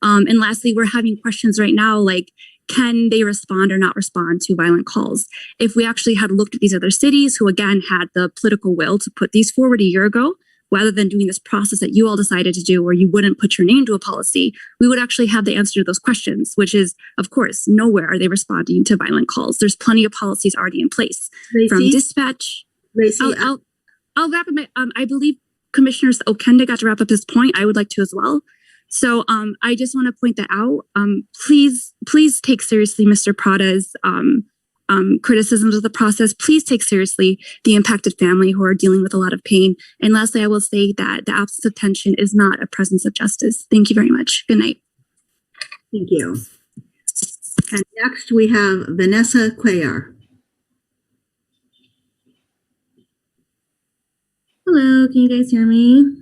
And lastly, we're having questions right now like, can they respond or not respond to violent calls? If we actually had looked at these other cities who, again, had the political will to put these forward a year ago, rather than doing this process that you all decided to do where you wouldn't put your name to a policy, we would actually have the answer to those questions, which is, of course, nowhere are they responding to violent calls. There's plenty of policies already in place. Lacey? From dispatch. Lacey, I'll wrap up. I believe Commissioner Okenda got to wrap up his point. I would like to as well. So I just want to point that out. Please take seriously Mr. Prada's criticisms of the process. Please take seriously the impacted family who are dealing with a lot of pain. And lastly, I will say that the absence of tension is not a presence of justice. Thank you very much. Good night. Thank you. And next we have Vanessa Cuellar. Hello, can you guys hear me?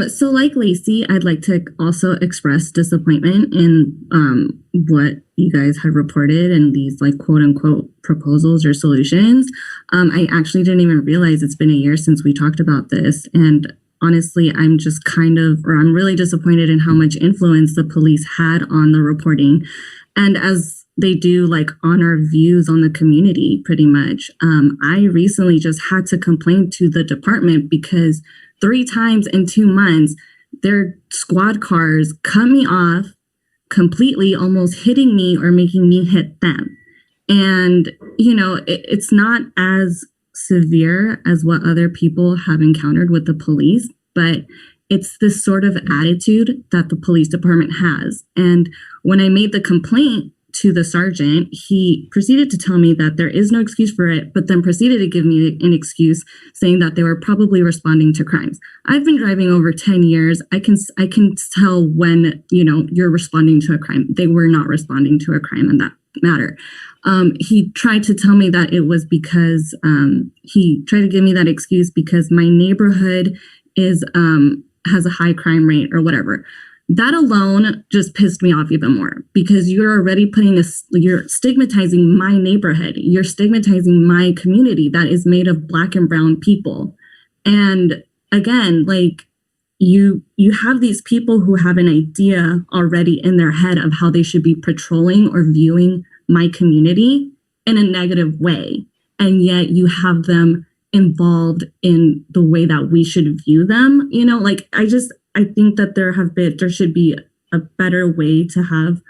So like Lacey, I'd like to also express disappointment in what you guys had reported and these like quote unquote proposals or solutions. I actually didn't even realize it's been a year since we talked about this. And honestly, I'm really disappointed in how much influence the police had on the reporting. And as they do like on our views on the community, pretty much. I recently just had to complain to the department because 3 times in 2 months, their squad cars cut me off completely, almost hitting me or making me hit them. And, you know, it's not as severe as what other people have encountered with the police, but it's this sort of attitude that the police department has. And when I made the complaint to the sergeant, he proceeded to tell me that there is no excuse for it, but then proceeded to give me an excuse saying that they were probably responding to crimes. I've been driving over 10 years. I can tell when, you know, you're responding to a crime. They were not responding to a crime in that matter. He tried to tell me that it was because he tried to give me that excuse because my neighborhood is has a high crime rate or whatever. That alone just pissed me off even more because you're already you're stigmatizing my neighborhood. You're stigmatizing my community that is made of Black and brown people. And again, like you have these people who have an idea already in their head of how they should be patrolling or viewing my community in a negative way. And yet you have them involved in the way that we should view them. You know, like I think that there should be a better way to have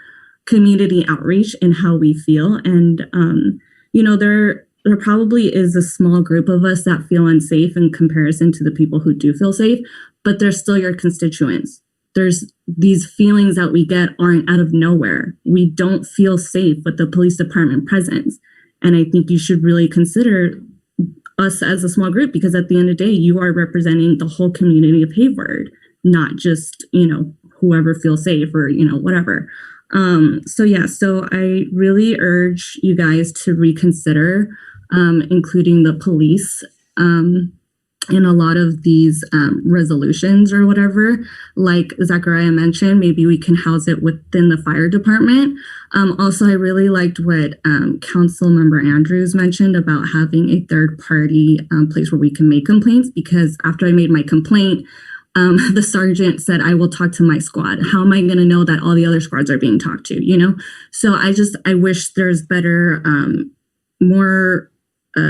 community outreach in how we feel. And, you know, there probably is a small group of us that feel unsafe in comparison to the people who do feel safe, but they're still your constituents. There's these feelings that we get aren't out of nowhere. We don't feel safe with the police department presence. And I think you should really consider us as a small group because at the end of the day, you are representing the whole community of Hayward, not just, you know, whoever feels safe or, you know, whatever. So I really urge you guys to reconsider including the police in a lot of these resolutions or whatever. Like Zachariah mentioned, maybe we can house it within the fire department. Also, I really liked what Council Member Andrews mentioned about having a third party place where we can make complaints, because after I made my complaint, the sergeant said, I will talk to my squad. How am I going to know that all the other squads are being talked to, you know? So I wish there's better, more, how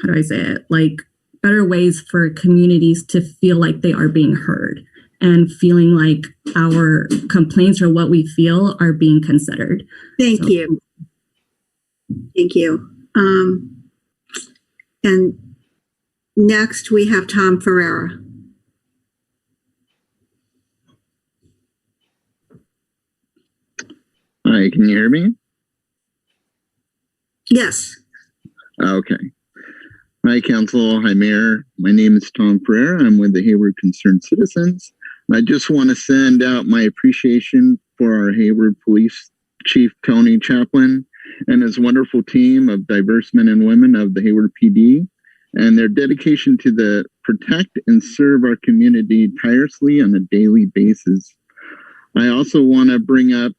do I say it? Like better ways for communities to feel like they are being heard and feeling like our complaints or what we feel are being considered. Thank you. Thank you. And next we have Tom Ferreira. Hi, can you hear me? Yes. Okay. Hi, Council. Hi, Mayor. My name is Tom Ferreira. I'm with the Hayward Concerned Citizens. I just want to send out my appreciation for our Hayward Police Chief Tony Chaplin and his wonderful team of diverse men and women of the Hayward PD and their dedication to the protect and serve our community tirelessly on a daily basis. I also want to bring up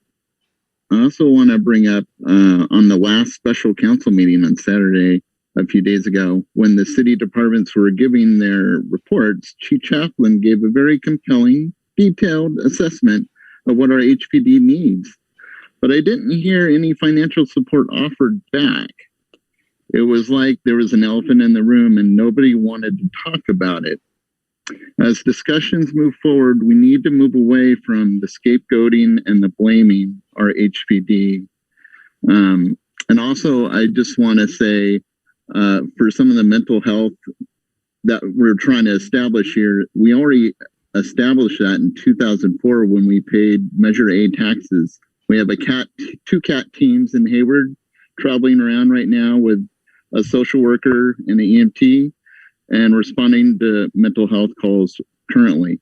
on the last special council meeting on Saturday, a few days ago, when the city departments were giving their reports, Chief Chaplin gave a very compelling, detailed assessment of what our HPD needs. But I didn't hear any financial support offered back. It was like there was an elephant in the room and nobody wanted to talk about it. As discussions move forward, we need to move away from the scapegoating and the blaming our HPD. And also, I just want to say, for some of the mental health that we're trying to establish here, we already established that in 2004 when we paid Measure A taxes. We have two CAT teams in Hayward traveling around right now with a social worker and an EMT and responding to mental health calls currently.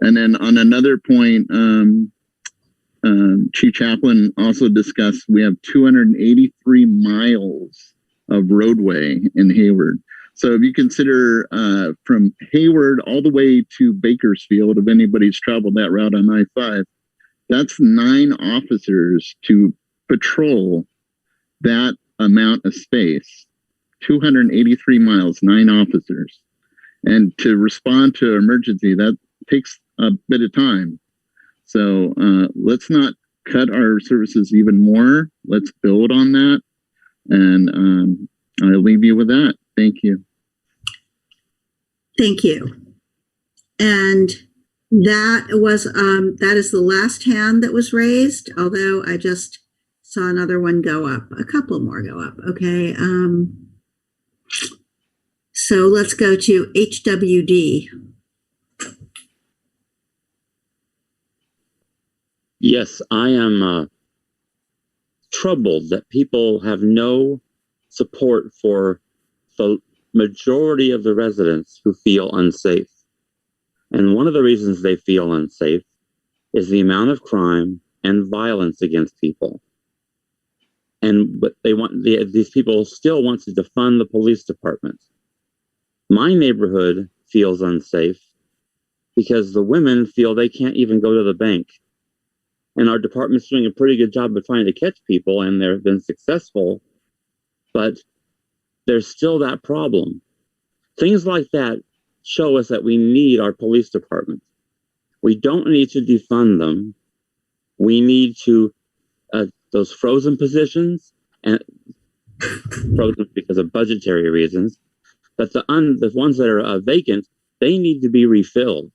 And then on another point, Chief Chaplin also discussed we have 283 miles of roadway in Hayward. So if you consider from Hayward all the way to Bakersfield, if anybody's traveled that route on I-5, that's 9 officers to patrol that amount of space. 283 miles, 9 officers. And to respond to emergency, that takes a bit of time. So let's not cut our services even more. Let's build on that. And I'll leave you with that. Thank you. Thank you. And that is the last hand that was raised, although I just saw another one go up, a couple more go up. Okay. So let's go to HWD. Yes, I am troubled that people have no support for the majority of the residents who feel unsafe. And one of the reasons they feel unsafe is the amount of crime and violence against people. But these people still want to defund the police department. My neighborhood feels unsafe because the women feel they can't even go to the bank. And our department's doing a pretty good job of trying to catch people, and they've been successful, but there's still that problem. Things like that show us that we need our police department. We don't need to defund them. We need to, those frozen positions, and frozen because of budgetary reasons, but the ones that are vacant, they need to be refilled.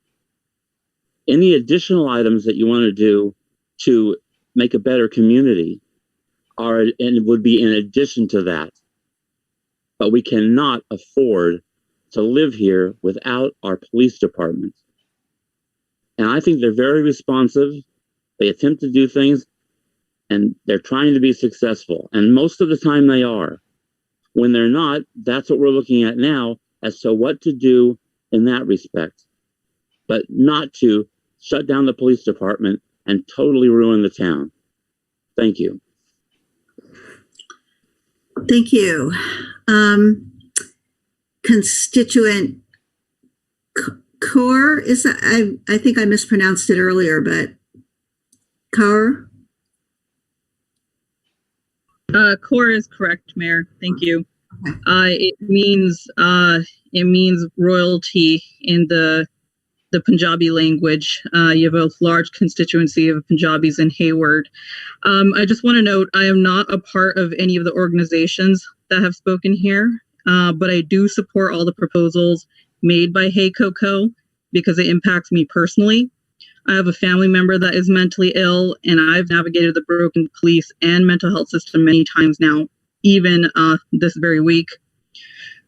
Any additional items that you want to do to make a better community and it would be in addition to that. But we cannot afford to live here without our police department. And I think they're very responsive. They attempt to do things and they're trying to be successful. And most of the time they are. When they're not, that's what we're looking at now as to what to do in that respect. But not to shut down the police department and totally ruin the town. Thank you. Thank you. Constituent Kaur, is that, I think I mispronounced it earlier, but Kaur? Kaur is correct, Mayor. Thank you. Okay. It means royalty in the Punjabi language. You have a large constituency of Punjabis in Hayward. I just want to note, I am not a part of any of the organizations that have spoken here, but I do support all the proposals made by Hey Coco because it impacts me personally. I have a family member that is mentally ill, and I've navigated the broken police and mental health system many times now, even this very week.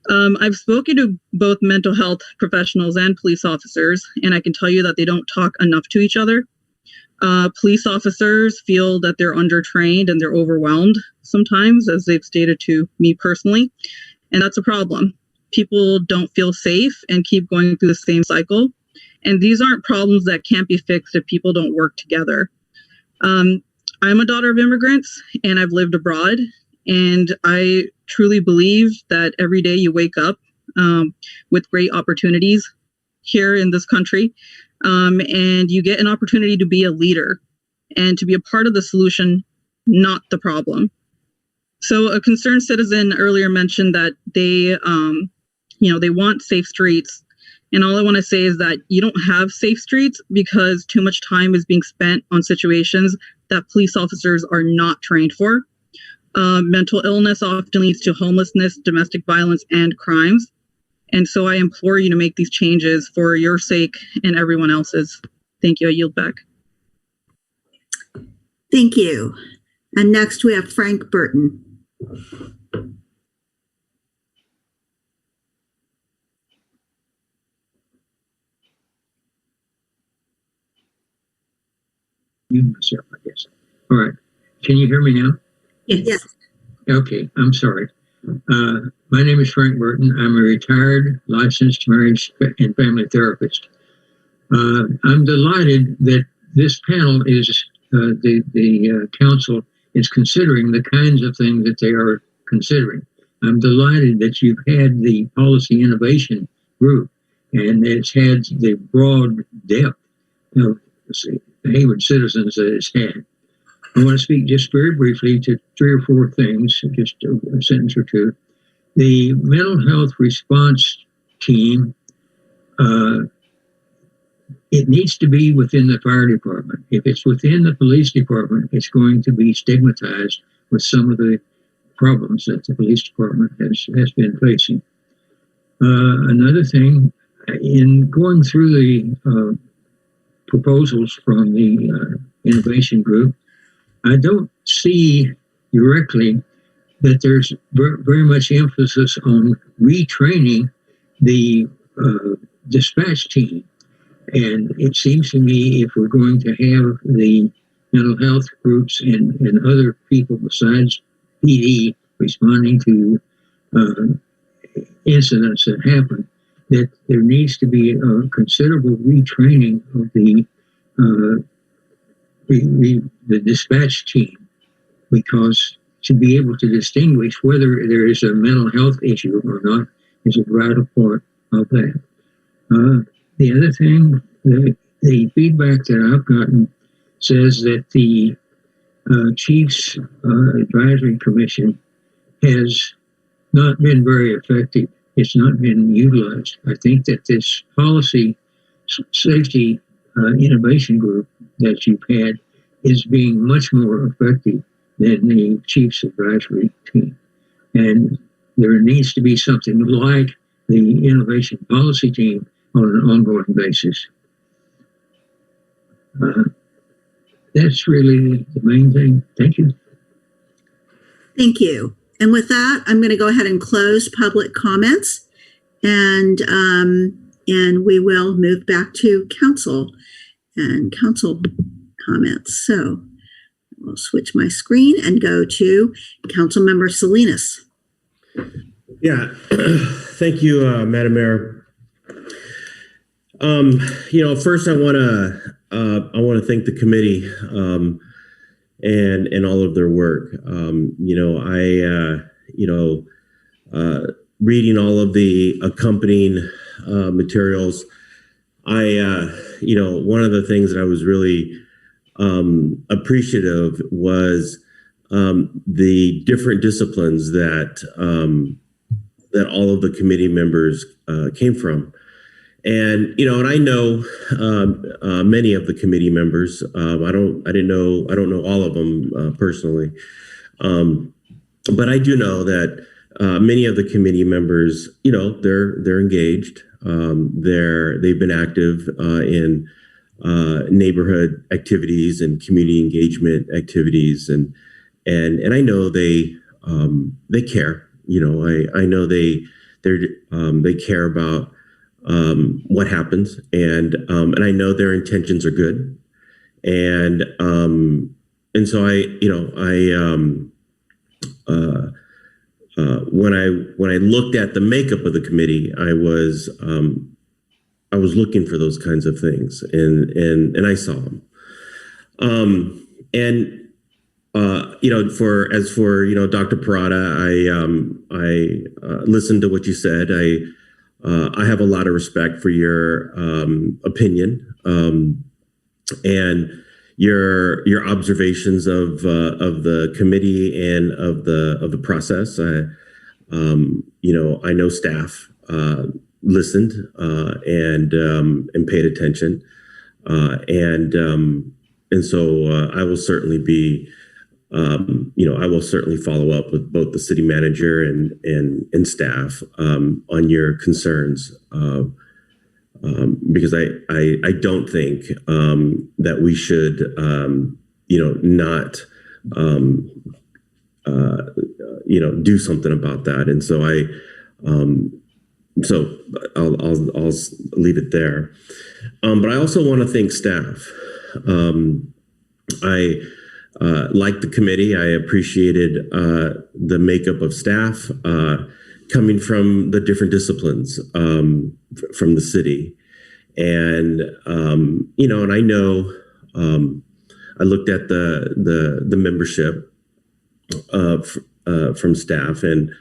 I've spoken to both mental health professionals and police officers, and I can tell you that they don't talk enough to each other. Police officers feel that they're undertrained and they're overwhelmed sometimes, as they've stated to me personally, and that's a problem. People don't feel safe and keep going through the same cycle. And these aren't problems that can't be fixed if people don't work together. I'm a daughter of immigrants, and I've lived abroad. And I truly believe that every day you wake up with great opportunities here in this country, and you get an opportunity to be a leader and to be a part of the solution, not the problem. So a concerned citizen earlier mentioned that they want safe streets. And all I want to say is that you don't have safe streets because too much time is being spent on situations that police officers are not trained for. Mental illness often leads to homelessness, domestic violence, and crimes. And so I implore you to make these changes for your sake and everyone else's. Thank you. I yield back. Thank you. And next we have Frank Burton. Myself, I guess. All right. Can you hear me now? Yes. Okay. I'm sorry. My name is Frank Burton. I'm a retired licensed marriage and family therapist. I'm delighted that this panel is the council is considering the kinds of things that they are considering. I'm delighted that you've had the policy innovation group and it's had the broad depth of Hayward citizens that it's had. I want to speak just very briefly to 3 or 4 things, just a sentence or two. The mental health response team, it needs to be within the fire department. If it's within the police department, it's going to be stigmatized with some of the problems that the police department has been facing. Another thing, in going through the proposals from the innovation group, I don't see directly that there's very much emphasis on retraining the dispatch team. And it seems to me if we're going to have the mental health groups and other people besides PD responding to incidents that happen, that there needs to be a considerable retraining of the dispatch team, because to be able to distinguish whether there is a mental health issue or not is a vital part of that. The other thing, the feedback that I've gotten says that the Chiefs Advisory Commission has not been very effective. It's not been utilized. I think that this policy safety innovation group that you've had is being much more effective than the Chiefs Advisory team. And there needs to be something like the innovation policy team on an ongoing basis. That's really the main thing. Thank you. Thank you. And with that, I'm going to go ahead and close public comments, and we will move back to council and council comments. So I'll switch my screen and go to Councilmember Salinas. Yeah, thank you, Madam Mayor. First I want to thank the committee and all of their work. Reading all of the accompanying materials, one of the things that I was really appreciative was the different disciplines that all of the committee members came from. And I know many of the committee members. I don't know all of them personally, but I do know that many of the committee members, they're engaged. They've been active in neighborhood activities and community engagement activities, and I know they care. I know they care about what happens, and I know their intentions are good, and so when I looked at the makeup of the committee, I was looking for those kinds of things, and I saw them. For Dr. Parada, I listened to what you said. I have a lot of respect for your opinion and your observations of the committee and of the process. I know staff listened and paid attention, and so I will certainly be. I will certainly follow up with both the city manager and staff on your concerns, because I don't think that we should not do something about that. And so I'll leave it there. But I also want to thank staff. I like the committee. I appreciated the makeup of staff coming from the different disciplines from the city, and and I know I looked at the membership from staff, and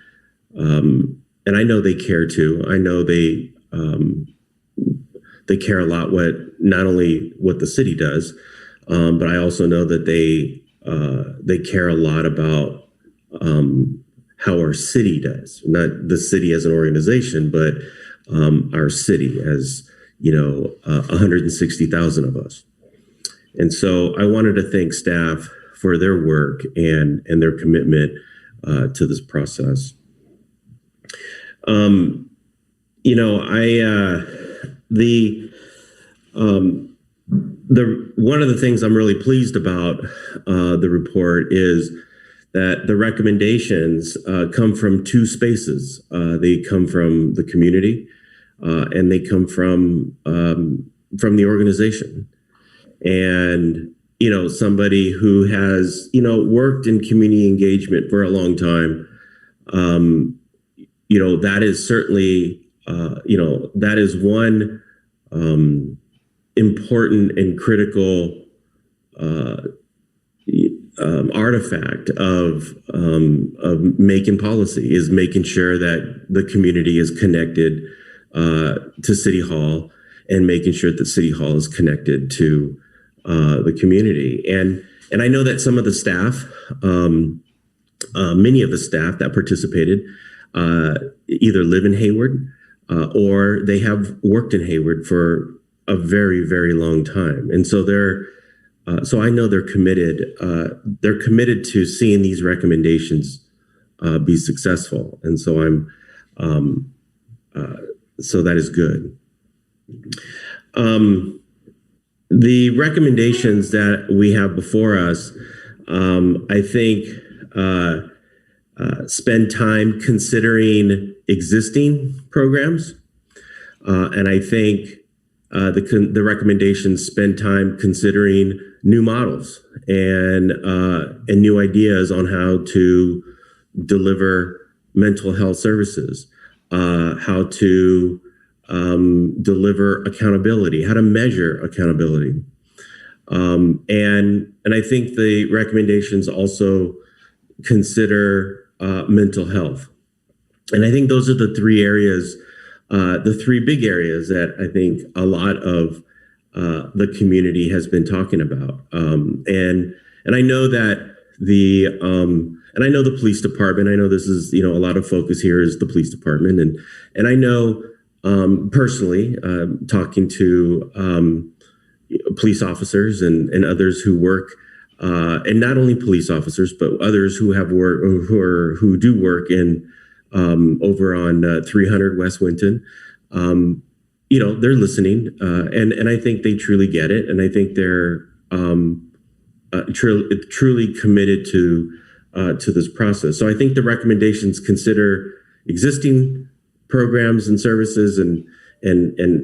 I know they care too. I know they care a lot not only what the city does, but I also know that they care a lot about how our city does, not the city as an organization, but our city as 160,000 of us. And so I wanted to thank staff for their work and their commitment to this process. One of the things I'm really pleased about the report is that the recommendations come from two spaces. They come from the community, and they come from the organization. And somebody who has worked in community engagement for a long time, that is certainly that is one important and critical artifact of making policy, is making sure that the community is connected to City Hall, and making sure that City Hall is connected to the community. And I know that some of the staff, many of the staff that participated, either live in Hayward or they have worked in Hayward for a very, very long time. And so so I know they're committed to seeing these recommendations be successful. And so so that is good. The recommendations that we have before us, I think, spend time considering existing programs. And I think the recommendations spend time considering new models and new ideas on how to deliver mental health services, how to deliver accountability, how to measure accountability. And I think the recommendations also consider mental health. And I think those are the three areas, the three big areas that I think a lot of the community has been talking about. And I know that and I know the police department, I know this is, a lot of focus here is the police department. And I know personally, talking to police officers and others who work, and not only police officers, but others who have work, who do work in over on 300 West Winton. they're listening, and I think they truly get it, and I think they're truly committed to this process. So I think the recommendations consider existing programs and services and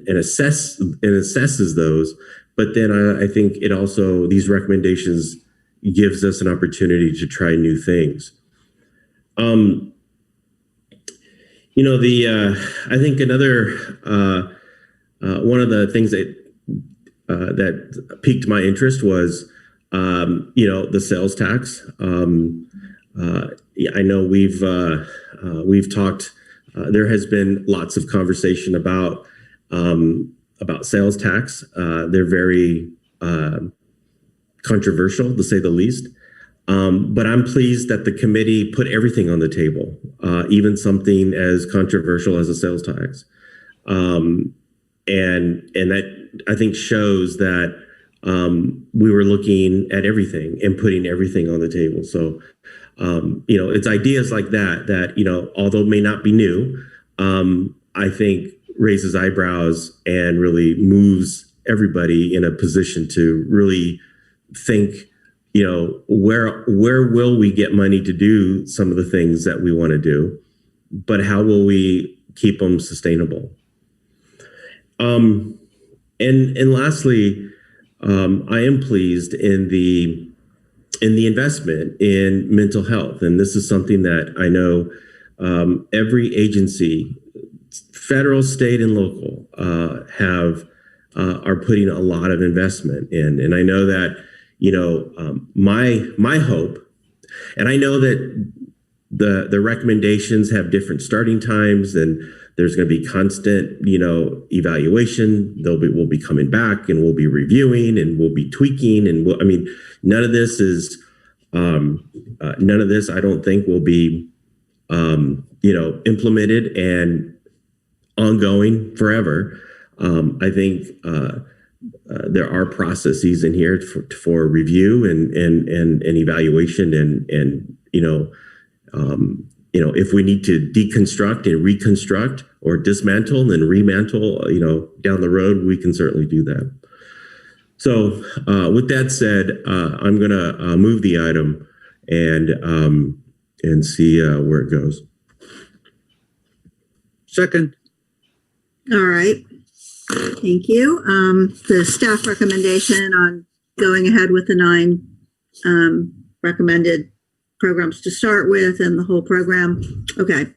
assesses those. But then I think it also, these recommendations gives us an opportunity to try new things. I think another one of the things that piqued my interest was the sales tax. I know we've talked. There has been lots of conversation about sales tax. They're very controversial, to say the least. But I'm pleased that the committee put everything on the table, even something as controversial as a sales tax. And that, I think, shows that we were looking at everything and putting everything on the table. So, it's ideas like that, although may not be new, I think raises eyebrows and really moves everybody in a position to really think, where will we get money to do some of the things that we want to do, but how will we keep them sustainable? And lastly, I am pleased in the investment in mental health. And this is something that I know every agency, federal, state, and local, are putting a lot of investment in. And I know that, my hope, and I know that the recommendations have different starting times, and there's going to be constant, evaluation. We'll be coming back, and we'll be reviewing, and we'll be tweaking, and none of this I don't think will be, implemented and ongoing forever. I think there are processes in here for review and evaluation, and if we need to deconstruct and reconstruct or dismantle and remantle, down the road, we can certainly do that. So with that said, I'm going to move the item and see where it goes. Second. All right. Thank you. The staff recommendation on going ahead with the 9 recommended programs to start with and the whole program. Okay.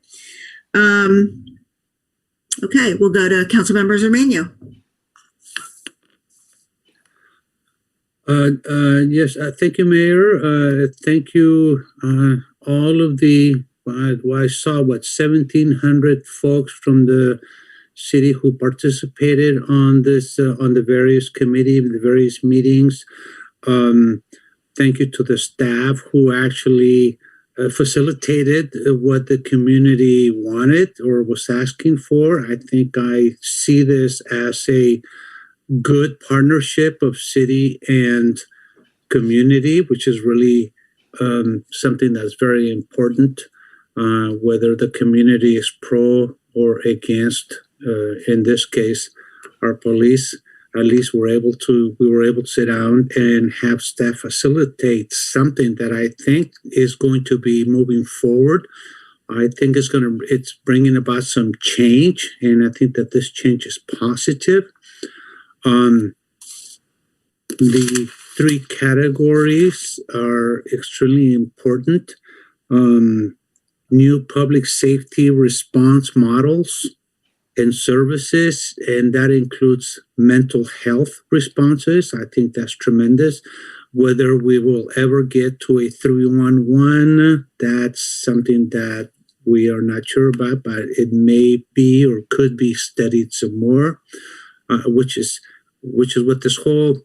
Okay, we'll go to Councilmember Zermania. Yes, thank you, Mayor. Thank you, all of the, I saw 1,700 folks from the city who participated on this, on the various committee, the various meetings. Thank you to the staff who actually facilitated what the community wanted or was asking for. I think I see this as a good partnership of city and community, which is really something that's very important, whether the community is pro or against, in this case, our police. At least we were able to sit down and have staff facilitate something that I think is going to be moving forward. I think it's bringing about some change, and I think that this change is positive. The 3 categories are extremely important. New public safety response models and services, and that includes mental health responses. I think that's tremendous. Whether we will ever get to a 311, that's something that we are not sure about, but it may be or could be studied some more, which is what this whole,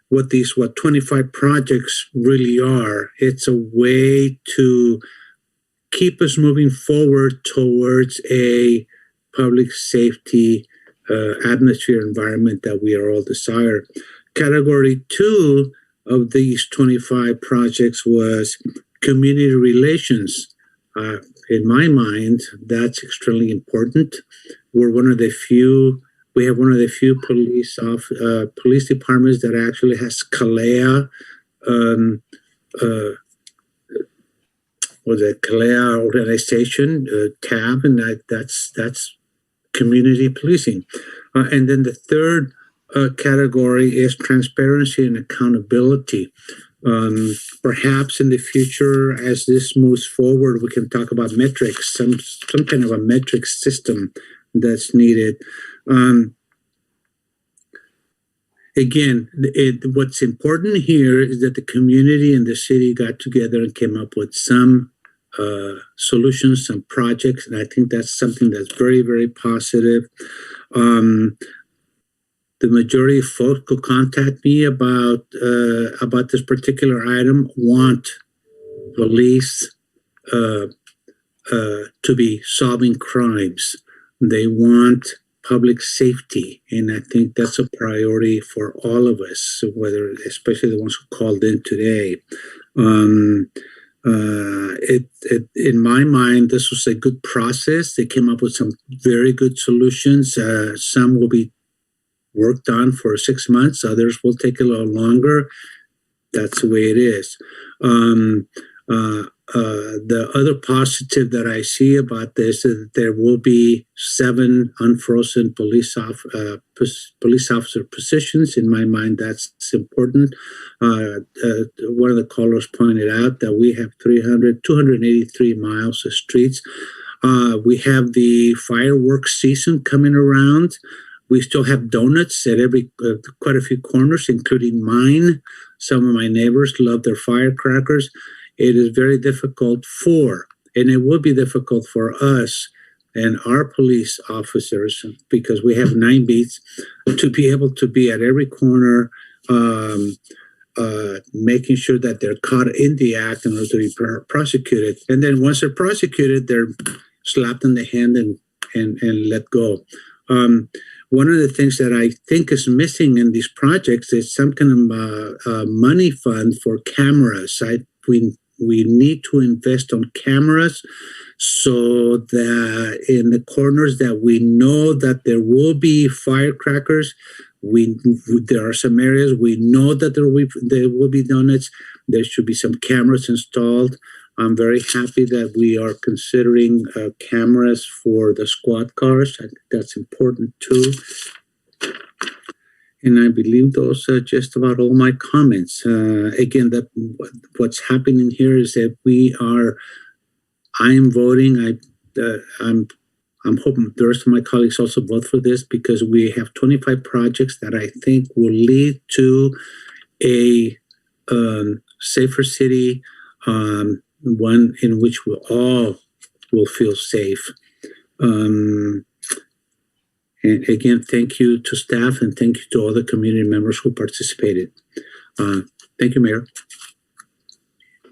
what 25 projects really are. It's a way to keep us moving forward towards a public safety atmosphere environment that we are all desire. Category 2 of these 25 projects was community relations. In my mind, that's extremely important. we're one of the few. We have one of the few police departments that actually has CALEA. Was a CALEA organization tab, and that's community policing. And then the third category is transparency and accountability. Perhaps in the future, as this moves forward, we can talk about metrics, some kind of a metric system that's needed. Again, what's important here is that the community and the city got together and came up with some solutions, some projects, and I think that's something that's very, very positive. The majority of folks who contact me about this particular item want police to be solving crimes. They want public safety, and I think that's a priority for all of us, especially the ones who called in today. In my mind, this was a good process. They came up with some very good solutions. Some will be worked on for 6 months. Others will take a little longer. That's the way it is. The other positive that I see about this is that there will be 7 unfrozen police officer positions. In my mind, that's important. One of the callers pointed out that we have 283 miles of streets. We have the fireworks season coming around. We still have donuts at quite a few corners, including mine. Some of my neighbors love their firecrackers. It is very difficult and it will be difficult for us and our police officers, because we have 9 beats, to be able to be at every corner, making sure that they're caught in the act in order to be prosecuted. And then once they're prosecuted, they're slapped in the hand and let go. One of the things that I think is missing in these projects is some kind of money fund for cameras. We need to invest on cameras so that in the corners that we know that there will be firecrackers, there are some areas we know that there will be donuts. There should be some cameras installed. I'm very happy that we are considering cameras for the squad cars. I think that's important too. And I believe those are just about all my comments. Again, what's happening here is that I am voting. I'm hoping the rest of my colleagues also vote for this, because we have 25 projects that I think will lead to a safer city, one in which we all will feel safe. And again, thank you to staff and thank you to all the community members who participated. Thank you, Mayor.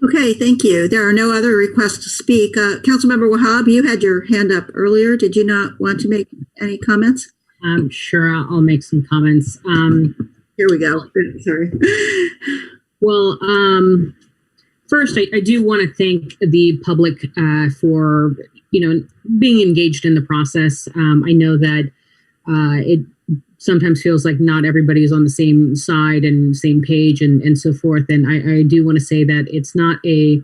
Okay, thank you. There are no other requests to speak. Councilmember Wahab, you had your hand up earlier. Did you not want to make any comments? Sure, I'll make some comments. Here we go. Sorry. Well, first, I do want to thank the public for being engaged in the process. I know that it sometimes feels like not everybody is on the same side and same page and so forth. And I do want to say that it's not a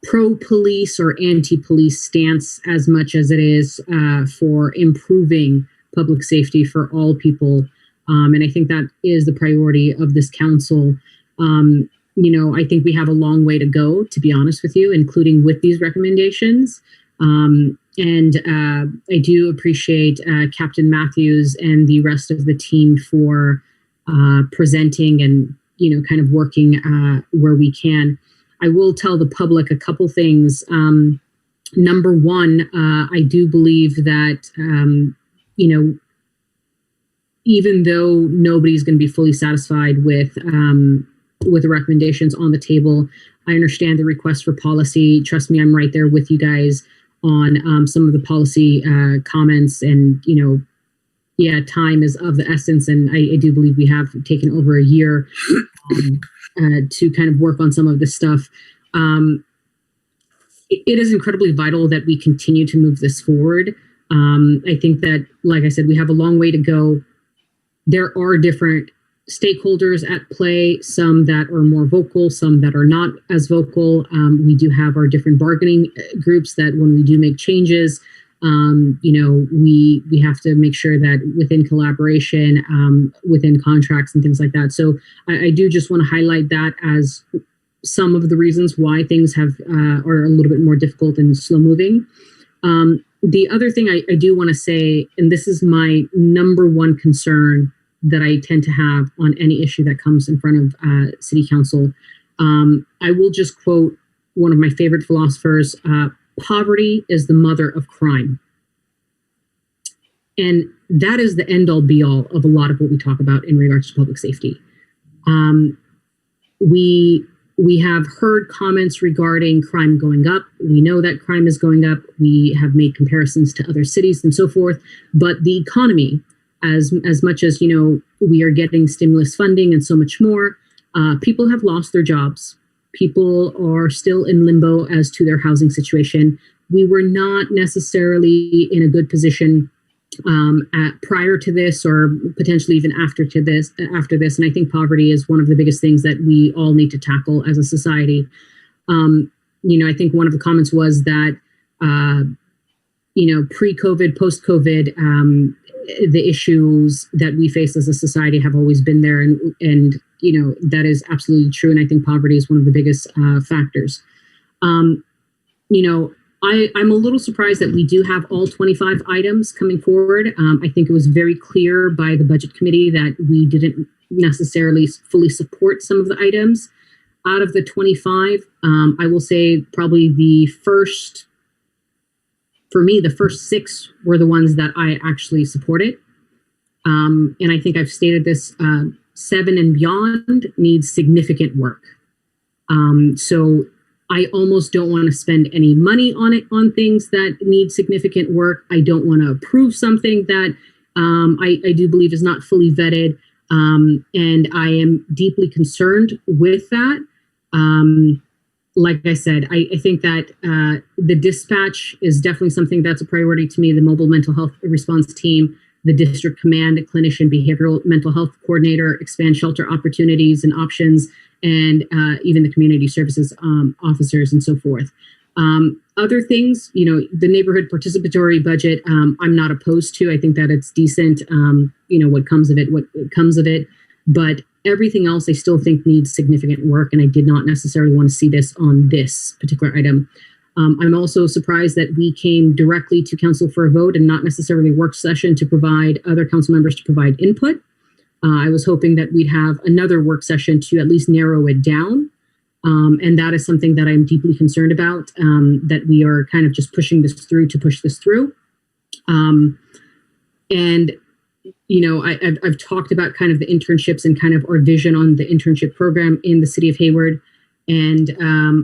pro-police or anti-police stance as much as it is for improving public safety for all people. And I think that is the priority of this council. I think we have a long way to go, to be honest with you, including with these recommendations. And I do appreciate Captain Matthews and the rest of the team for presenting and, kind of working where we can. I will tell the public a couple things. Number one, I do believe that, even though nobody's going to be fully satisfied with the recommendations on the table, I understand the request for policy. Trust me, I'm right there with you guys on some of the policy comments. And, time is of the essence. And I do believe we have taken over a year to kind of work on some of this stuff. It is incredibly vital that we continue to move this forward. I think that, like I said, we have a long way to go. There are different stakeholders at play, some that are more vocal, some that are not as vocal. We do have our different bargaining groups that when we do make changes, we have to make sure that within collaboration, within contracts and things like that. So I do just want to highlight that as some of the reasons why things are a little bit more difficult and slow moving. The other thing I do want to say, and this is my number one concern that I tend to have on any issue that comes in front of City Council, I will just quote one of my favorite philosophers, poverty is the mother of crime. And that is the end all be all of a lot of what we talk about in regards to public safety. We have heard comments regarding crime going up. We know that crime is going up. We have made comparisons to other cities and so forth. But the economy, as much as, we are getting stimulus funding and so much more, people have lost their jobs. People are still in limbo as to their housing situation. We were not necessarily in a good position prior to this, or potentially even after this. And I think poverty is one of the biggest things that we all need to tackle as a society. I think one of the comments was that, pre-COVID, post-COVID, the issues that we face as a society have always been there. And that is absolutely true. And I think poverty is one of the biggest factors. I'm a little surprised that we do have all 25 items coming forward. I think it was very clear by the budget committee that we didn't necessarily fully support some of the items. Out of the 25, I will say probably the first 6 were the ones that I actually supported. And I think I've stated this, 7 and beyond needs significant work. So I almost don't want to spend any money on things that need significant work. I don't want to approve something that I do believe is not fully vetted. And I am deeply concerned with that. Like I said, I think that the dispatch is definitely something that's a priority to me. The mobile mental health response team, the district command, a clinician, behavioral mental health coordinator, expand shelter opportunities and options, and even the community services officers and so forth. Other things, the neighborhood participatory budget, I'm not opposed to. I think that it's decent, what comes of it. But everything else I still think needs significant work, and I did not necessarily want to see this on this particular item. I'm also surprised that we came directly to council for a vote and not necessarily a work session to provide other council members to provide input. I was hoping that we'd have another work session to at least narrow it down. And that is something that I'm deeply concerned about, that we are kind of just pushing this through to push this through. I've talked about kind of the internships and kind of our vision on the internship program in the city of Hayward. And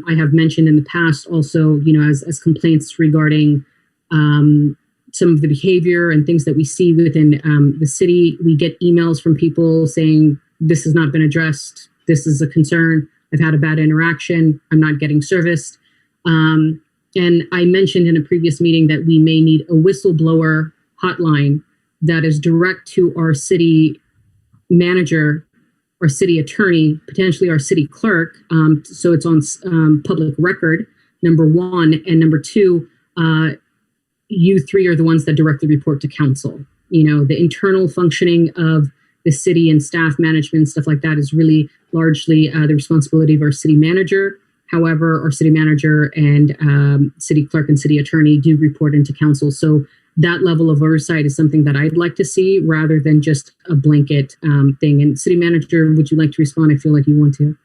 I have mentioned in the past also, as complaints regarding some of the behavior and things that we see within the city. We get emails from people saying, this has not been addressed. This is a concern. I've had a bad interaction. I'm not getting serviced. And I mentioned in a previous meeting that we may need a whistleblower hotline that is direct to our city manager, our city attorney, potentially our city clerk. So it's on public record, number one. And number two, you three are the ones that directly report to council. The internal functioning of the city and staff management, stuff like that is really largely the responsibility of our city manager. However, our city manager and city clerk and city attorney do report into council. So that level of oversight is something that I'd like to see rather than just a blanket thing. And city manager, would you like to respond? I feel like you want to.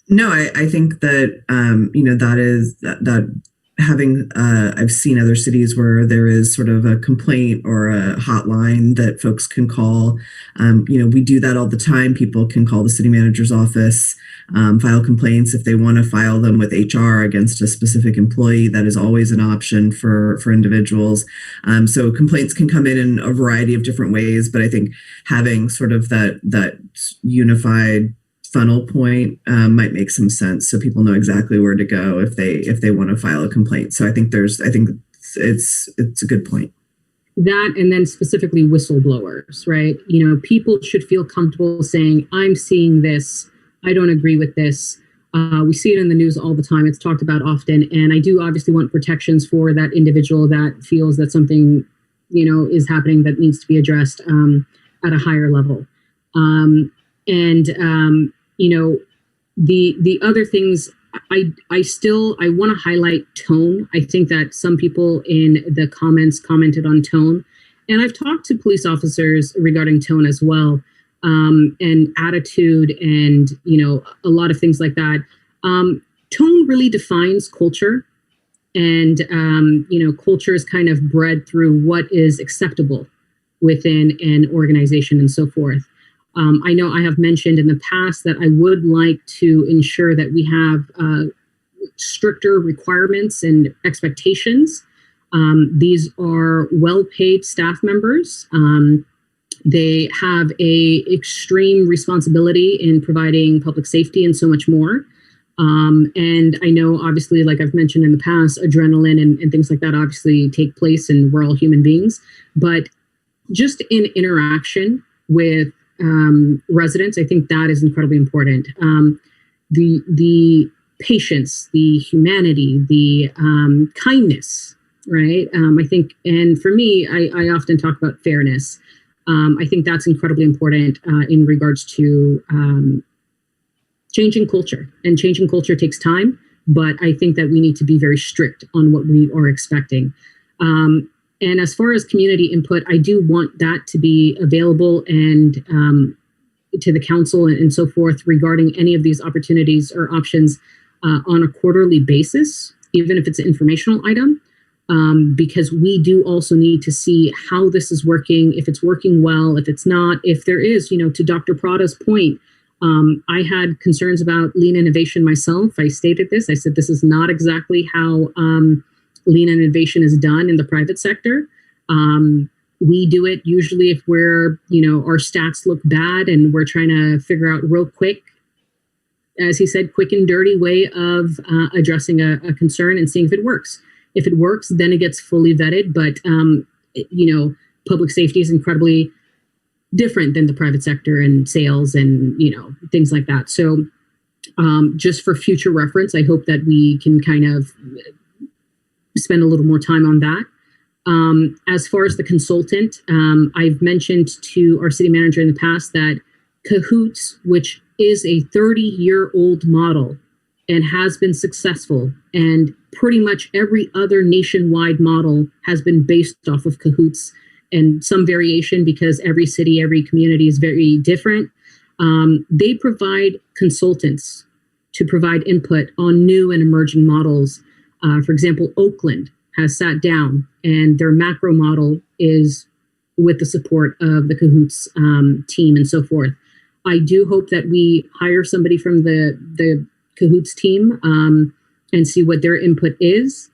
No, I think that, that having, I've seen other cities where there is sort of a complaint or a hotline that folks can call. We do that all the time. People can call the city manager's office, file complaints if they want to file them with HR against a specific employee. That is always an option for individuals. So complaints can come in a variety of different ways, but I think having sort of that unified funnel point might make some sense, so people know exactly where to go if they want to file a complaint. So I think it's a good point. That, and then specifically whistleblowers, right? People should feel comfortable saying, I'm seeing this, I don't agree with this. We see it in the news all the time. It's talked about often. And I do obviously want protections for that individual that feels that something, is happening that needs to be addressed at a higher level. The other things, I want to highlight tone. I think that some people in the comments commented on tone. And I've talked to police officers regarding tone as well. And attitude and, a lot of things like that. Tone really defines culture. And, culture is kind of bred through what is acceptable within an organization and so forth. I know I have mentioned in the past that I would like to ensure that we have stricter requirements and expectations. These are well-paid staff members. They have a extreme responsibility in providing public safety and so much more. And I know, obviously, like I've mentioned in the past, adrenaline and things like that obviously take place, and we're all human beings. But just in interaction with residents, I think that is incredibly important. The patience, the humanity, the kindness, right? I think, and for me, I often talk about fairness. I think that's incredibly important in regards to changing culture. And changing culture takes time, but I think that we need to be very strict on what we are expecting. And as far as community input, I do want that to be available and to the council and so forth regarding any of these opportunities or options on a quarterly basis, even if it's an informational item. Because we do also need to see how this is working, if it's working well, if it's not, if there is, to Dr. Prada's point, I had concerns about lean innovation myself. I stated this. I said, this is not exactly how lean innovation is done in the private sector. We do it usually if we're, our stats look bad and we're trying to figure out real quick, as he said, quick and dirty way of addressing a concern and seeing if it works. If it works, then it gets fully vetted. But, public safety is incredibly different than the private sector and sales and, things like that. So just for future reference, I hope that we can kind of spend a little more time on that. As far as the consultant, I've mentioned to our city manager in the past that Cahoots, which is a 30-year-old model and has been successful, and pretty much every other nationwide model has been based off of Cahoots and some variation because every city, every community is very different. They provide consultants to provide input on new and emerging models. For example, Oakland has sat down and their macro model is with the support of the Cahoots team and so forth. I do hope that we hire somebody from the Cahoots team and see what their input is.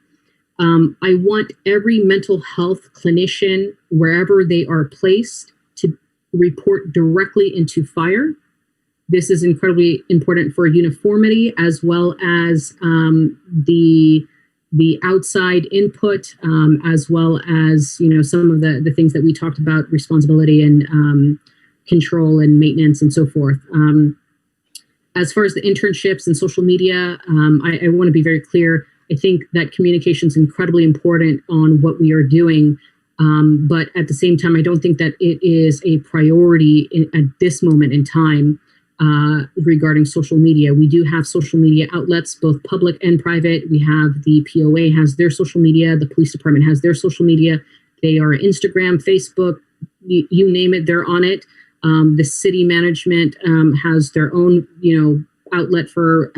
I want every mental health clinician, wherever they are placed, to report directly into fire. This is incredibly important for uniformity as well as the outside input, as well as some of the things that we talked about, responsibility and control and maintenance and so forth. As far as the internships and social media, I want to be very clear. I think that communication is incredibly important on what we are doing. But at the same time, I don't think that it is a priority at this moment in time regarding social media. We do have social media outlets, both public and private. We have the POA has their social media. The police department has their social media. They are Instagram, Facebook, you name it, they're on it. The city management has their own, outlet for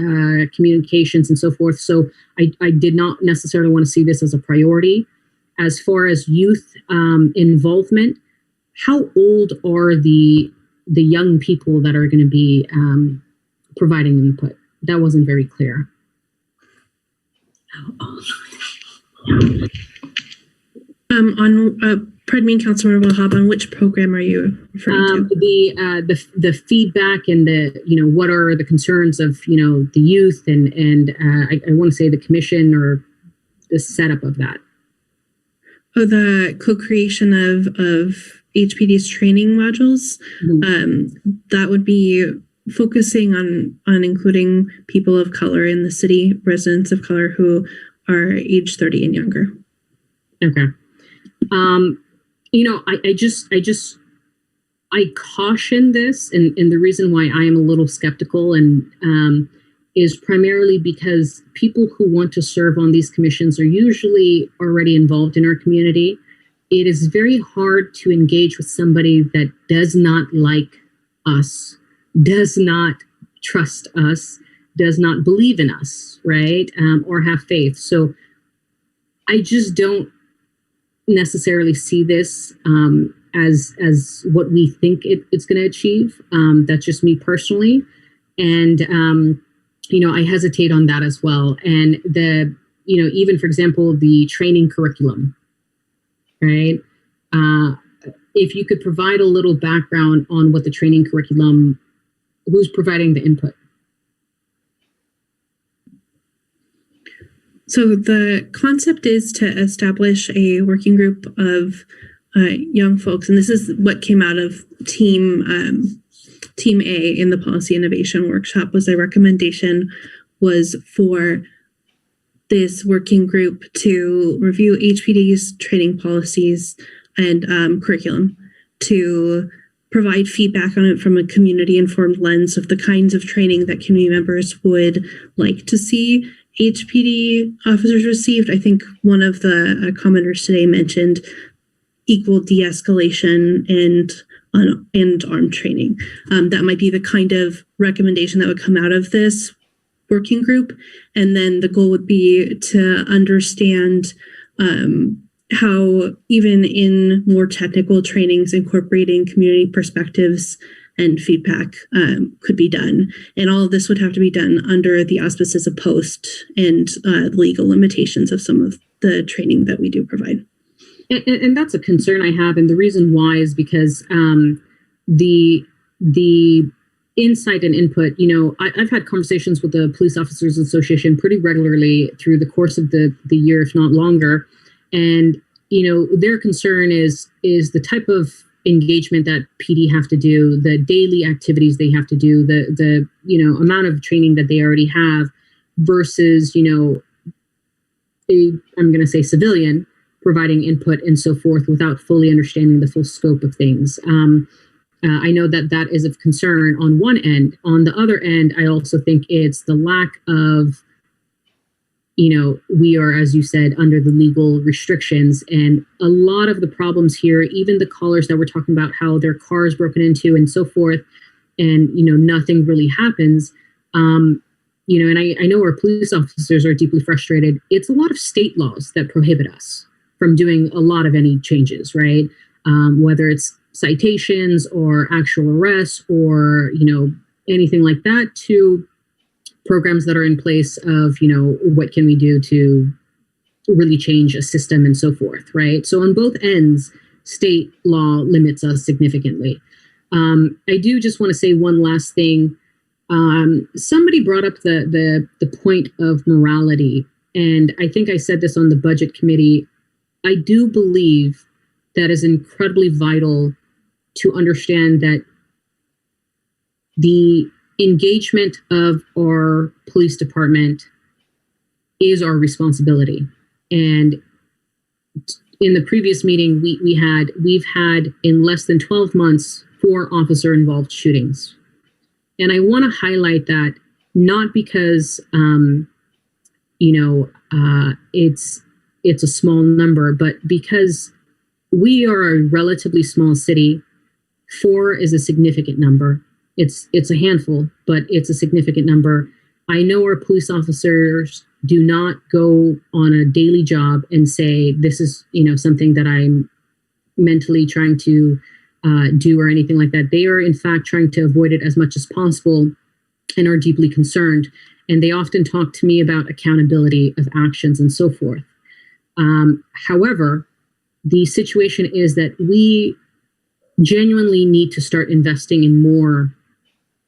communications and so forth. So I did not necessarily want to see this as a priority. As far as youth involvement, how old are the young people that are going to be providing input? That wasn't very clear. Pardon me, Councilmember Wahab, on which program are you referring to? The feedback and what are the concerns of the youth and I want to say the commission or the setup of that. the co-creation of HPD's training modules. That would be focusing on including people of color in the city, residents of color who are age 30 and younger. Okay. I caution this, and the reason why I am a little skeptical and is primarily because people who want to serve on these commissions are usually already involved in our community. It is very hard to engage with somebody that does not like us, does not trust us, does not believe in us, right? Or have faith. So I just don't necessarily see this as what we think it's going to achieve. That's just me personally. And, I hesitate on that as well. And even for example, the training curriculum, right? If you could provide a little background on what the training curriculum, who's providing the input? So the concept is to establish a working group of young folks, and this is what came out of Team A in the Policy Innovation Workshop. Was a recommendation was for this working group to review HPD's training policies and curriculum, to provide feedback on it from a community-informed lens of the kinds of training that community members would like to see HPD officers received. I think one of the commenters today mentioned equal de-escalation and armed training. That might be the kind of recommendation that would come out of this working group. And then the goal would be to understand how even in more technical trainings, incorporating community perspectives and feedback could be done. And all of this would have to be done under the auspices of POST and legal limitations of some of the training that we do provide. And that's a concern I have. And the reason why is because the insight and input, I've had conversations with the Police Officers Association pretty regularly through the course of the year, if not longer. And, their concern is the type of engagement that PD have to do, the daily activities they have to do, the amount of training that they already have versus, I'm going to say civilian providing input and so forth without fully understanding the full scope of things. I know that is of concern on one end. On the other end, I also think it's the lack of, we are, as you said, under the legal restrictions. And a lot of the problems here, even the callers that we're talking about, how their car is broken into and so forth, and, nothing really happens. And I know our police officers are deeply frustrated. It's a lot of state laws that prohibit us from doing a lot of any changes, right? Whether it's citations or actual arrests or, anything like that, to programs that are in place of, what can we do to really change a system and so forth, right? So on both ends, state law limits us significantly. I do just want to say one last thing. Somebody brought up the point of morality, and I think I said this on the budget committee. I do believe that is incredibly vital to understand that the engagement of our police department is our responsibility. And in the previous meeting, we've had in less than 12 months, 4 officer involved shootings. And I want to highlight that not because, it's a small number, but because we are a relatively small city. 4 is a significant number. It's a handful, but it's a significant number. I know our police officers do not go on a daily job and say, this is, something that I'm mentally trying to do or anything like that. They are in fact trying to avoid it as much as possible and are deeply concerned. And they often talk to me about accountability of actions and so forth. However, the situation is that we genuinely need to start investing in more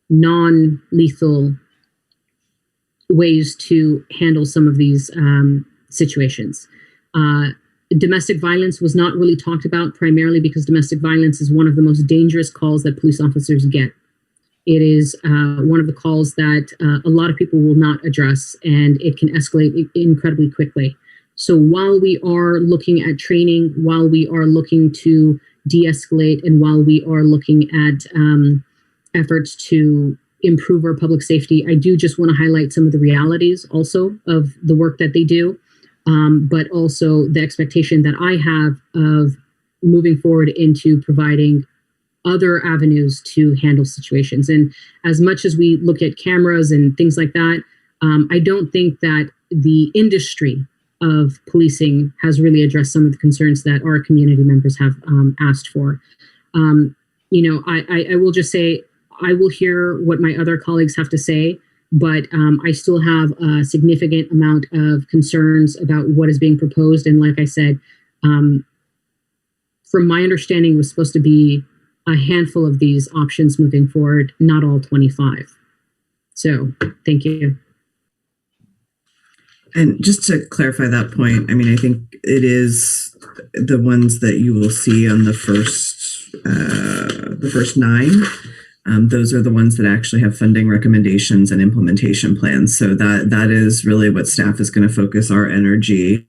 non-lethal ways to handle some of these situations. Domestic violence was not really talked about, primarily because domestic violence is one of the most dangerous calls that police officers get. It is one of the calls that a lot of people will not address, and it can escalate incredibly quickly. So while we are looking at training, while we are looking to de-escalate, and while we are looking at efforts to improve our public safety, I do just want to highlight some of the realities also of the work that they do, but also the expectation that I have of moving forward into providing other avenues to handle situations. And as much as we look at cameras and things like that, I don't think that the industry of policing has really addressed some of the concerns that our community members have asked for. I will just say, I will hear what my other colleagues have to say, but I still have a significant amount of concerns about what is being proposed. And like I said, from my understanding, it was supposed to be a handful of these options moving forward, not all 25. So thank you. And just to clarify that point, I mean, I think it is the ones that you will see on the first 9. Those are the ones that actually have funding recommendations and implementation plans. So that is really what staff is going to focus our energy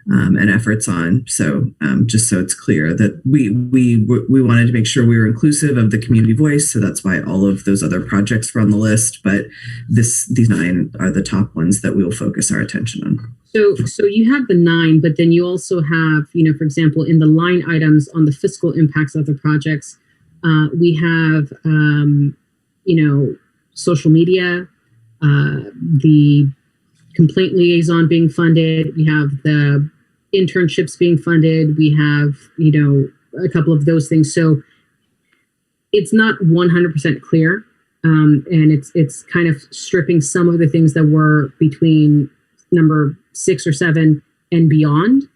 and efforts on. So just so it's clear that we wanted to make sure we were inclusive of the community voice. So that's why all of those other projects were on the list. But these 9 are the top ones that we will focus our attention on. So you have the 9, but then you also have, for example, in the line items on the fiscal impacts of the projects, we have, social media, the complaint liaison being funded. We have the internships being funded. We have, a couple of those things. So it's not 100% clear. And it's kind of stripping some of the things that were between number 6 or 7 and beyond.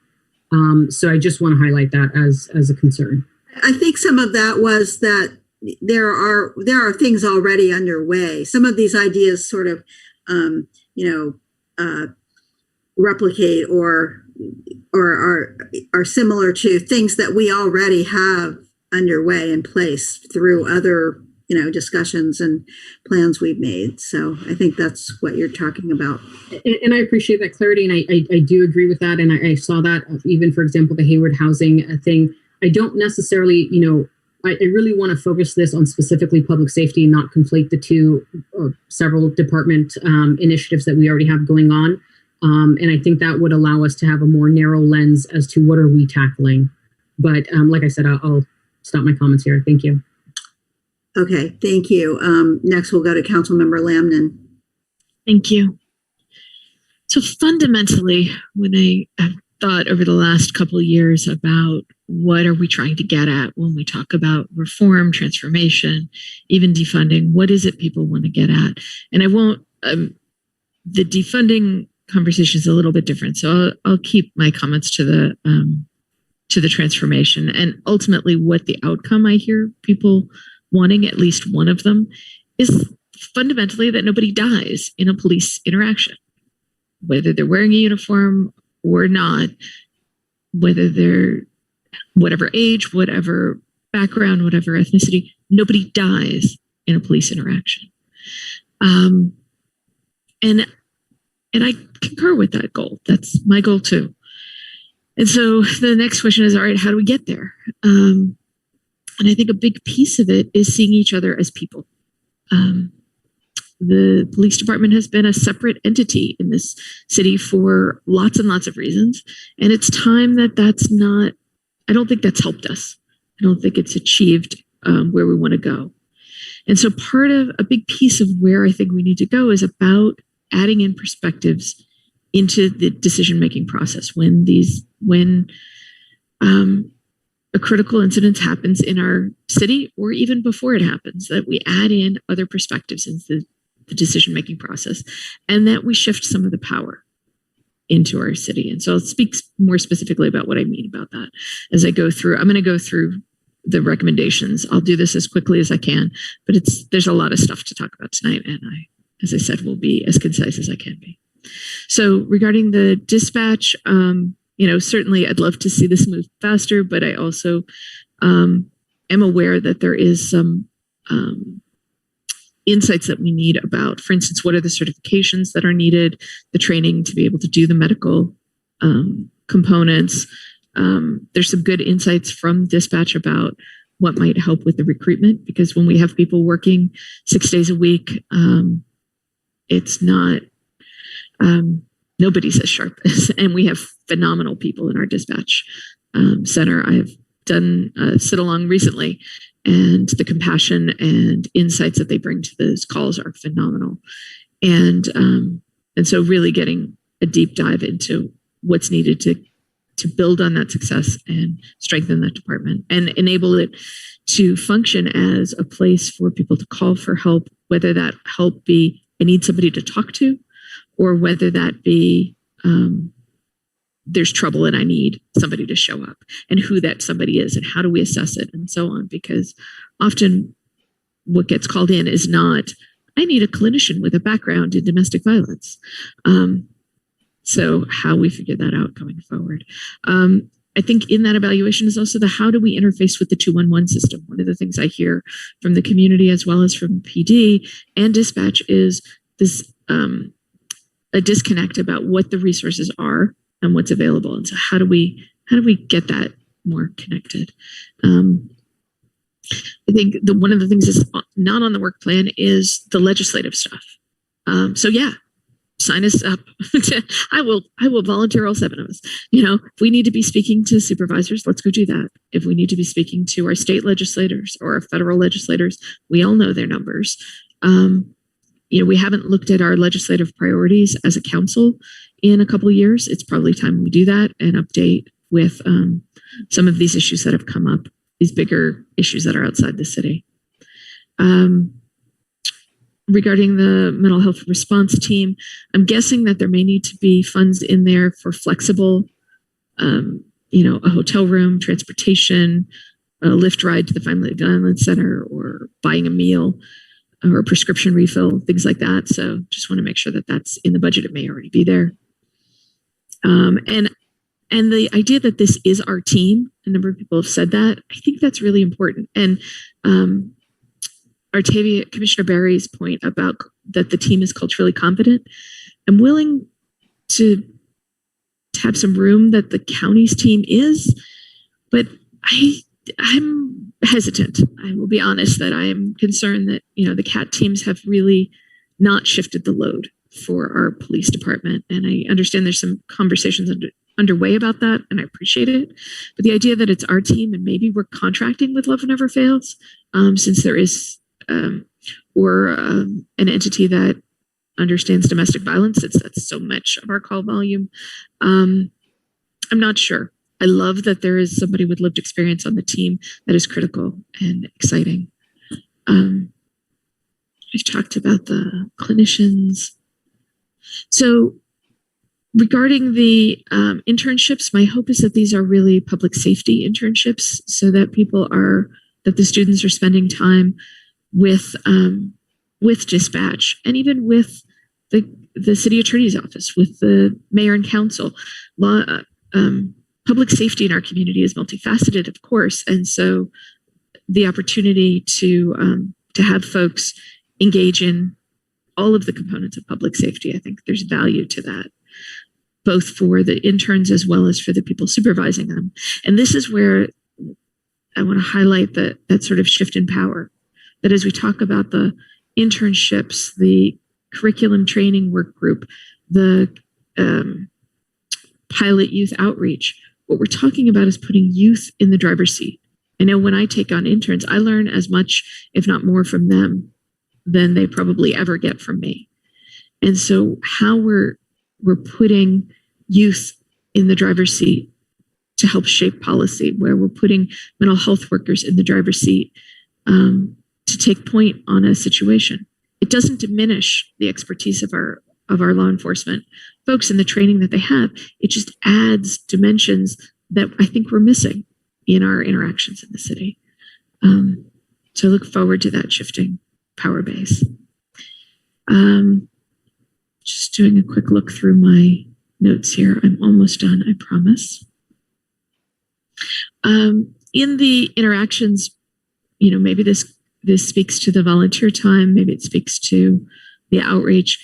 So I just want to highlight that as a concern. I think some of that was that there are things already underway. Some of these ideas sort of, replicate or are similar to things that we already have underway in place through other, discussions and plans we've made. So I think that's what you're talking about. And I appreciate that clarity. And I do agree with that. And I saw that even, for example, the Hayward housing thing. I don't necessarily, I really want to focus this on specifically public safety and not conflate the two or several department initiatives that we already have going on. And I think that would allow us to have a more narrow lens as to what are we tackling. But like I said, I'll stop my comments here. Thank you. Okay, thank you. Next, we'll go to Councilmember Lamnon. Thank you. So fundamentally, when I have thought over the last couple of years about what are we trying to get at when we talk about reform, transformation, even defunding, what is it people want to get at? And I won't, the defunding conversation is a little bit different. So I'll keep my comments to the transformation and ultimately what the outcome I hear people wanting, at least one of them, is fundamentally that nobody dies in a police interaction, whether they're wearing a uniform or not, whether they're whatever age, whatever background, whatever ethnicity, nobody dies in a police interaction. And I concur with that goal. That's my goal too. And so the next question is, all right, how do we get there? And I think a big piece of it is seeing each other as people. The police department has been a separate entity in this city for lots and lots of reasons. And it's time that's not, I don't think that's helped us. I don't think it's achieved where we want to go. And so part of a big piece of where I think we need to go is about adding in perspectives into the decision-making process when a critical incident happens in our city or even before it happens, that we add in other perspectives into the decision-making process and that we shift some of the power into our city. And so I'll speak more specifically about what I mean about that as I go through. I'm going to go through the recommendations. I'll do this as quickly as I can, but there's a lot of stuff to talk about tonight. And as I said, will be as concise as I can be. So regarding the dispatch, certainly I'd love to see this move faster, but I also am aware that there is some insights that we need about, for instance, what are the certifications that are needed, the training to be able to do the medical components. There's some good insights from dispatch about what might help with the recruitment, because when we have people working 6 days a week, it's not, nobody's as sharp as, and we have phenomenal people in our dispatch center. I've done a sit along recently, and the compassion and insights that they bring to those calls are phenomenal. And so really getting a deep dive into what's needed to build on that success and strengthen that department and enable it to function as a place for people to call for help, whether that help be, I need somebody to talk to, or whether that be, there's trouble and I need somebody to show up, and who that somebody is and how do we assess it and so on. Because often what gets called in is not, I need a clinician with a background in domestic violence. So how we figure that out going forward. I think in that evaluation is also the how do we interface with the 211 system. One of the things I hear from the community as well as from PD and dispatch is this a disconnect about what the resources are and what's available. And so how do we get that more connected? I think one of the things that's not on the work plan is the legislative stuff. So yeah, sign us up. I will volunteer, all 7 of us. If we need to be speaking to supervisors, let's go do that. If we need to be speaking to our state legislators or our federal legislators, we all know their numbers. We haven't looked at our legislative priorities as a council in a couple of years. It's probably time we do that and update with some of these issues that have come up, these bigger issues that are outside the city. Regarding the mental health response team, I'm guessing that there may need to be funds in there for flexible, a hotel room, transportation, a Lyft ride to the Family Violence Center, or buying a meal or a prescription refill, things like that. So just want to make sure that that's in the budget. It may already be there. And the idea that this is our team, a number of people have said that, I think that's really important. And Commissioner Barry's point about that the team is culturally competent, I'm willing to have some room that the county's team is, but I'm hesitant. I will be honest that I am concerned that, the CAT teams have really not shifted the load for our police department. And I understand there's some conversations underway about that, and I appreciate it. But the idea that it's our team and maybe we're contracting with Love Never Fails, since there is, or an entity that understands domestic violence, that's so much of our call volume. I'm not sure. I love that there is somebody with lived experience on the team that is critical and exciting. We've talked about the clinicians. So regarding the internships, my hope is that these are really public safety internships, so that that the students are spending time with dispatch, and even with the city attorney's office, with the mayor and council. Public safety in our community is multifaceted, of course, and so the opportunity to have folks engage in all of the components of public safety, I think there's value to that, both for the interns as well as for the people supervising them. And this is where I want to highlight that sort of shift in power. That as we talk about the internships, the curriculum training work group, the pilot youth outreach, what we're talking about is putting youth in the driver's seat. I know when I take on interns, I learn as much, if not more, from them than they probably ever get from me. And so how we're putting youth in the driver's seat to help shape policy, where we're putting mental health workers in the driver's seat to take point on a situation. It doesn't diminish the expertise of our law enforcement folks and the training that they have. It just adds dimensions that I think we're missing in our interactions in the city. So I look forward to that shifting power base. Just doing a quick look through my notes here. I'm almost done, I promise. In the interactions, maybe this speaks to the volunteer time, maybe it speaks to the outreach,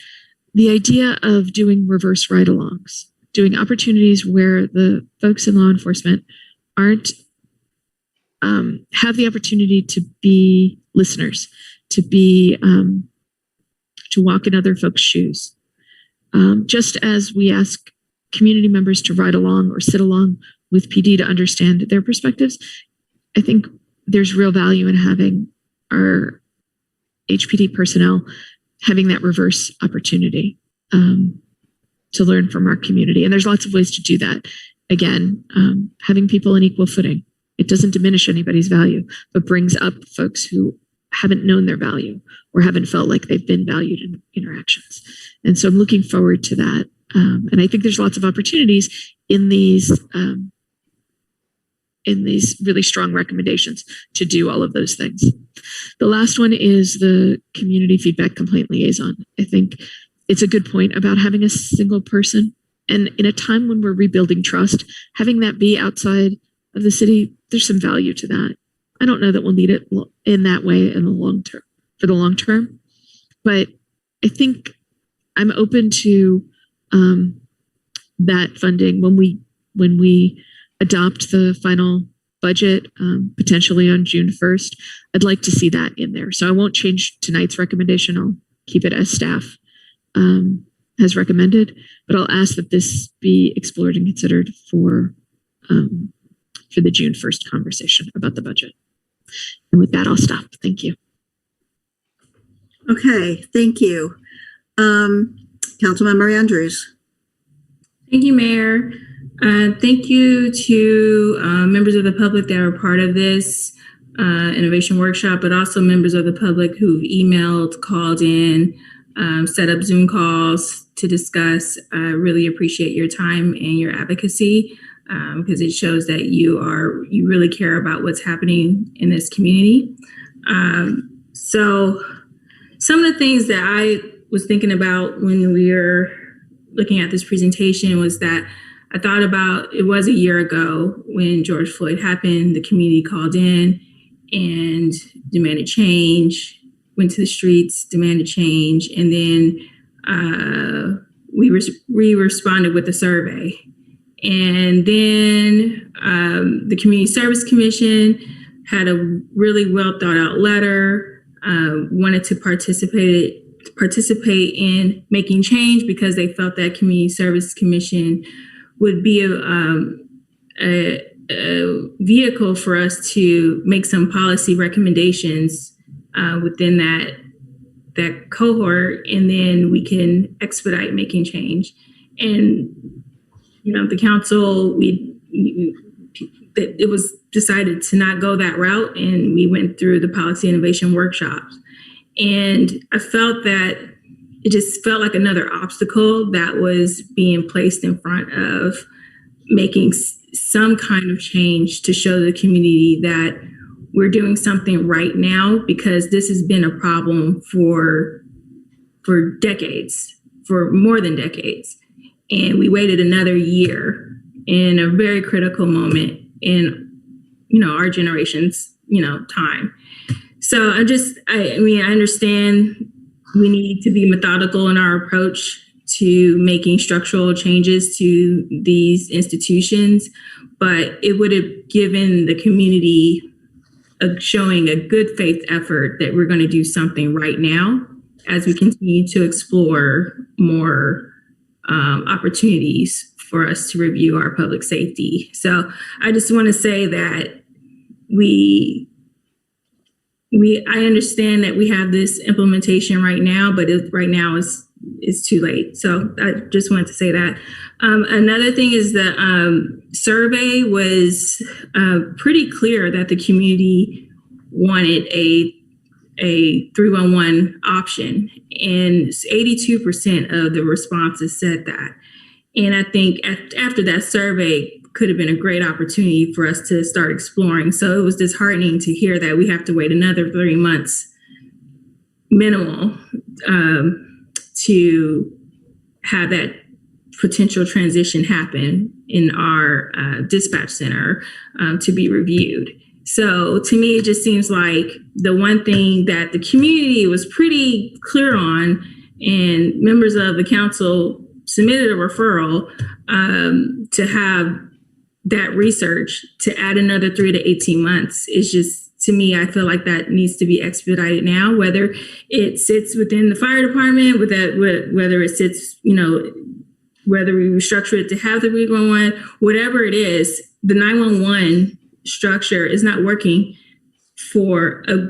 the idea of doing reverse ride-alongs, doing opportunities where the folks in law enforcement have the opportunity to be listeners, to walk in other folks' shoes. Just as we ask community members to ride along or sit along with PD to understand their perspectives, I think there's real value in having our HPD personnel having that reverse opportunity to learn from our community. And there's lots of ways to do that. Again, having people on equal footing. It doesn't diminish anybody's value, but brings up folks who haven't known their value or haven't felt like they've been valued in interactions. And so I'm looking forward to that. And I think there's lots of opportunities in these really strong recommendations to do all of those things. The last one is the community feedback complaint liaison. I think it's a good point about having a single person. And in a time when we're rebuilding trust, having that be outside of the city, there's some value to that. I don't know that we'll need it in that way in the long term, for the long term, but I think I'm open to that funding when we adopt the final budget, potentially on June 1st. I'd like to see that in there. So I won't change tonight's recommendation. I'll keep it as staff has recommended, but I'll ask that this be explored and considered for the June 1st conversation about the budget. And with that, I'll stop. Thank you. Okay, thank you. Councilmember Andrews. Thank you, Mayor. Thank you to members of the public that were part of this innovation workshop, but also members of the public who've emailed, called in, set up Zoom calls to discuss. I really appreciate your time and your advocacy because it shows that you really care about what's happening in this community. So some of the things that I was thinking about when we were looking at this presentation was that I thought about, it was a year ago when George Floyd happened, the community called in and demanded change, went to the streets, demanded change, and then we responded with a survey. And then the Community Service Commission had a really well thought out letter, wanted to participate in making change because they felt that Community Service Commission would be a vehicle for us to make some policy recommendations within that cohort, and then we can expedite making change. And the council, it was decided to not go that route, and we went through the policy innovation workshops. And I felt that it just felt like another obstacle that was being placed in front of making some kind of change to show the community that we're doing something right now, because this has been a problem for decades, for more than decades. And we waited another year in a very critical moment in, our generation's, time. So I understand we need to be methodical in our approach to making structural changes to these institutions, but it would have given the community showing a good faith effort that we're going to do something right now as we continue to explore more opportunities for us to review our public safety. So I just want to say that I understand that we have this implementation right now, but right now is too late. So I just wanted to say that. Another thing is the survey was pretty clear that the community wanted a 311 option, and 82% of the responses said that. And I think after that survey could have been a great opportunity for us to start exploring. So it was disheartening to hear that we have to wait another 3 months minimal to have that potential transition happen in our dispatch center to be reviewed. So to me, it just seems like the one thing that the community was pretty clear on, and members of the council submitted a referral to have that research to add another 3 to 18 months is just, to me, I feel like that needs to be expedited now, whether it sits within the fire department, whether it sits, whether we restructure it to have the 311, whatever it is, the 911 structure is not working for a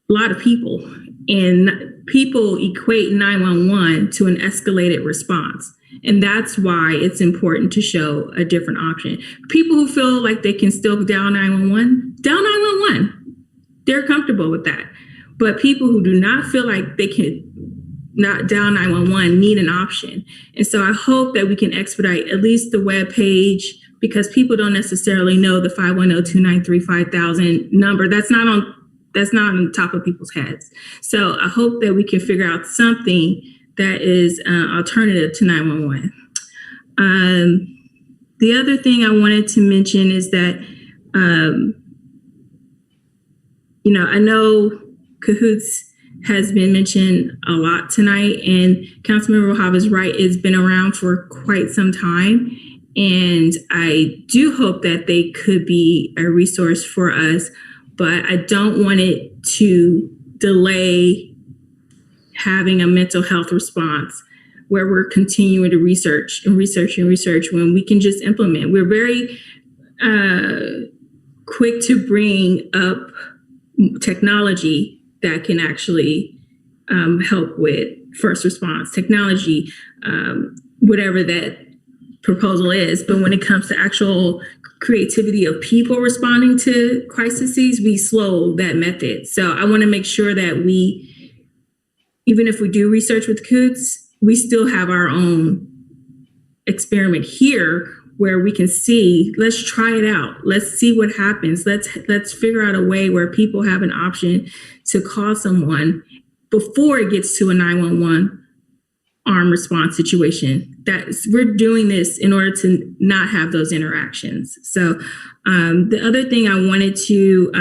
lot of people. And people equate 911 to an escalated response. And that's why it's important to show a different option. People who feel like they can still dial 911, dial 911. They're comfortable with that. But people who do not feel like they can not dial 911 need an option. And so I hope that we can expedite at least the web page, because people don't necessarily know the 510-293-5000 number. That's not on the top of people's heads. So I hope that we can figure out something that is alternative to 911. The other thing I wanted to mention is that, I know Cahoots has been mentioned a lot tonight, and Councilmember Wahab is right. It's been around for quite some time. And I do hope that they could be a resource for us, but I don't want it to delay having a mental health response where we're continuing to research when we can just implement. We're very quick to bring up technology that can actually help with first response technology, whatever that proposal is. But when it comes to actual creativity of people responding to crises, we slow that method. So I want to make sure that we, even if we do research with Coots, we still have our own experiment here where we can see, let's try it out. Let's see what happens. Let's figure out a way where people have an option to call someone before it gets to a 911 armed response situation. We're doing this in order to not have those interactions. So the other thing I wanted to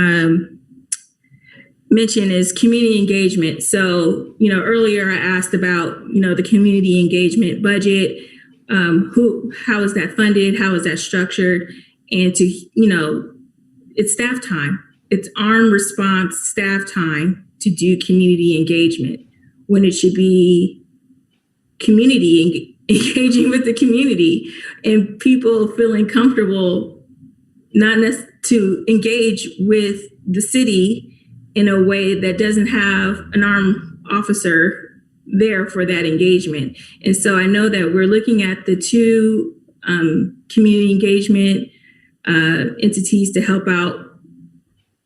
mention is community engagement. So, earlier I asked about, the community engagement budget, how is that funded? How is that structured? And it's staff time. It's armed response staff time to do community engagement when it should be engaging with the community and people feeling comfortable to engage with the city in a way that doesn't have an armed officer there for that engagement. And so I know that we're looking at the two community engagement entities to help out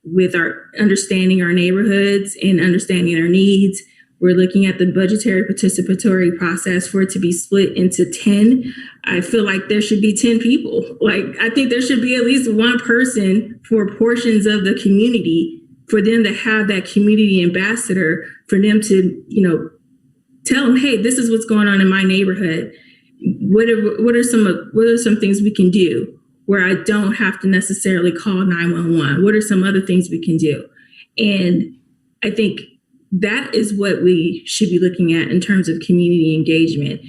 with our understanding our neighborhoods and understanding their needs. We're looking at the budgetary participatory process for it to be split into 10. I feel like there should be 10 people. I think there should be at least one person for portions of the community, for them to have that community ambassador, for them to, tell them, hey, this is what's going on in my neighborhood. What are some things we can do where I don't have to necessarily call 911? What are some other things we can do? And I think that is what we should be looking at in terms of community engagement.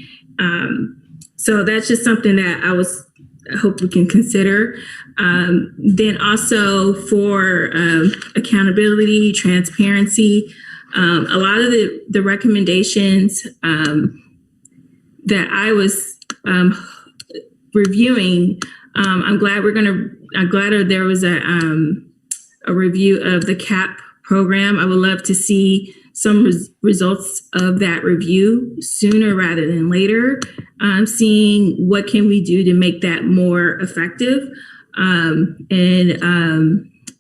So that's just something that I hope we can consider. Then also for accountability, transparency, a lot of the recommendations that I was reviewing, I'm glad there was a review of the CAP program. I would love to see some results of that review sooner rather than later. Seeing what can we do to make that more effective.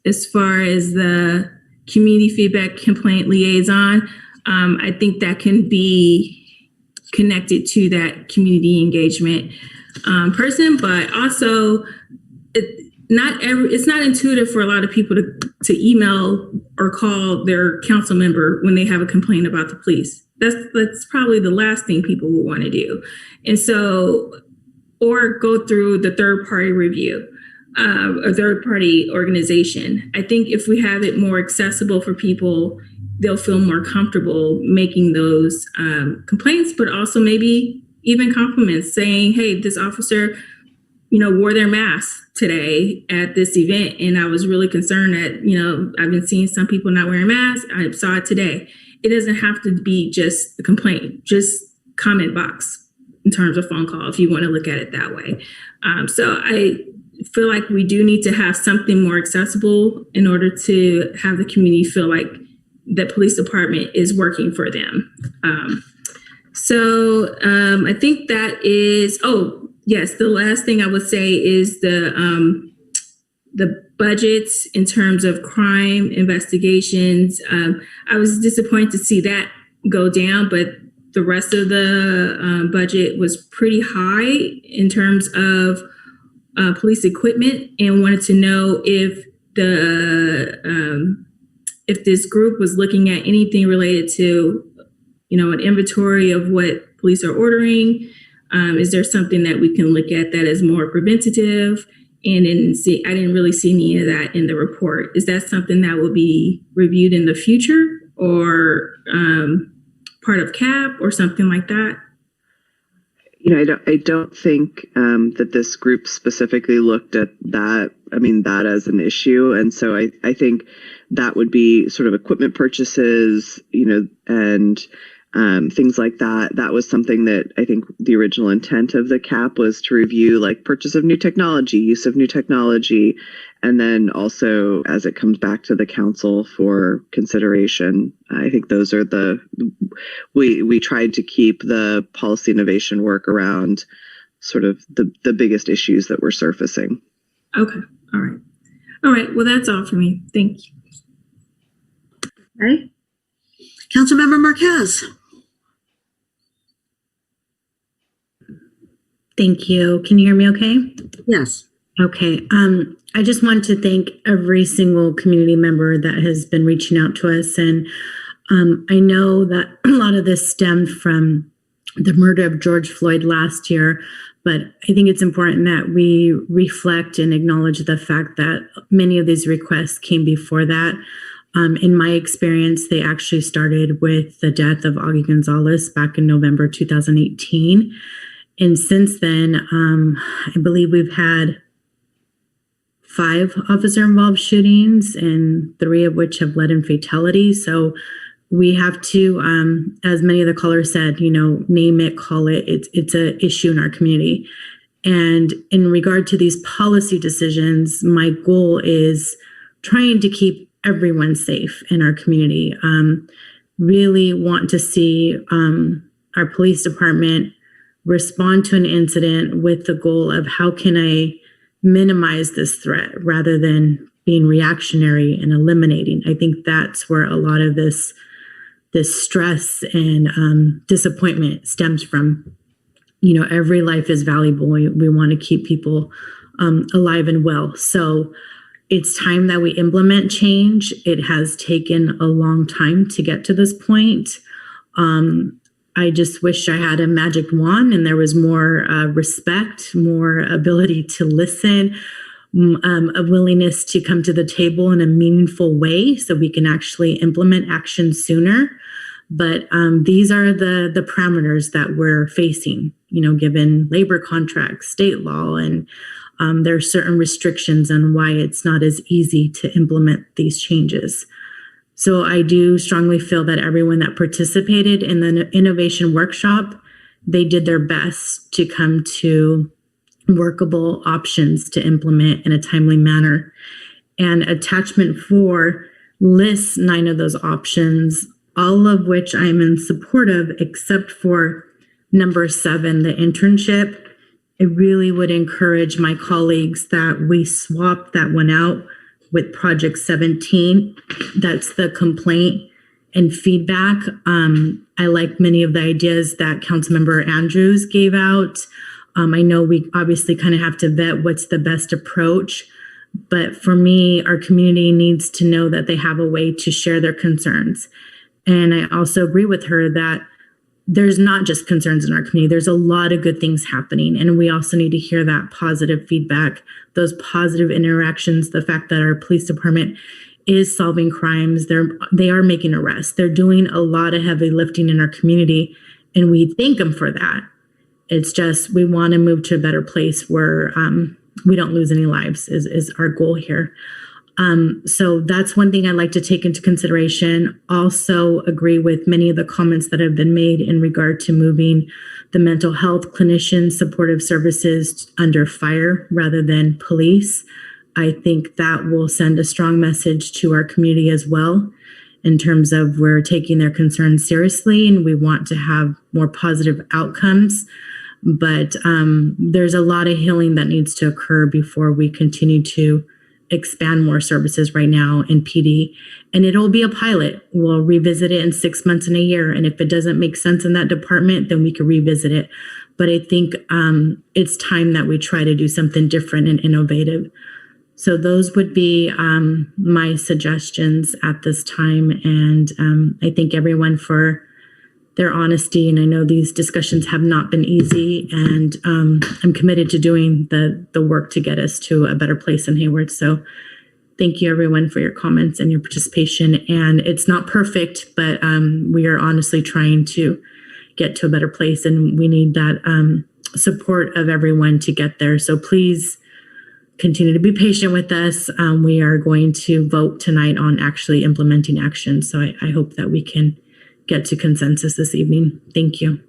As far as the community feedback complaint liaison, I think that can be connected to that community engagement person, but also it's not intuitive for a lot of people to email or call their council member when they have a complaint about the police. That's probably the last thing people will want to do. And so, or go through the third party review, a third party organization. I think if we have it more accessible for people, they'll feel more comfortable making those complaints, but also maybe even compliments, saying, hey, this officer, wore their mask today at this event. And I was really concerned that, I've been seeing some people not wearing masks. I saw it today. It doesn't have to be just a complaint, just comment box in terms of phone call, if you want to look at it that way. So I feel like we do need to have something more accessible in order to have the community feel like the police department is working for them. I think that is, yes, the last thing I would say is the budgets in terms of crime investigations. I was disappointed to see that go down, but the rest of the budget was pretty high in terms of police equipment, and wanted to know if this group was looking at anything related to, an inventory of what police are ordering. Is there something that we can look at that is more preventative? And I didn't really see any of that in the report. Is that something that will be reviewed in the future, or part of CAP or something like that? I don't think that this group specifically looked at that as an issue. And so I think that would be sort of equipment purchases, and things like that. That was something that I think the original intent of the CAP was to review, like purchase of new technology, use of new technology, and then also as it comes back to the council for consideration. I think those are we tried to keep the policy innovation work around sort of the biggest issues that were surfacing. Okay. All right. Well, that's all for me. Thank you. Okay. Councilmember Marquez. Thank you. Can you hear me okay? Yes. Okay. I just want to thank every single community member that has been reaching out to us. And I know that a lot of this stemmed from the murder of George Floyd last year, but I think it's important that we reflect and acknowledge the fact that many of these requests came before that. In my experience, they actually started with the death of Augie Gonzalez back in November 2018. And since then, I believe we've had 5 officer-involved shootings, and 3 of which have led in fatality. So we have to, as many of the callers said, name it, call it. It's an issue in our community. And in regard to these policy decisions, my goal is trying to keep everyone safe in our community. Really want to see our police department respond to an incident with the goal of how can I minimize this threat rather than being reactionary and eliminating. I think that's where a lot of this stress and disappointment stems from. Every life is valuable. We want to keep people alive and well. So it's time that we implement change. It has taken a long time to get to this point. I just wish I had a magic wand and there was more respect, more ability to listen, a willingness to come to the table in a meaningful way so we can actually implement action sooner. But these are the parameters that we're facing, given labor contracts, state law, and there are certain restrictions on why it's not as easy to implement these changes. So I do strongly feel that everyone that participated in the innovation workshop, they did their best to come to workable options to implement in a timely manner. And attachment 4 lists 9 of those options, all of which I'm in support of, except for number 7, the internship. I really would encourage my colleagues that we swap that one out with Project 17. That's the complaint and feedback. I like many of the ideas that Councilmember Andrews gave out. I know we obviously kind of have to vet what's the best approach, but for me, our community needs to know that they have a way to share their concerns. And I also agree with her that there's not just concerns in our community. There's a lot of good things happening. And we also need to hear that positive feedback, those positive interactions, the fact that our police department is solving crimes. They are making arrests. They're doing a lot of heavy lifting in our community. And we thank them for that. It's just, we want to move to a better place where we don't lose any lives is our goal here. So that's one thing I'd like to take into consideration. Also agree with many of the comments that have been made in regard to moving the mental health clinician supportive services under fire rather than police. I think that will send a strong message to our community as well in terms of we're taking their concerns seriously and we want to have more positive outcomes. But there's a lot of healing that needs to occur before we continue to expand more services right now in PD. And it'll be a pilot. We'll revisit it in 6 months and a year. And if it doesn't make sense in that department, then we could revisit it. But I think it's time that we try to do something different and innovative. So those would be my suggestions at this time. And I thank everyone for their honesty. And I know these discussions have not been easy. And I'm committed to doing the work to get us to a better place in Hayward. So thank you, everyone, for your comments and your participation. And it's not perfect, but we are honestly trying to get to a better place. And we need that support of everyone to get there. So please continue to be patient with us. We are going to vote tonight on actually implementing action. So I hope that we can get to consensus this evening. Thank you.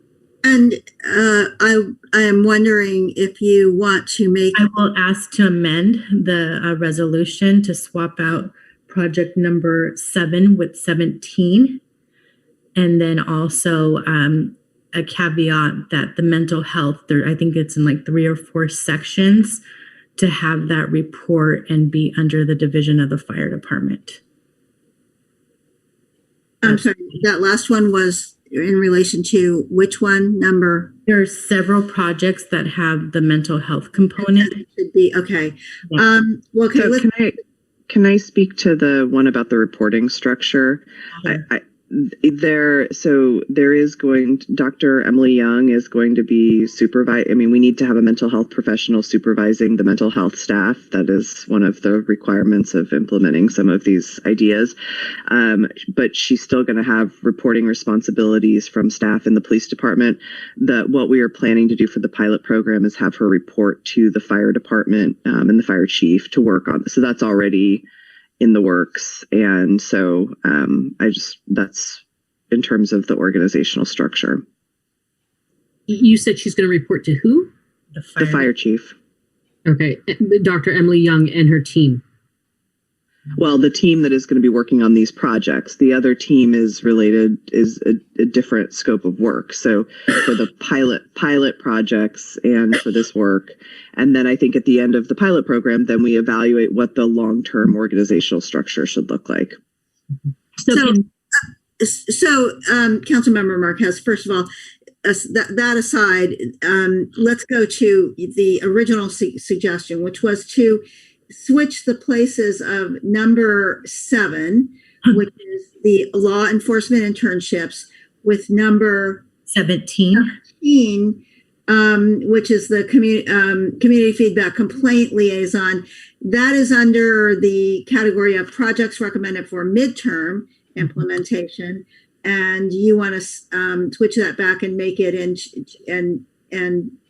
And I am wondering if you want to make... I will ask to amend the resolution to swap out project number 7 with 17. And then also a caveat that the mental health, I think it's in like 3 or 4 sections, to have that report and be under the division of the fire department. I'm sorry, that last one was in relation to which one number? There are several projects that have the mental health component. It should be, okay. Yeah. Well, okay. So can I speak to the one about the reporting structure? Sure. There is Dr. Emily Young is going to be we need to have a mental health professional supervising the mental health staff. That is one of the requirements of implementing some of these ideas. But she's still going to have reporting responsibilities from staff in the police department. What we are planning to do for the pilot program is have her report to the fire department and the fire chief to work on. So that's already in the works. And so that's in terms of the organizational structure. You said she's going to report to who? The fire chief. Okay. Dr. Emily Young and her team. Well, the team that is going to be working on these projects. The other team is a different scope of work. So for the pilot projects and for this work. And then I think at the end of the pilot program, then we evaluate what the long-term organizational structure should look like. So Councilmember Marquez, first of all, that aside, let's go to the original suggestion, which was to switch the places of number 7, which is the law enforcement internships, with number 17, which is the community feedback complaint liaison. That is under the category of projects recommended for midterm implementation. And you want to switch that back and make it and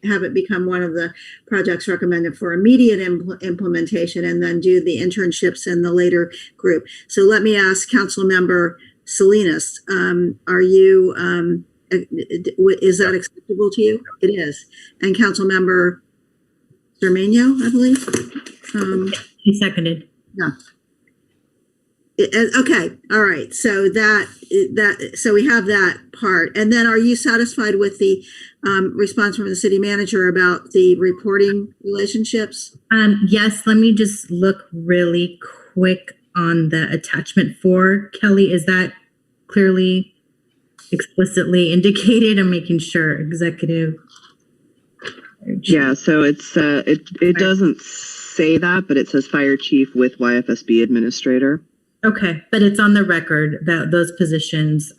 have it become one of the projects recommended for immediate implementation, and then do the internships in the later group. So let me ask Councilmember Salinas, are you, is that acceptable to you? It is. And Councilmember Cermeño, I believe. He seconded. Yeah. Okay. All right. So so we have that part. And then are you satisfied with the response from the city manager about the reporting relationships? Yes. Let me just look really quick on the attachment 4. Kelly, is that clearly explicitly indicated? I'm making sure. Executive. Yeah. So it's it doesn't say that, but it says fire chief with YFSB administrator. Okay, but it's on the record that those positions,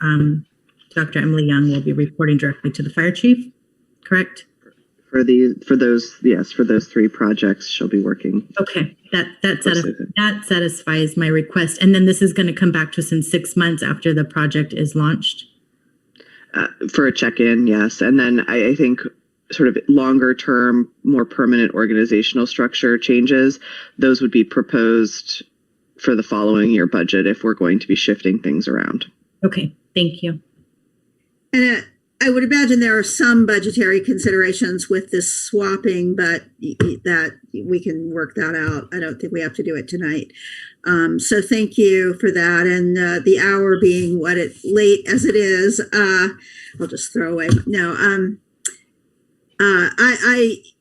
Dr. Emily Young will be reporting directly to the fire chief, correct? For those 3 projects, she'll be working. Okay, that satisfies my request. And then this is going to come back to us in 6 months after the project is launched? For a check-in, yes. And then I think sort of longer term, more permanent organizational structure changes, those would be proposed for the following year budget if we're going to be shifting things around. Okay, thank you. And I would imagine there are some budgetary considerations with this swapping, but that we can work that out. I don't think we have to do it tonight. So thank you for that. And the hour being late as it is, I'll just throw away. No,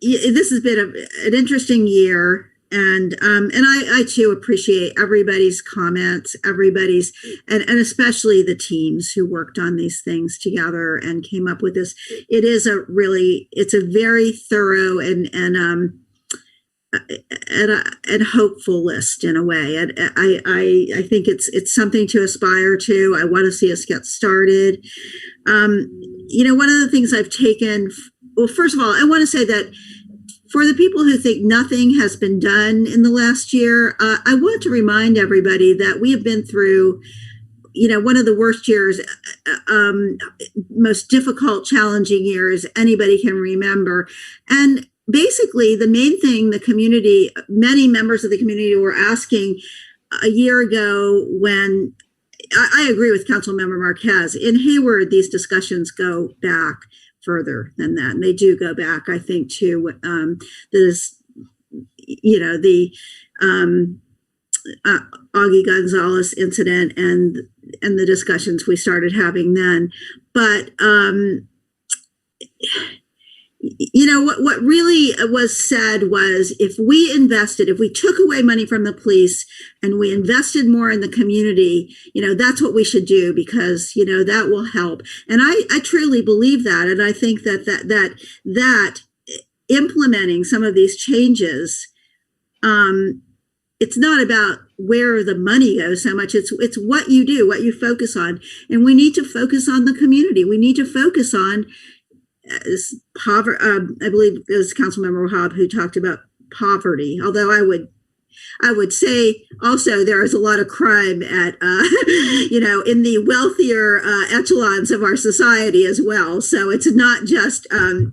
this has been an interesting year. And I too appreciate everybody's comments, and especially the teams who worked on these things together and came up with this. It's a very thorough and hopeful list in a way. And I think it's something to aspire to. I want to see us get started. One of the things I've taken, well, first of all, I want to say that for the people who think nothing has been done in the last year, I want to remind everybody that we have been through, one of the worst years, most difficult, challenging years anybody can remember. And basically, the main thing many members of the community were asking a year ago when, I agree with Councilmember Marquez, in Hayward, these discussions go back further than that. And they do go back, I think, to Augie Gonzalez incident and the discussions we started having then. But what really was said was if we took away money from the police and we invested more in the community, that's what we should do because, that will help. And I truly believe that. And I think that implementing some of these changes, it's not about where the money goes so much. It's what you do, what you focus on. And we need to focus on the community. We need to focus on poverty. I believe it was Councilmember Hobb who talked about poverty, although I would say also there is a lot of crime at in the wealthier echelons of our society as well. So it's not just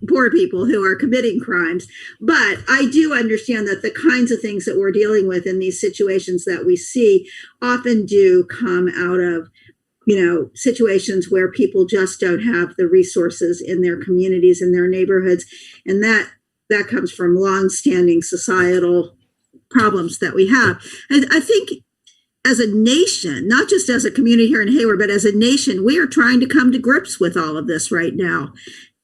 poor people who are committing crimes, but I do understand that the kinds of things that we're dealing with in these situations that we see often do come out of situations where people just don't have the resources in their communities, in their neighborhoods. And that comes from longstanding societal problems that we have. And I think as a nation, not just as a community here in Hayward, but as a nation, we are trying to come to grips with all of this right now.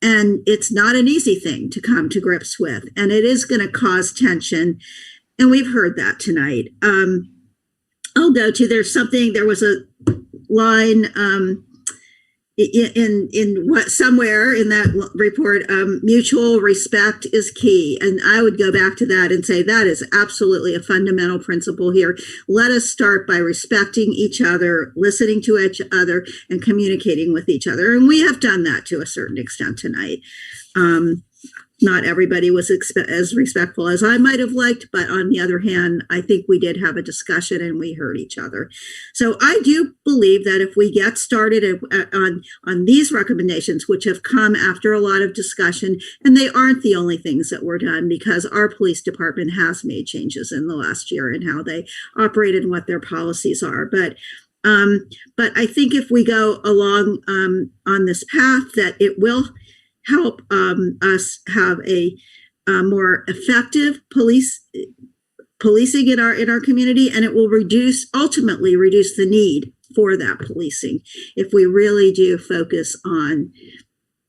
And it's not an easy thing to come to grips with. And it is going to cause tension. And we've heard that tonight. I'll go to, there was a line in what somewhere in that report, mutual respect is key. And I would go back to that and say that is absolutely a fundamental principle here. Let us start by respecting each other, listening to each other, and communicating with each other. And we have done that to a certain extent tonight. Not everybody was as respectful as I might have liked, but on the other hand, I think we did have a discussion and we heard each other. So I do believe that if we get started on these recommendations, which have come after a lot of discussion, and they aren't the only things that were done because our police department has made changes in the last year in how they operate and what their policies are. But I think if we go along on this path, that it will help us have a more effective policing in our community, and it will ultimately reduce the need for that policing if we really do focus on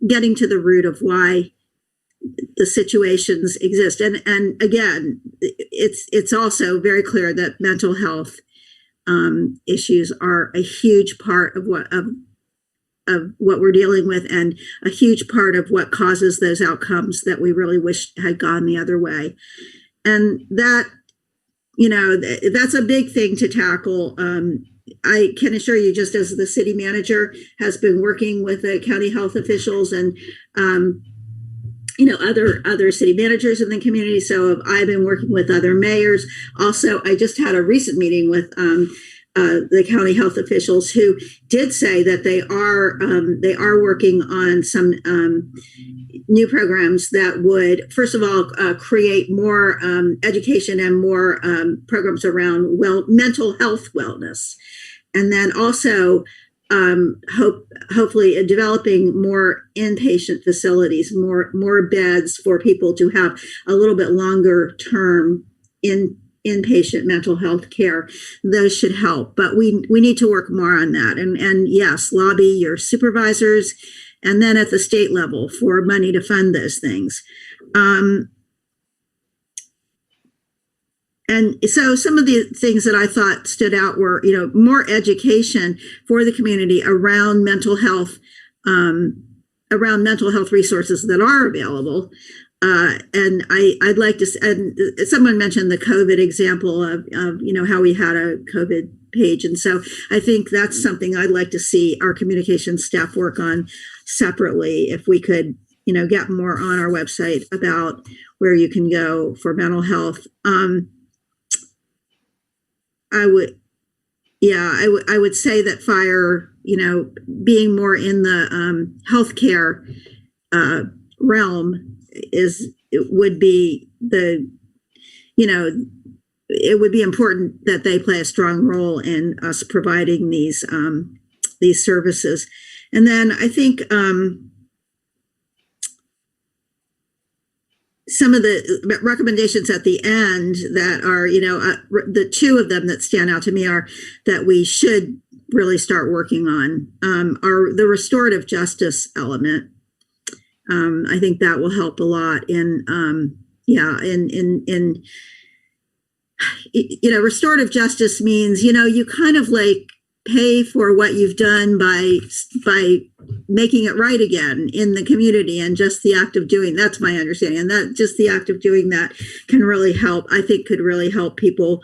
getting to the root of why the situations exist. And again, it's also very clear that mental health issues are a huge part of what we're dealing with, and a huge part of what causes those outcomes that we really wish had gone the other way. And that that's a big thing to tackle. I can assure you, just as the city manager has been working with the county health officials and other city managers in the community. So I've been working with other mayors. Also, I just had a recent meeting with the county health officials who did say that they are working on some new programs that would, first of all, create more education and more programs around mental health wellness, and then also hopefully developing more inpatient facilities, more beds for people to have a little bit longer term inpatient mental health care. Those should help, but we need to work more on that. And yes, lobby your supervisors, and then at the state level for money to fund those things. And so some of the things that I thought stood out were, more education for the community around mental health resources that are available. And I'd like to, and someone mentioned the COVID example of how we had a COVID page. And so I think that's something I'd like to see our communications staff work on separately. If we could, get more on our website about where you can go for mental health. I would say that fire, being more in the healthcare realm it would be important that they play a strong role in us providing these services. And then I think some of the recommendations at the end that are, the two of them that stand out to me are that we should really start working on are the restorative justice element. I think that will help a lot in restorative justice means, you kind of like pay for what you've done by making it right again in the community, and just the act of doing, that's my understanding, and that just the act of doing that can really help, I think could really help people,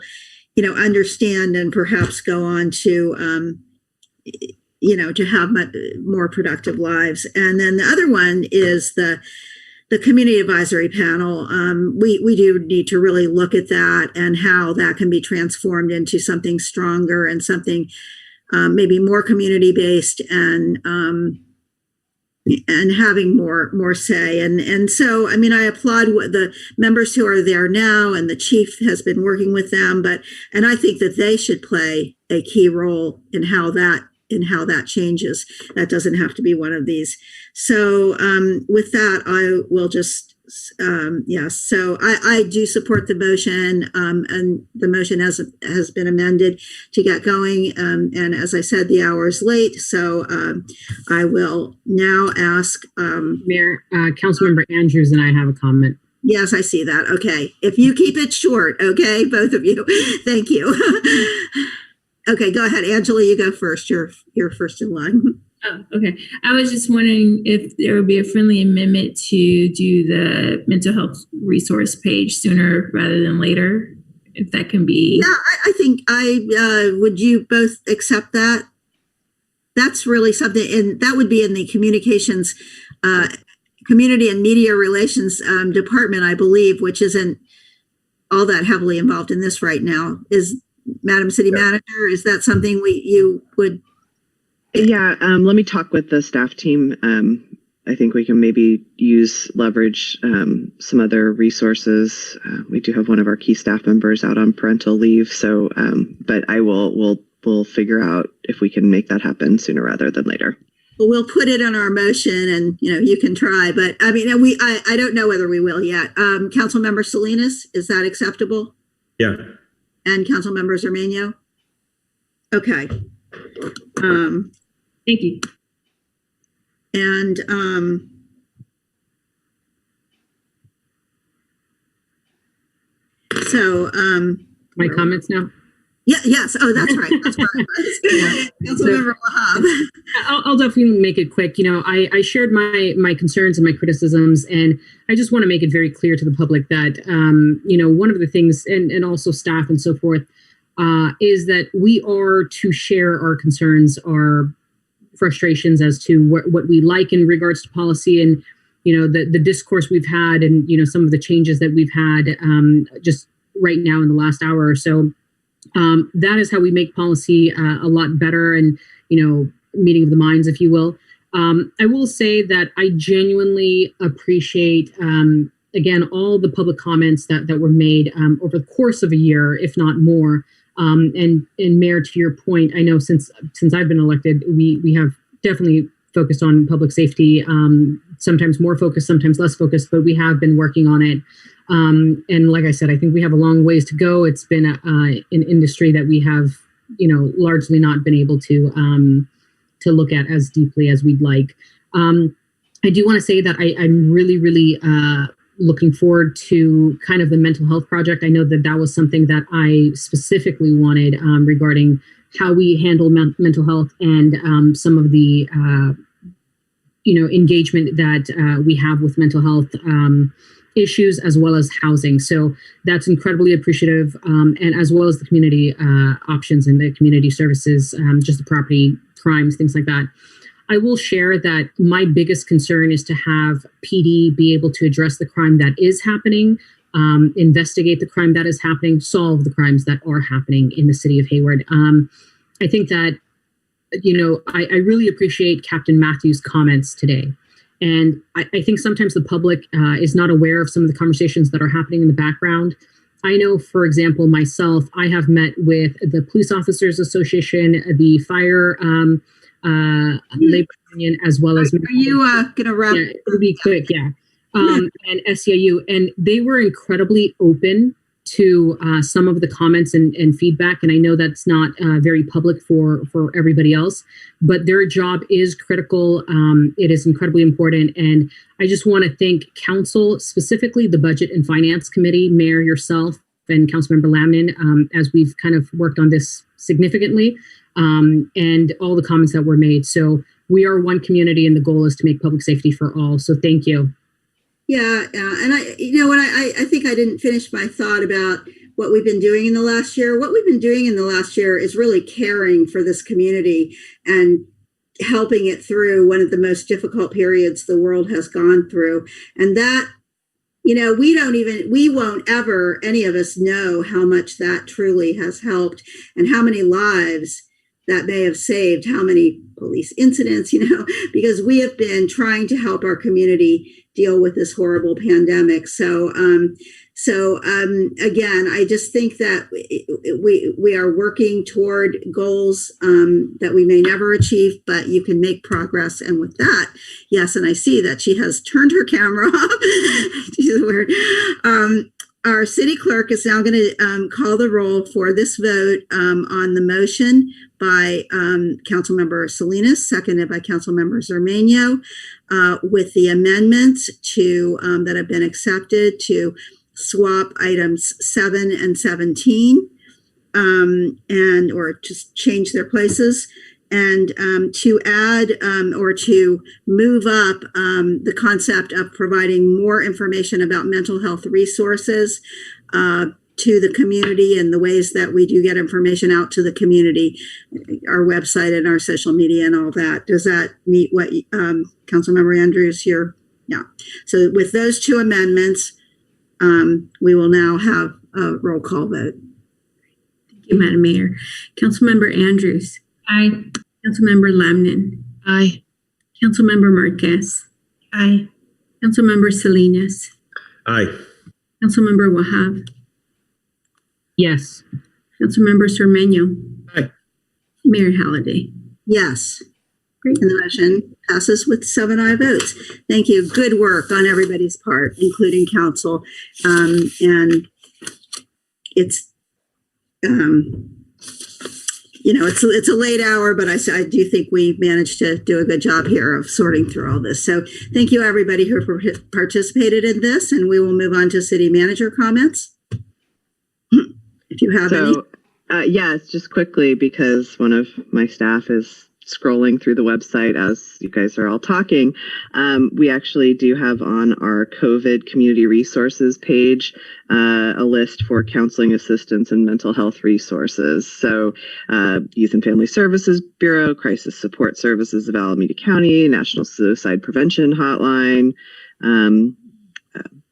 understand and perhaps go on to, to have more productive lives. And then the other one is the community advisory panel. We do need to really look at that and how that can be transformed into something stronger and something maybe more community-based and having more say. And so, I mean, I applaud the members who are there now, and the chief has been working with them, and I think that they should play a key role in how that changes. That doesn't have to be one of these. So with that, I will just, yes. So I do support the motion, and the motion has been amended to get going. And as I said, the hour is late. So I will now ask. Mayor, Councilmember Andrews and I have a comment. Yes, I see that. Okay. If you keep it short, okay, both of you. Thank you. Okay, go ahead. Angela, you go first. You're first in line. Oh, okay. I was just wondering if there would be a friendly amendment to do the mental health resource page sooner rather than later, if that can be. Yeah, I think would you both accept that? That's really something, and that would be in the communications, community and media relations department, I believe, which isn't all that heavily involved in this right now. Madam City Manager, is that something you would? Yeah, let me talk with the staff team. I think we can maybe leverage some other resources. We do have one of our key staff members out on parental leave, so but we'll figure out if we can make that happen sooner rather than later. Well, we'll put it on our motion, and you can try, but I mean, I don't know whether we will yet. Councilmember Salinas, is that acceptable? Yeah. And Councilmember Zermano? Okay. Thank you. And so my comments now? Yeah, yes. Oh, that's right. That's right. Yeah. Councilmember Wahab. I'll definitely make it quick. I shared my concerns and my criticisms, and I just want to make it very clear to the public that, one of the things, and also staff and so forth, is that we are to share our concerns, our frustrations as to what we like in regards to policy, and the discourse we've had, and some of the changes that we've had just right now in the last hour or so. That is how we make policy a lot better, and meeting of the minds, if you will. I will say that I genuinely appreciate again all the public comments that were made over the course of a year, if not more. And Mayor, to your point, I know since I've been elected, we have definitely focused on public safety, sometimes more focused, sometimes less focused, but we have been working on it. And like I said, I think we have a long ways to go. It's been an industry that we have, largely not been able to look at as deeply as we'd like. I do want to say that I'm really, really looking forward to kind of the mental health project. I know that was something that I specifically wanted regarding how we handle mental health and some of the, engagement that we have with mental health issues, as well as housing. So that's incredibly appreciative, and as well as the community options and the community services, just the property crimes, things like that. I will share that my biggest concern is to have PD be able to address the crime that is happening, investigate the crime that is happening, solve the crimes that are happening in the city of Hayward. I think that, I really appreciate Captain Matthews' comments today. And I think sometimes the public is not aware of some of the conversations that are happening in the background. I know, for example, myself, I have met with the Police Officers Association, the Fire Labor Union, as well as... Are you going to wrap? Yeah, it'll be quick, yeah. And SEIU. And they were incredibly open to some of the comments and feedback. And I know that's not very public for everybody else, but their job is critical. It is incredibly important. And I just want to thank council, specifically the Budget and Finance Committee, Mayor, yourself, and Councilmember Lamnin, as we've kind of worked on this significantly, and all the comments that were made. So we are one community, and the goal is to make public safety for all. So thank you. Yeah, and I think I didn't finish my thought about what we've been doing in the last year. What we've been doing in the last year is really caring for this community and helping it through one of the most difficult periods the world has gone through. And that, we won't ever, any of us, know how much that truly has helped and how many lives that may have saved, how many police incidents, because we have been trying to help our community deal with this horrible pandemic. So again, I just think that we are working toward goals that we may never achieve, but you can make progress. And with that, yes, and I see that she has turned her camera off. She's weird. Our city clerk is now going to call the roll for this vote on the motion by Councilmember Salinas, seconded by Councilmember Zermano, with the amendments that have been accepted to swap items 7 and 17, or just change their places, and to add or to move up the concept of providing more information about mental health resources to the community and the ways that we do get information out to the community, our website and our social media and all that. Does that meet what Councilmember Andrews here? Yeah. So with those two amendments, we will now have a roll call vote. Thank you, Madam Mayor. Councilmember Andrews. Aye. Councilmember Lamnin. Aye. Councilmember Marquez. Aye. Councilmember Salinas. Aye. Councilmember Wahab. Yes. Councilmember Zermano. Aye. Mayor Halliday. Yes. Great. And the motion passes with 7 aye votes. Thank you. Good work on everybody's part, including council. And it's, it's a late hour, but I do think we managed to do a good job here of sorting through all this. So thank you, everybody who participated in this, and we will move on to city manager comments. If you have any. Yes, just quickly, because one of my staff is scrolling through the website as you guys are all talking. We actually do have on our COVID community resources page a list for counseling assistance and mental health resources. So Youth and Family Services Bureau, Crisis Support Services of Alameda County, National Suicide Prevention Hotline,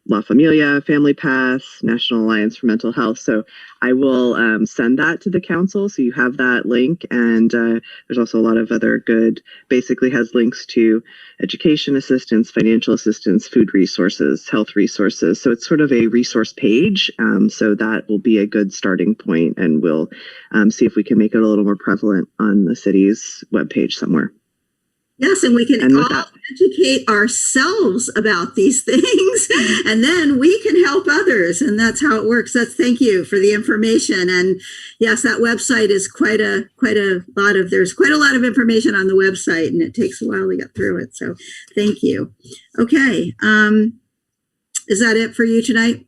La Familia, Family Pass, National Alliance for Mental Health. So I will send that to the council so you have that link. And there's also a lot of other good, basically has links to education assistance, financial assistance, food resources, health resources. So it's sort of a resource page. So that will be a good starting point, and we'll see if we can make it a little more prevalent on the city's webpage somewhere. Yes, and we can all educate ourselves about these things, and then we can help others, and that's how it works. Thank you for the information. And yes, that website is there's quite a lot of information on the website, and it takes a while to get through it. So thank you. Okay, is that it for you tonight?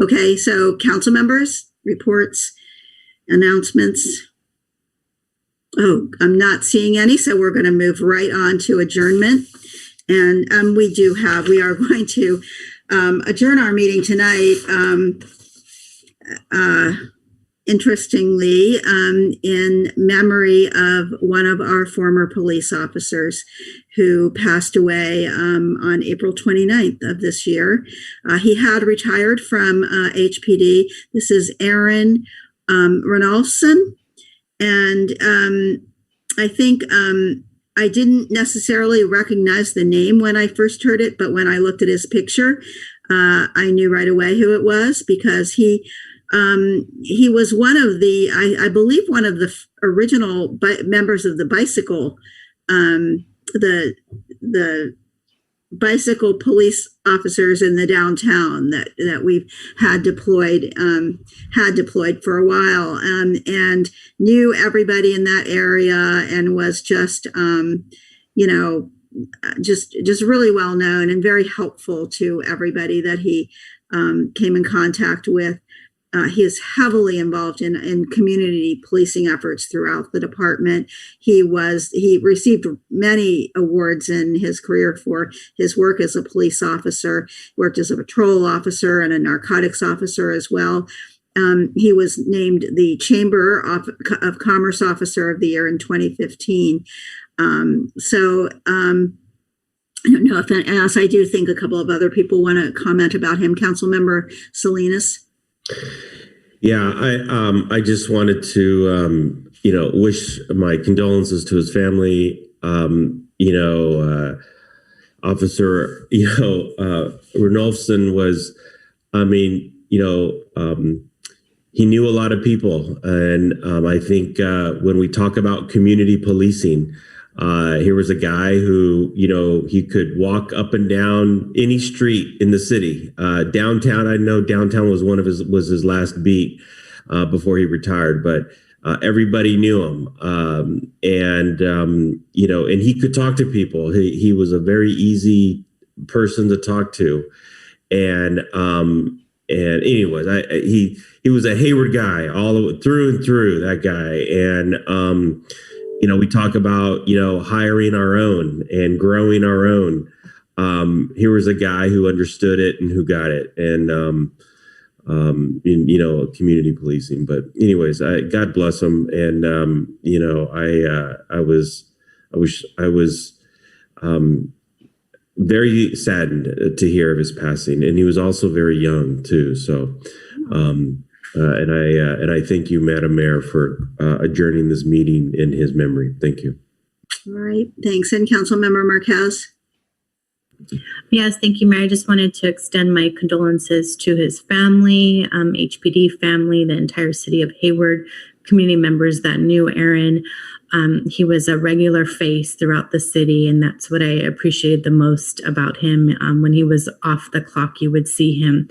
Okay, so council members, reports, announcements. Oh, I'm not seeing any, so we're going to move right on to adjournment. And we are going to adjourn our meeting tonight, interestingly, in memory of one of our former police officers who passed away on April 29th of this year. He had retired from HPD. This is Aaron Ranolfson. And I think I didn't necessarily recognize the name when I first heard it, but when I looked at his picture, I knew right away who it was, because he was one of the, I believe, one of the original members of the bicycle, the bicycle police officers in the downtown that we've had deployed for a while, and knew everybody in that area, and was just just really well known and very helpful to everybody that he came in contact with. He is heavily involved in community policing efforts throughout the department. He received many awards in his career for his work as a police officer. He worked as a patrol officer and a narcotics officer as well. He was named the Chamber of Commerce Officer of the Year in 2015. I don't know if that else. I do think a couple of other people want to comment about him. Councilmember Salinas. Yeah, I just wanted to, wish my condolences to his family. Officer, Ranolfson was, he knew a lot of people. And I think when we talk about community policing, here was a guy who, he could walk up and down any street in the city. Downtown, I know downtown was was his last beat before he retired, but everybody knew him. And he could talk to people. He was a very easy person to talk to. And anyways, he was a Hayward guy all the way through and through, that guy. And, we talk about, hiring our own and growing our own. Here was a guy who understood it and who got it, and in community policing. But anyways, God bless him. And I was very saddened to hear of his passing, and he was also very young too. So. And I thank you, Madam Mayor, for adjourning this meeting in his memory. Thank you. All right, thanks. And Councilmember Marquez. Yes, thank you, Mayor. I just wanted to extend my condolences to his family, HPD family, the entire city of Hayward, community members that knew Aaron. He was a regular face throughout the city, and that's what I appreciated the most about him. When he was off the clock, you would see him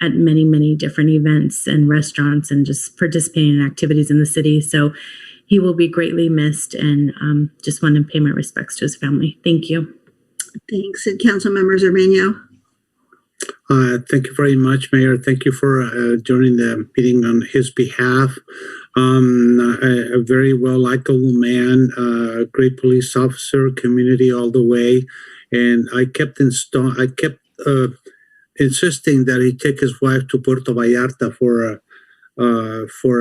at many, many different events and restaurants and just participating in activities in the city. So he will be greatly missed, and just want to pay my respects to his family. Thank you. Thanks. And Councilmember Zermano. Thank you very much, Mayor. Thank you for joining the meeting on his behalf. A very well likable man, great police officer, community all the way, and I kept insisting that he take his wife to Puerto Vallarta for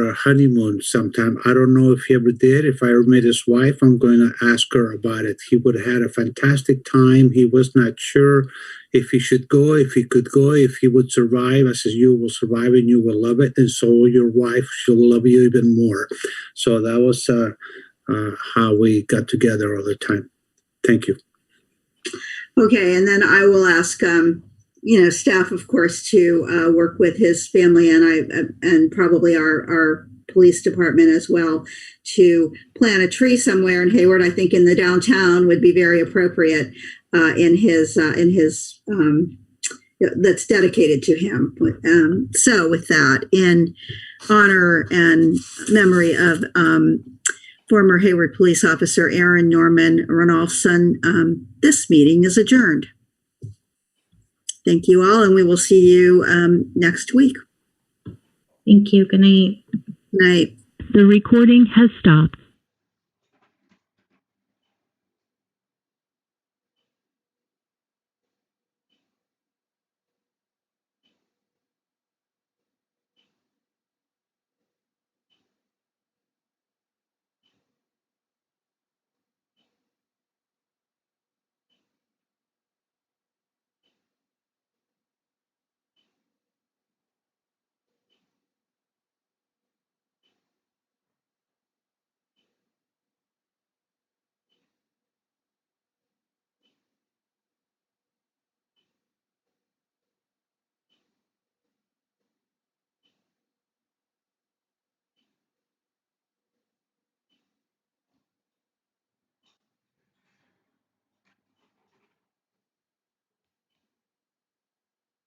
a honeymoon sometime. I don't know if he ever did. If I ever met his wife, I'm going to ask her about it. He would have had a fantastic time. He was not sure if he should go, if he could go, if he would survive. I said, you will survive and you will love it. And so will your wife, she'll love you even more. So that was how we got together all the time. Thank you. Okay, and then I will ask staff, of course, to work with his family and probably our police department as well to plant a tree somewhere in Hayward. I think in the downtown would be very appropriate in his that's dedicated to him. So with that, in honor and memory of former Hayward police officer Aaron Norman Ranolfson, this meeting is adjourned. Thank you all, and we will see you next week. Thank you. Good night. Night. The recording has stopped.